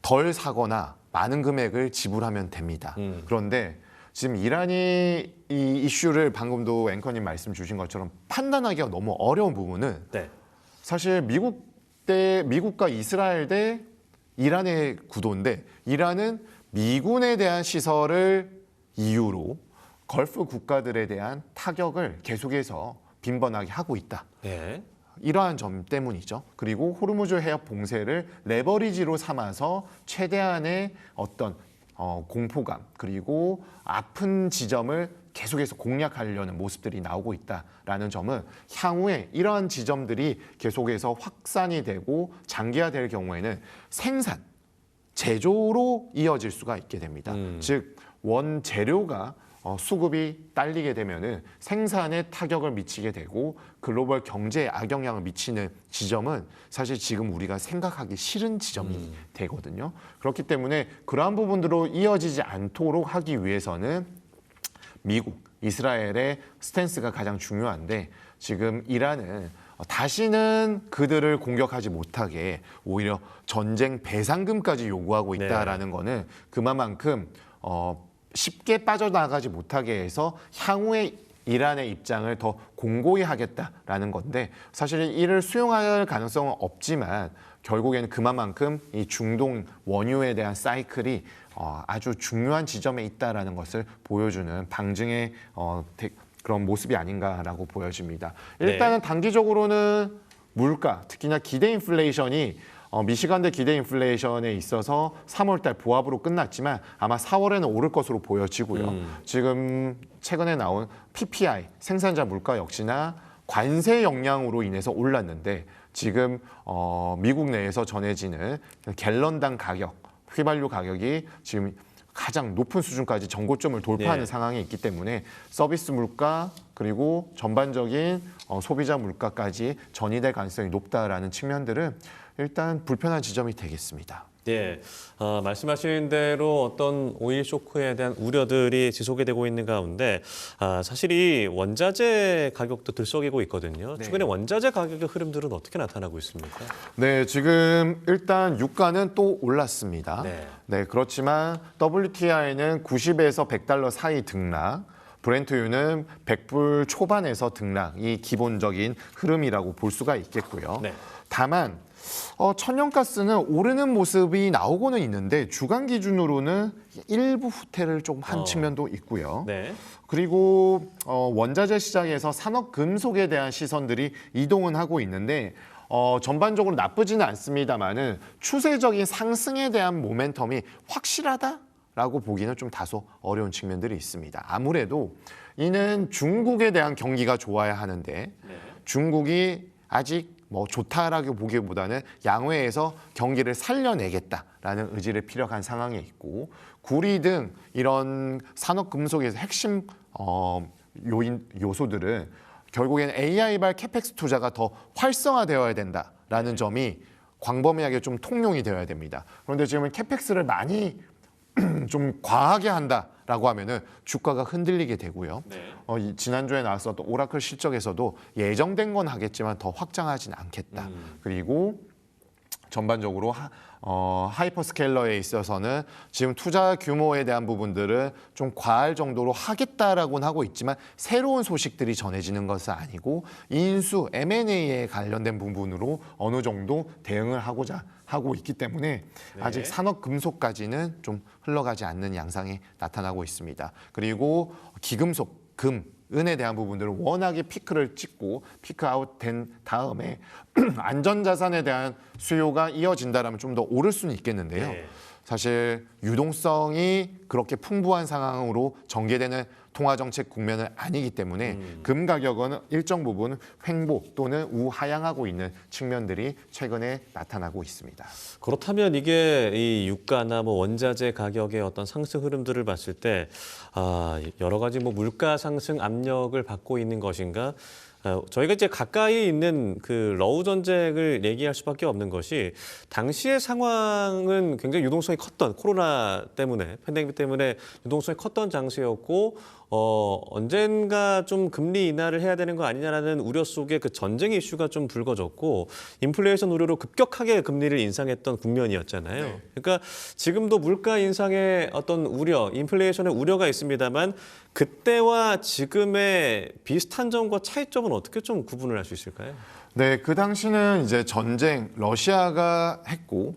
덜 사거나 많은 금액을 지불하면 됩니다. 그런데 지금 이란이 이 이슈를 방금도 앵커님 말씀 주신 것처럼 판단하기가 너무 어려운 부분은 네. 사실 미국과 이스라엘 대 이란의 구도인데 이란은 미군에 대한 시설을 이유로 걸프 국가들에 대한 타격을 계속해서 빈번하게 하고 있다. 네. 이러한 점 때문이죠. 그리고 호르무즈 해협 봉쇄를 레버리지로 삼아서 최대한의 어떤 공포감 그리고 아픈 지점을 계속해서 공략하려는 모습들이 나오고 있다라는 점은 향후에 이러한 지점들이 계속해서 확산이 되고 장기화될 경우에는 생산, 제조로 이어질 수가 있게 됩니다. 즉 원재료가 수급이 딸리게 되면은 생산에 타격을 미치게 되고 글로벌 경제에 악영향을 미치는 지점은 사실 지금 우리가 생각하기 싫은 지점이 되거든요. 그렇기 때문에 그러한 부분들로 이어지지 않도록 하기 위해서는 미국, 이스라엘의 스탠스가 가장 중요한데 지금 이란은 다시는 그들을 공격하지 못하게 오히려 전쟁 배상금까지 요구하고 있다라는 거는 그만큼 쉽게 빠져나가지 못하게 해서 향후에 이란의 입장을 더 공고히 하겠다라는 건데 사실 이를 수용할 가능성은 없지만 결국에는 그만큼 이 중동 원유에 대한 사이클이 아주 중요한 지점에 있다라는 것을 보여주는 방증의 그런 모습이 아닌가라고 보여집니다. 일단은 단기적으로는 물가, 특히나 기대 인플레이션이 미시간대 기대 인플레이션에 있어서 3월달 보합으로 끝났지만 아마 4월에는 오를 것으로 보여지고요. 지금 최근에 나온 PPI, 생산자 물가 역시나 관세 영향으로 인해서 올랐는데 지금 미국 내에서 전해지는 갤런당 가격, 휘발유 가격이 지금 가장 높은 수준까지 전고점을 돌파하는 상황에 있기 때문에 서비스 물가 그리고 전반적인 소비자 물가까지 전이될 가능성이 높다라는 측면들은 일단 불편한 지점이 되겠습니다. 예, 말씀하신 대로 어떤 오일 쇼크에 대한 우려들이 지속이 되고 있는 가운데 사실 이 원자재 가격도 들썩이고 있거든요. 네. 최근에 원자재 가격의 흐름들은 어떻게 나타나고 있습니까? 네, 지금 일단 유가는 또 올랐습니다. 네. 그렇지만 WTI는 90에서 $100 사이 등락, 브렌트유는 100불 초반에서 등락, 이 기본적인 흐름이라고 볼 수가 있겠고요. 네. 다만 천연가스는 오르는 모습이 나오고는 있는데 주간 기준으로는 일부 후퇴를 좀 한 측면도 있고요. 네. 그리고 원자재 시장에서 산업금속에 대한 시선들이 이동은 하고 있는데 전반적으로 나쁘지는 않습니다만은 추세적인 상승에 대한 모멘텀이 확실하다라고 보기는 좀 다소 어려운 측면들이 있습니다. 아무래도 이는 중국에 대한 경기가 좋아야 하는데 중국이 아직 좋다라고 보기보다는 양회에서 경기를 살려내겠다라는 의지를 피력한 상황에 있고 구리 등 이런 산업금속에서 핵심 요소들은 결국에는 AI발 캐펙스 투자가 더 활성화되어야 된다라는 점이 광범위하게 좀 통용이 되어야 됩니다. 그런데 지금은 캐펙스를 많이 좀 과하게 한다라고 하면은 주가가 흔들리게 되고요. 지난주에 나왔었던 오라클 실적에서도 예정된 건 하겠지만 더 확장하진 않겠다. 그리고 전반적으로 하이퍼스케일러에 있어서는 지금 투자 규모에 대한 부분들은 좀 과할 정도로 하겠다라고는 하고 있지만 새로운 소식들이 전해지는 것은 아니고 인수, M&A에 관련된 부분으로 어느 정도 대응을 하고자 하고 있기 때문에 아직 산업금속까지는 좀 흘러가지 않는 양상이 나타나고 있습니다. 그리고 기금속, 금, 은에 대한 부분들은 워낙에 피크를 찍고 피크아웃 된 다음에 안전자산에 대한 수요가 이어진다면 좀 더 오를 수는 있겠는데요. 네. 사실 유동성이 그렇게 풍부한 상황으로 전개되는 통화정책 국면은 아니기 때문에 금 가격은 일정 부분 횡보 또는 우하향하고 있는 측면들이 최근에 나타나고 있습니다. 그렇다면 이게 이 유가나 원자재 가격의 어떤 상승 흐름들을 봤을 때 여러 가지 물가 상승 압력을 받고 있는 것인가? 저희가 이제 가까이 있는 그 러우 전쟁을 얘기할 수밖에 없는 것이 당시의 상황은 굉장히 유동성이 컸던 코로나 때문에 팬데믹 때문에 유동성이 컸던 장세였고 언젠가 좀 금리 인하를 해야 되는 거 아니냐라는 우려 속에 그 전쟁 이슈가 좀 불거졌고 인플레이션 우려로 급격하게 금리를 인상했던 국면이었잖아요. 그러니까 지금도 물가 인상의 어떤 우려, 인플레이션의 우려가 있습니다만 그때와 지금의 비슷한 점과 차이점은 어떻게 좀 구분을 할 수 있을까요? 네, 그 당시는 이제 전쟁 러시아가 했고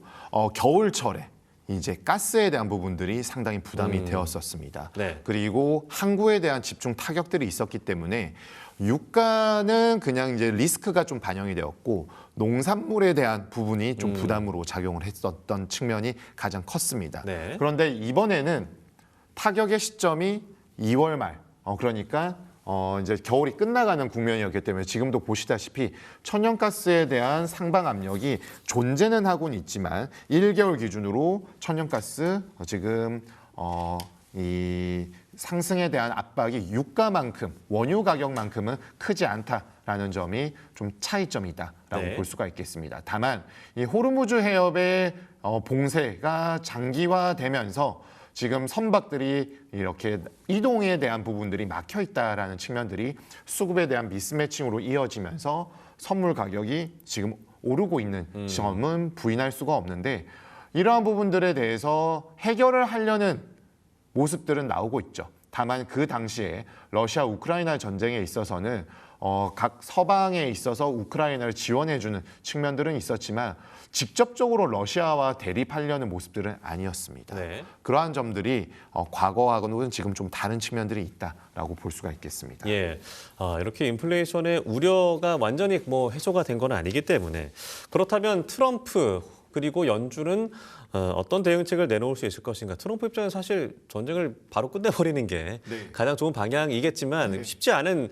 겨울철에 이제 가스에 대한 부분들이 상당히 부담이 되었었습니다. 네. 그리고 항구에 대한 집중 타격들이 있었기 때문에 유가는 그냥 이제 리스크가 좀 반영이 되었고 농산물에 대한 부분이 좀 부담으로 작용을 했었던 측면이 가장 컸습니다. 네. 그런데 이번에는 타격의 시점이 2월 말, 그러니까 이제 겨울이 끝나가는 국면이었기 때문에 지금도 보시다시피 천연가스에 대한 상방 압력이 존재는 하고는 있지만 1개월 기준으로 천연가스 지금 이 상승에 대한 압박이 유가만큼 원유 가격만큼은 크지 않다라는 점이 좀 차이점이다라고 네. 볼 수가 있겠습니다. 다만 이 호르무즈 해협의 봉쇄가 장기화되면서 지금 선박들이 이렇게 이동에 대한 부분들이 막혀 있다라는 측면들이 수급에 대한 미스매칭으로 이어지면서 선물 가격이 지금 오르고 있는 점은 부인할 수가 없는데 이러한 부분들에 대해서 해결을 하려는 모습들은 나오고 있죠. 다만 그 당시에 러시아 우크라이나 전쟁에 있어서는 각 서방에 있어서 우크라이나를 지원해주는 측면들은 있었지만 직접적으로 러시아와 대립하려는 모습들은 아니었습니다. 네. 그러한 점들이 과거하고는 지금 좀 다른 측면들이 있다라고 볼 수가 있겠습니다. 예, 이렇게 인플레이션의 우려가 완전히 뭐 해소가 된 건 아니기 때문에 그렇다면 트럼프 그리고 연준은 어떤 대응책을 내놓을 수 있을 것인가. 트럼프 입장에서 사실 전쟁을 바로 끝내버리는 게 네. 가장 좋은 방향이겠지만 쉽지 않은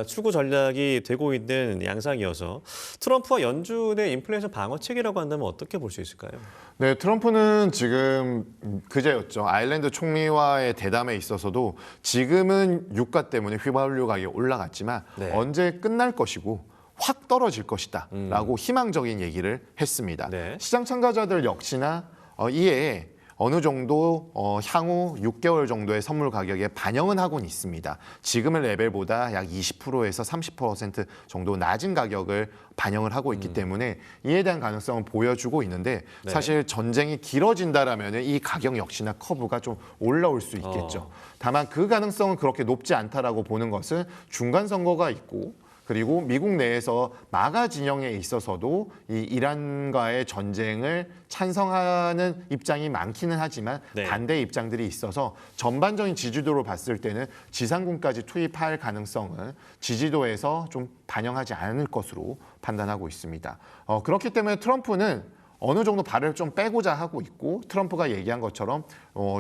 출구 전략이 되고 있는 양상이어서 트럼프와 연준의 인플레이션 방어책이라고 한다면 어떻게 볼 수 있을까요? 네, 트럼프는 지금 그제였죠. 아일랜드 총리와의 대담에 있어서도 지금은 유가 때문에 휘발유 가격이 올라갔지만 네. 언제 끝날 것이고 확 떨어질 것이다 라고 희망적인 얘기를 했습니다. 네. 시장 참가자들 역시나 이에 어느 정도 향후 6개월 정도의 선물 가격에 반영은 하고는 있습니다. 지금의 레벨보다 약 20%에서 30% 정도 낮은 가격을 반영을 하고 있기 때문에 이에 대한 가능성은 보여주고 있는데 네. 사실 전쟁이 길어진다라면 이 가격 역시나 커브가 좀 올라올 수 있겠죠. 다만 그 가능성은 그렇게 높지 않다라고 보는 것은 중간 선거가 있고 그리고 미국 내에서 마가 진영에 있어서도 이 이란과의 전쟁을 찬성하는 입장이 많기는 하지만 네. 반대 입장들이 있어서 전반적인 지지도로 봤을 때는 지상군까지 투입할 가능성은 지지도에서 좀 반영하지 않을 것으로 판단하고 있습니다. 그렇기 때문에 트럼프는 어느 정도 발을 좀 빼고자 하고 있고 트럼프가 얘기한 것처럼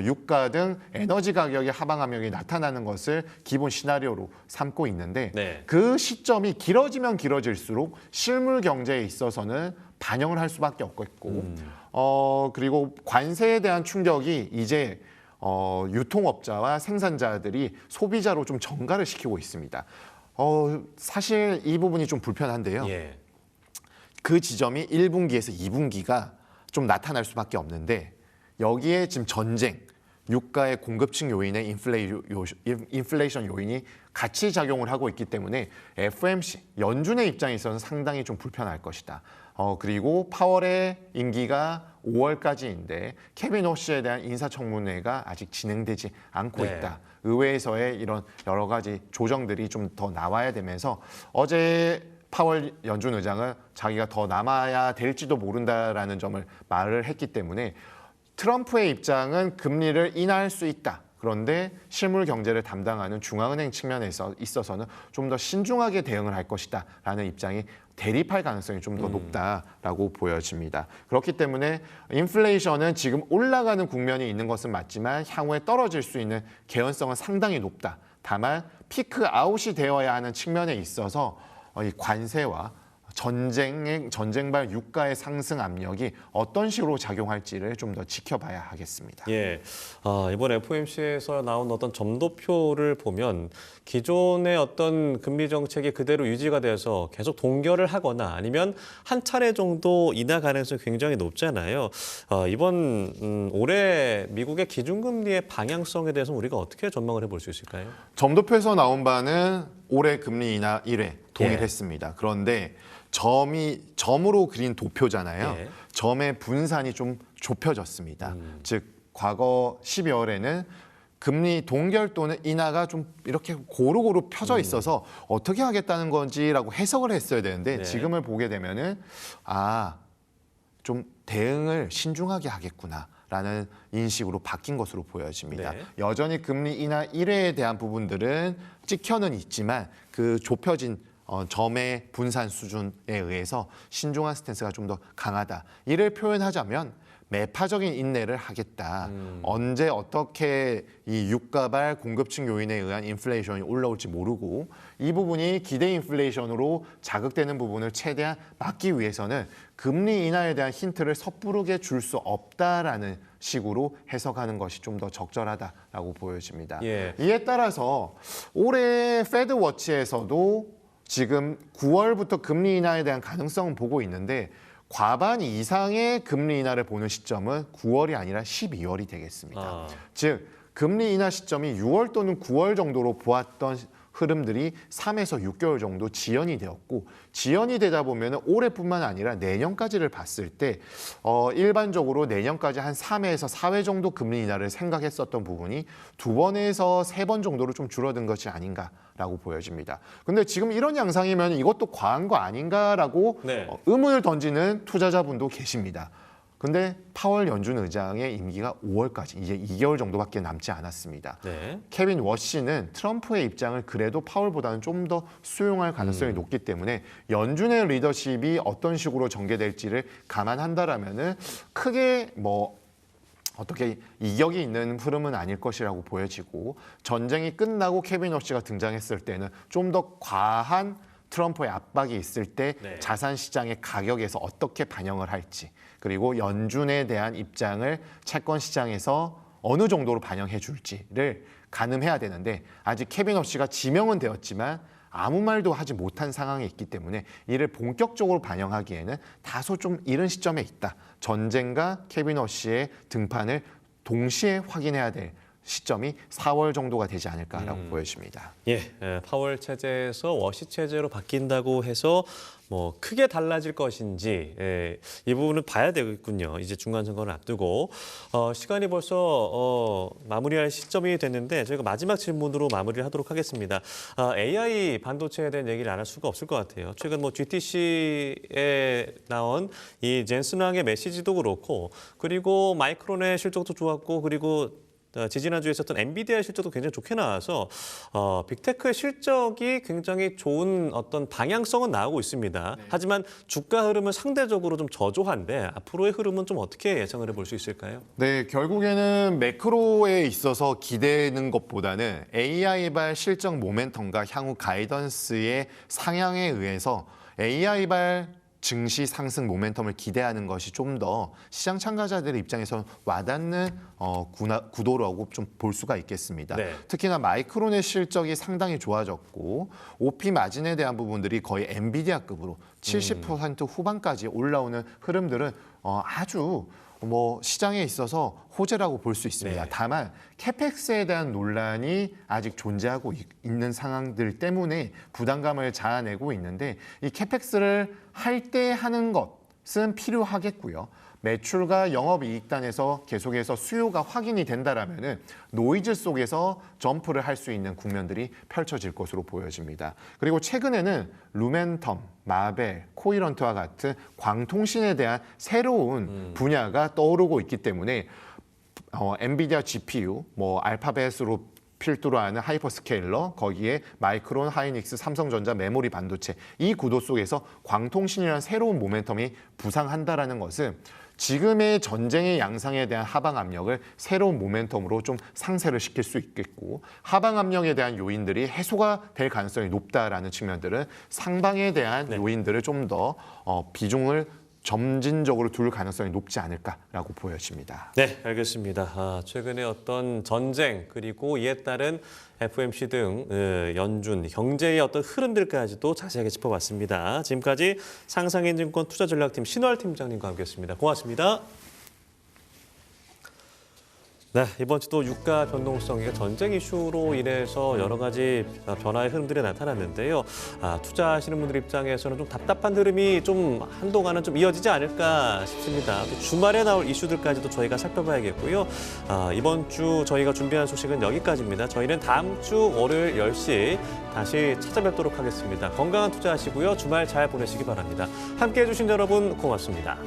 유가 등 에너지 가격의 하방 압력이 나타나는 것을 기본 시나리오로 삼고 있는데 네. 그 시점이 길어지면 길어질수록 실물 경제에 있어서는 반영을 할 수밖에 없겠고 그리고 관세에 대한 충격이 이제 유통업자와 생산자들이 소비자로 좀 전가를 시키고 있습니다. 사실 이 부분이 좀 불편한데요. 예. 그 지점이 1분기에서 2분기가 좀 나타날 수밖에 없는데 여기에 지금 전쟁, 유가의 공급층 요인의 인플레이션 요인이 같이 작용을 하고 있기 때문에 FOMC, 연준의 입장에 있어서는 상당히 좀 불편할 것이다. 그리고 파월의 임기가 5월까지인데 케빈 호시에 대한 인사청문회가 아직 진행되지 않고 네. 있다. 의회에서의 이런 여러 가지 조정들이 좀 더 나와야 되면서 어제 파월 연준 의장은 자기가 더 남아야 될지도 모른다라는 점을 말을 했기 때문에 트럼프의 입장은 금리를 인하할 수 있다. 그런데 실물 경제를 담당하는 중앙은행 측면에서 있어서는 좀 더 신중하게 대응을 할 것이다라는 입장이 대립할 가능성이 좀 더 높다라고 보여집니다. 그렇기 때문에 인플레이션은 지금 올라가는 국면이 있는 것은 맞지만 향후에 떨어질 수 있는 개연성은 상당히 높다. 다만 피크 아웃이 되어야 하는 측면에 있어서 이 관세와 전쟁발 유가의 상승 압력이 어떤 식으로 작용할지를 좀 더 지켜봐야 하겠습니다. 예, 이번 FOMC에서 나온 어떤 점도표를 보면 기존의 어떤 금리 정책이 그대로 유지가 돼서 계속 동결을 하거나 아니면 한 차례 정도 인하 가능성이 굉장히 높잖아요. 이번 올해 미국의 기준금리의 방향성에 대해서 우리가 어떻게 전망을 해볼 수 있을까요? 점도표에서 나온 바는 올해 금리 인하 1회 동일했습니다. 그런데 점으로 그린 도표잖아요. 예. 점의 분산이 좀 좁혀졌습니다. 즉 과거 12월에는 금리 동결 또는 인하가 좀 이렇게 고루고루 펴져 있어서 어떻게 하겠다는 건지라고 해석을 했어야 되는데 네. 지금을 보게 되면은 좀 대응을 신중하게 하겠구나라는 인식으로 바뀐 것으로 보여집니다. 네. 여전히 금리 인하 1회에 대한 부분들은 찍혀는 있지만 그 좁혀진 점의 분산 수준에 의해서 신중한 스탠스가 좀 더 강하다. 이를 표현하자면 매파적인 인내를 하겠다. 언제 어떻게 이 유가발 공급층 요인에 의한 인플레이션이 올라올지 모르고 이 부분이 기대 인플레이션으로 자극되는 부분을 최대한 막기 위해서는 금리 인하에 대한 힌트를 섣부르게 줄 수 없다라는 식으로 해석하는 것이 좀 더 적절하다라고 보여집니다. 예. 이에 따라서 올해 패드 워치에서도 지금 9월부터 금리 인하에 대한 가능성은 보고 있는데 과반 이상의 금리 인하를 보는 시점은 9월이 아니라 12월이 되겠습니다. 즉 금리 인하 시점이 6월 또는 9월 정도로 보았던 흐름들이 3에서 6개월 정도 지연이 되었고 지연이 되다 보면 올해뿐만 아니라 내년까지를 봤을 때 일반적으로 내년까지 한 3회에서 4회 정도 금리 인하를 생각했었던 부분이 2번에서 3번 정도로 좀 줄어든 것이 아닌가라고 보여집니다. 근데 지금 이런 양상이면 이것도 과한 거 아닌가라고 네. 의문을 던지는 투자자분도 계십니다. 근데 파월 연준 의장의 임기가 5월까지 이제 2개월 정도밖에 남지 않았습니다. 네. 케빈 워시는 트럼프의 입장을 그래도 파월보다는 좀 더 수용할 가능성이 높기 때문에 연준의 리더십이 어떤 식으로 전개될지를 감안한다라면은 크게 어떻게 이격이 있는 흐름은 아닐 것이라고 보여지고 전쟁이 끝나고 케빈 워시가 등장했을 때는 좀 더 과한 트럼프의 압박이 있을 때 네. 자산 시장의 가격에서 어떻게 반영을 할지 그리고 연준에 대한 입장을 채권 시장에서 어느 정도로 반영해 줄지를 가늠해야 되는데 아직 케빈 워시가 지명은 되었지만 아무 말도 하지 못한 상황에 있기 때문에 이를 본격적으로 반영하기에는 다소 좀 이른 시점에 있다. 전쟁과 케빈 워시의 등판을 동시에 확인해야 될 시점이 4월 정도가 되지 않을까라고 보여집니다. 예, 파월 체제에서 워시 체제로 바뀐다고 해서 크게 달라질 것인지 이 부분은 봐야 되겠군요. 이제 중간 선거를 앞두고 시간이 벌써 마무리할 시점이 됐는데 저희가 마지막 질문으로 마무리를 하도록 하겠습니다. AI 반도체에 대한 얘기를 안 할 수가 없을 것 같아요. 최근 GTC에 나온 이 젠슨 왕의 메시지도 그렇고 그리고 마이크론의 실적도 좋았고 그리고 지지난주에 있었던 엔비디아의 실적도 굉장히 좋게 나와서 빅테크의 실적이 굉장히 좋은 어떤 방향성은 나오고 있습니다. 네. 하지만 주가 흐름은 상대적으로 좀 저조한데 앞으로의 흐름은 좀 어떻게 예상을 해볼 수 있을까요? 네, 결국에는 매크로에 있어서 기대는 것보다는 AI발 실적 모멘텀과 향후 가이던스의 상향에 의해서 AI발 증시 상승 모멘텀을 기대하는 것이 좀 더 시장 참가자들의 입장에서 와닿는 구도라고 좀 볼 수가 있겠습니다. 네. 특히나 마이크론의 실적이 상당히 좋아졌고 OP 마진에 대한 부분들이 거의 엔비디아급으로 70% 후반까지 올라오는 흐름들은 아주 시장에 있어서 호재라고 볼 수 있습니다. 네. 다만 캐펙스에 대한 논란이 아직 존재하고 있는 상황들 때문에 부담감을 자아내고 있는데 이 캐펙스를 할 때 하는 것은 필요하겠고요. 매출과 영업이익단에서 계속해서 수요가 확인이 된다라면은 노이즈 속에서 점프를 할 수 있는 국면들이 펼쳐질 것으로 보여집니다. 그리고 최근에는 루멘텀, 마벨, 코이런트와 같은 광통신에 대한 새로운 분야가 떠오르고 있기 때문에 엔비디아 GPU, 알파벳으로 필두로 하는 하이퍼스케일러, 거기에 마이크론, 하이닉스, 삼성전자, 메모리 반도체 이 구도 속에서 광통신이라는 새로운 모멘텀이 부상한다라는 것은 지금의 전쟁의 양상에 대한 하방 압력을 새로운 모멘텀으로 좀 상쇄를 시킬 수 있겠고 하방 압력에 대한 요인들이 해소가 될 가능성이 높다라는 측면들은 상방에 대한 요인들을 좀 더 비중을 점진적으로 둘 가능성이 높지 않을까라고 보여집니다. 네, 알겠습니다. 최근에 어떤 전쟁 그리고 이에 따른 FOMC 등 연준, 경제의 어떤 흐름들까지도 자세하게 짚어봤습니다. 지금까지 상상인증권 투자전략팀 신월 팀장님과 함께했습니다. 고맙습니다. 네, 이번 주도 유가 변동성이 전쟁 이슈로 인해서 여러 가지 변화의 흐름들이 나타났는데요. 투자하시는 분들 입장에서는 좀 답답한 흐름이 좀 한동안은 좀 이어지지 않을까 싶습니다. 또 주말에 나올 이슈들까지도 저희가 살펴봐야겠고요. 이번 주 저희가 준비한 소식은 여기까지입니다. 저희는 다음 주 월요일 10시 다시 찾아뵙도록 하겠습니다. 건강한 투자하시고요. 주말 잘 보내시기 바랍니다. 함께해 주신 여러분 고맙습니다.